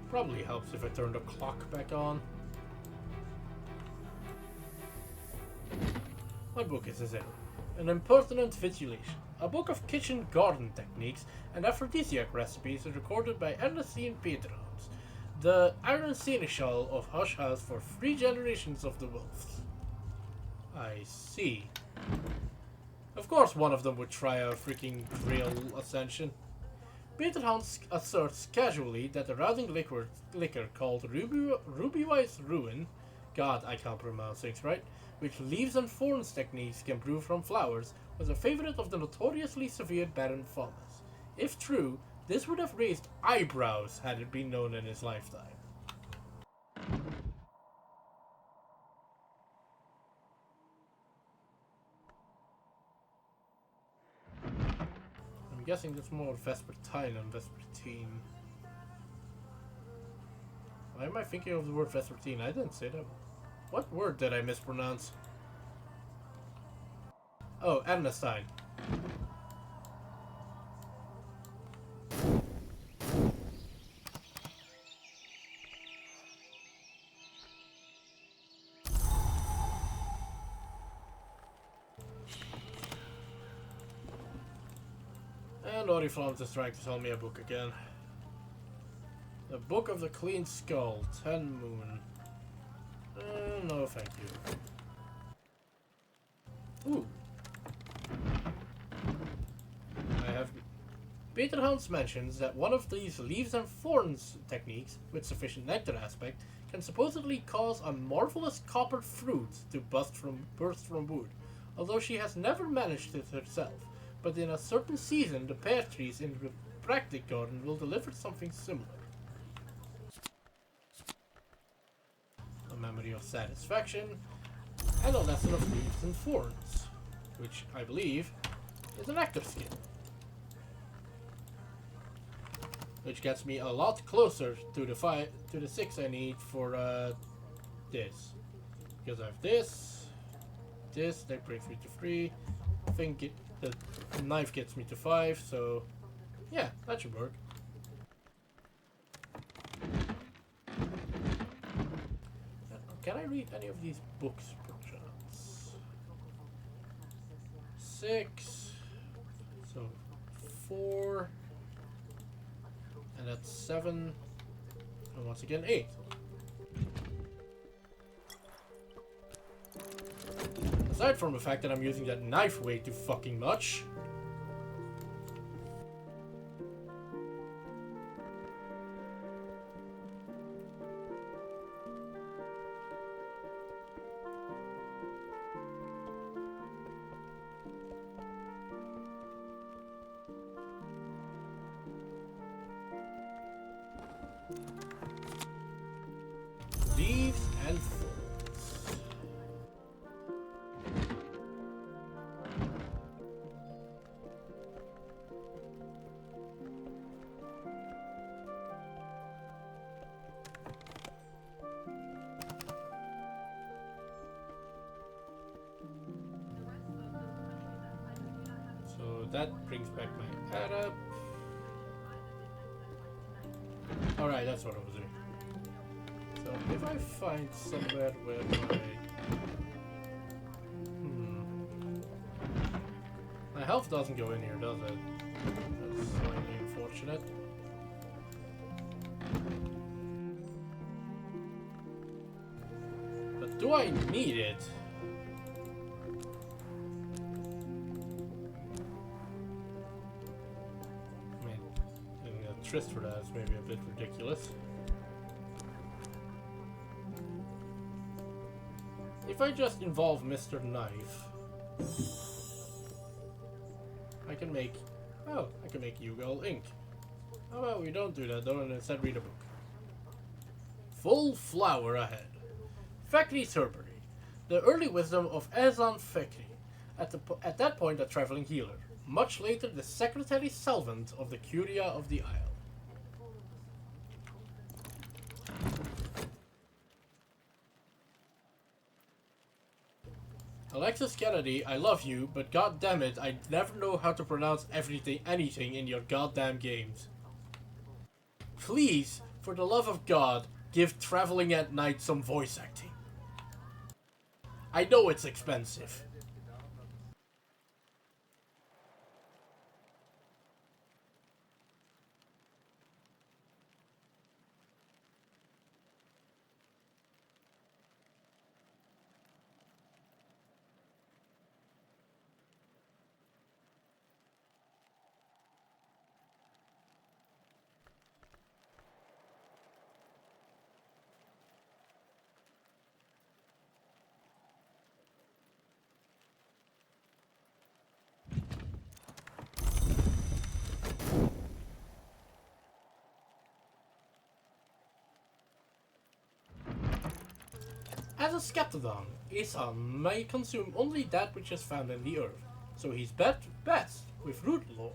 Probably helps if I turn the clock back on. What book is this in? An Impertinent Vitulation. A book of kitchen garden techniques and aphrodisiac recipes recorded by Ernestine Peterhouse, the Iron Seneschal of Hush Hou for 3 generations of the Wolves. I see. Of course one of them would try a freaking Grail Ascension. Peterhouse asserts casually that the rousing liquor called Ruby-Wise Ruin, God, I can't pronounce things right, which leaves and thorns techniques can brew from flowers, was a favorite of the notoriously severe Baron Thomas. If true, this would have raised eyebrows had it been known in his lifetime. I'm guessing that's more Vespertine than Vespertine. Why am I thinking of the word Vespertine? I didn't say that. What word did I mispronounce? Oh, And Oriflamme is trying to sell me a book again. The Book of the Clean Skull, 10 Moon. No, thank you. Ooh. I have... Peter Hans mentions that one of these leaves and thorns techniques, with sufficient nectar aspect, can supposedly cause a marvelous coppered fruit to burst from wood, although she has never managed it herself. But in a certain season, the pear trees in the practice garden will deliver something similar. A memory of satisfaction, and a lesson of leaves and thorns, which I believe is an active skill. Which gets me a lot closer to the 6 I need for this. Because I have this, that brings me to 3. I think the knife gets me to 5, so yeah, that should work. Can I read any of these books, perchance? 6, so 4, and that's 7, and once again 8. Aside from the fact that I'm using that knife way too fucking much. Leaves and thorns. So that brings back my add up. Alright, that's what I was doing. So if I find somewhere where my health doesn't go in here, does it? That's slightly unfortunate. But do I need it? I mean, getting a tryst for that is maybe a bit ridiculous. If I just involve Mr. Knife, I can make Yugal ink. How about we don't do that though and instead read a book. Full flower ahead. Thackeray's Herbery. The early wisdom of Ezan Thackeray. At that point a traveling healer. Much later the secretary salvant of the Curia of the Isle. Alexis Kennedy, I love you, but god damn it, I never know how to pronounce anything in your goddamn games. Please, for the love of God, give Traveling at Night some voice acting. I know it's expensive. As a Skeptodon, Isan may consume only that which is found in the earth, so he's best with root lore.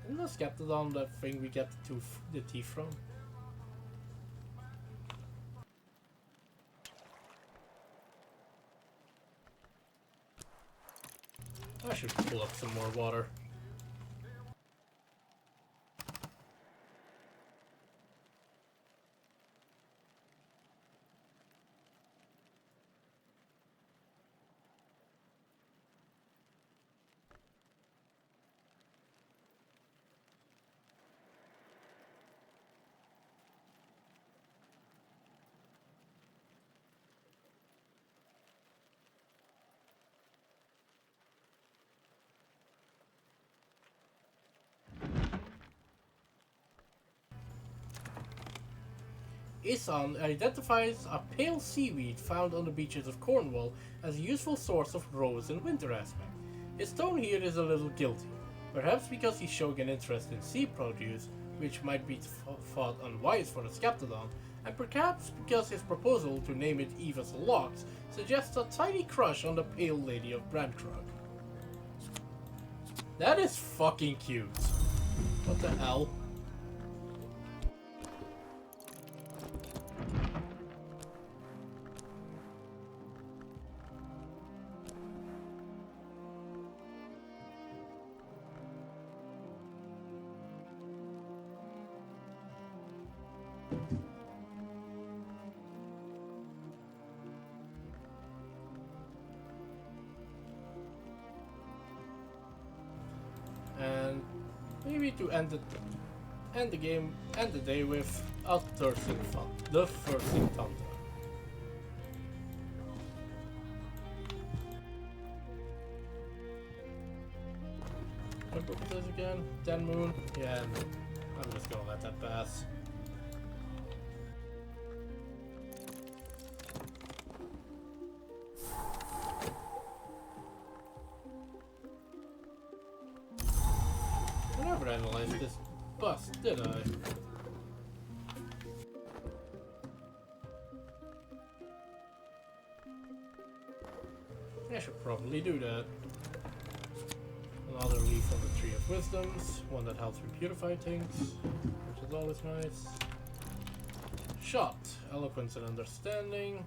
Isn't the Skeptodon the thing we get the teeth from? I should pull up some more water. Isan identifies a pale seaweed found on the beaches of Cornwall as a useful source of rose and winter aspect. His tone here is a little guilty, perhaps because he's showing an interest in sea produce, which might be thought unwise for a Skeptodon, and perhaps because his proposal to name it Eva's Locks suggests a tiny crush on the pale lady of Brandkrug. That is fucking cute. What the hell? And maybe to end the game, end the day with a thirsting fun, the thirsting thunder. What book is this again? Den Moon? Yeah, I'm just gonna let that pass. I never analyzed this bus, did I? I should probably do that. Another leaf from the Tree of Wisdoms, one that helps me purify things, which is always nice. Shot, Eloquence and Understanding.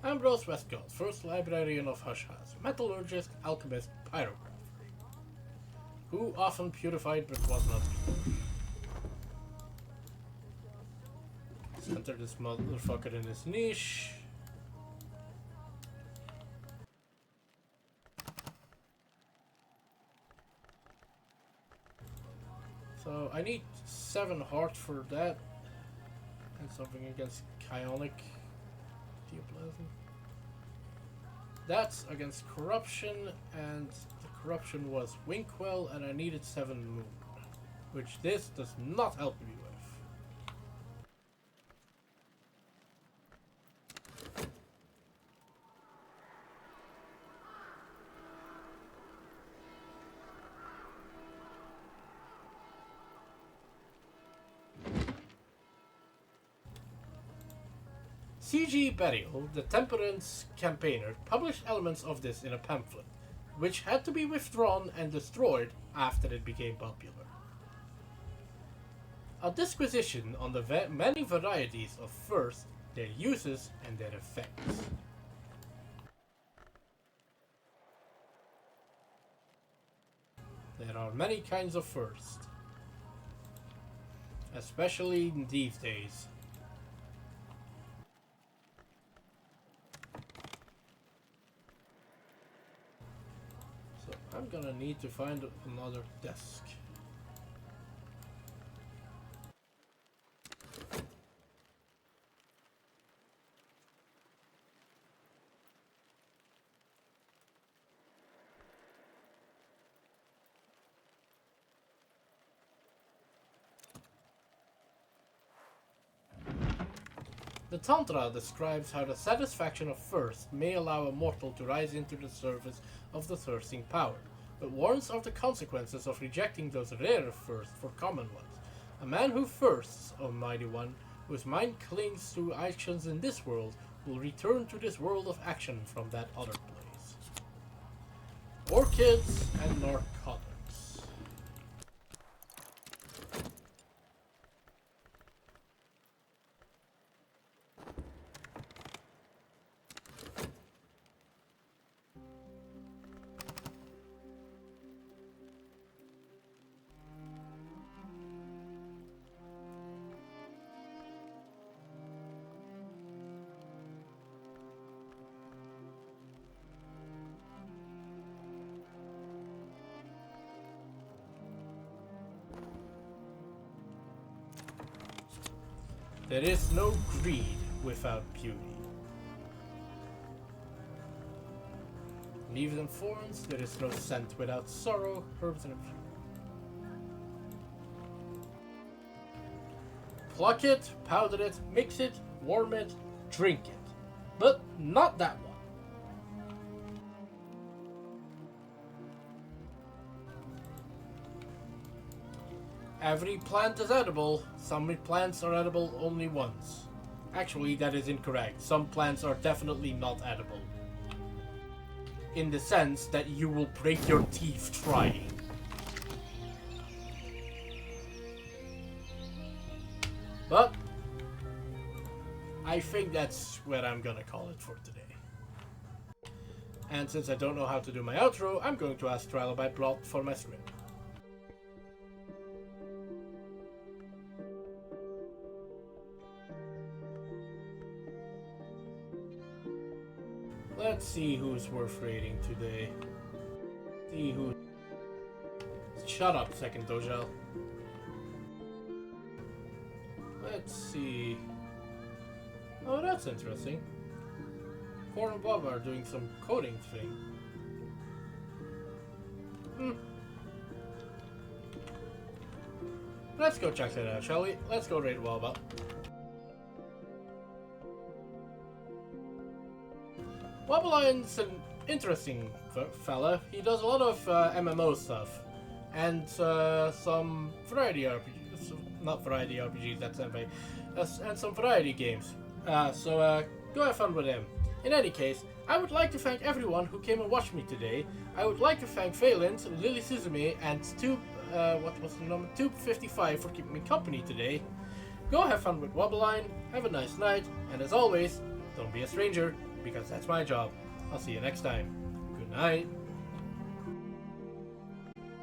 Ambrose Westcott, first librarian of Hush Hou, metallurgist, alchemist, pyrographer, who often purified but was not pure. Center this motherfucker in his niche. So I need 7 heart for that, and something against Chionic Diaplasm. That's against corruption, and the corruption was Winkwell, and I needed 7 moon, which this does not help me with. C.G. Burial, the Temperance campaigner, published elements of this in a pamphlet, which had to be withdrawn and destroyed after it became popular. A disquisition on the many varieties of furs, their uses, and their effects. There are many kinds of furs, especially these days. I'm gonna need to find another desk. The Tantra describes how the satisfaction of thirst may allow a mortal to rise into the service of the thirsting power, but warns of the consequences of rejecting those rarer thirsts for common ones. A man who thirsts, O Mighty One, whose mind clings to actions in this world, will return to this world of action from that other place. Orchids and narcotics. There is no greed without beauty. Leaves and thorns, there is no scent without sorrow, herbs and pluck it, powder it, mix it, warm it, drink it. But not that one. Every plant is edible. Some plants are edible only once. Actually, that is incorrect. Some plants are definitely not edible. In the sense that you will break your teeth trying. But I think that's what I'm gonna call it for today. And since I don't know how to do my outro, I'm going to ask Trilobite Plot for my stream. Let's see who's worth rating today. See who. Shut up, second Dojel. Let's see. Oh, that's interesting. Corn and Bob are doing some coding thing. Let's go check that out, shall we? Let's go rate Wobble. Wobbleine's an interesting fella. He does a lot of MMO stuff. And some variety RPGs. Not variety RPGs, that's MV. And some variety games. So go have fun with him. In any case, I would like to thank everyone who came and watched me today. I would like to thank Phelan, Lily Suzume, and what was the number? Tube55 for keeping me company today. Go have fun with Wobbleine, have a nice night, and as always, don't be a stranger, because that's my job. I'll see you next time. Good night.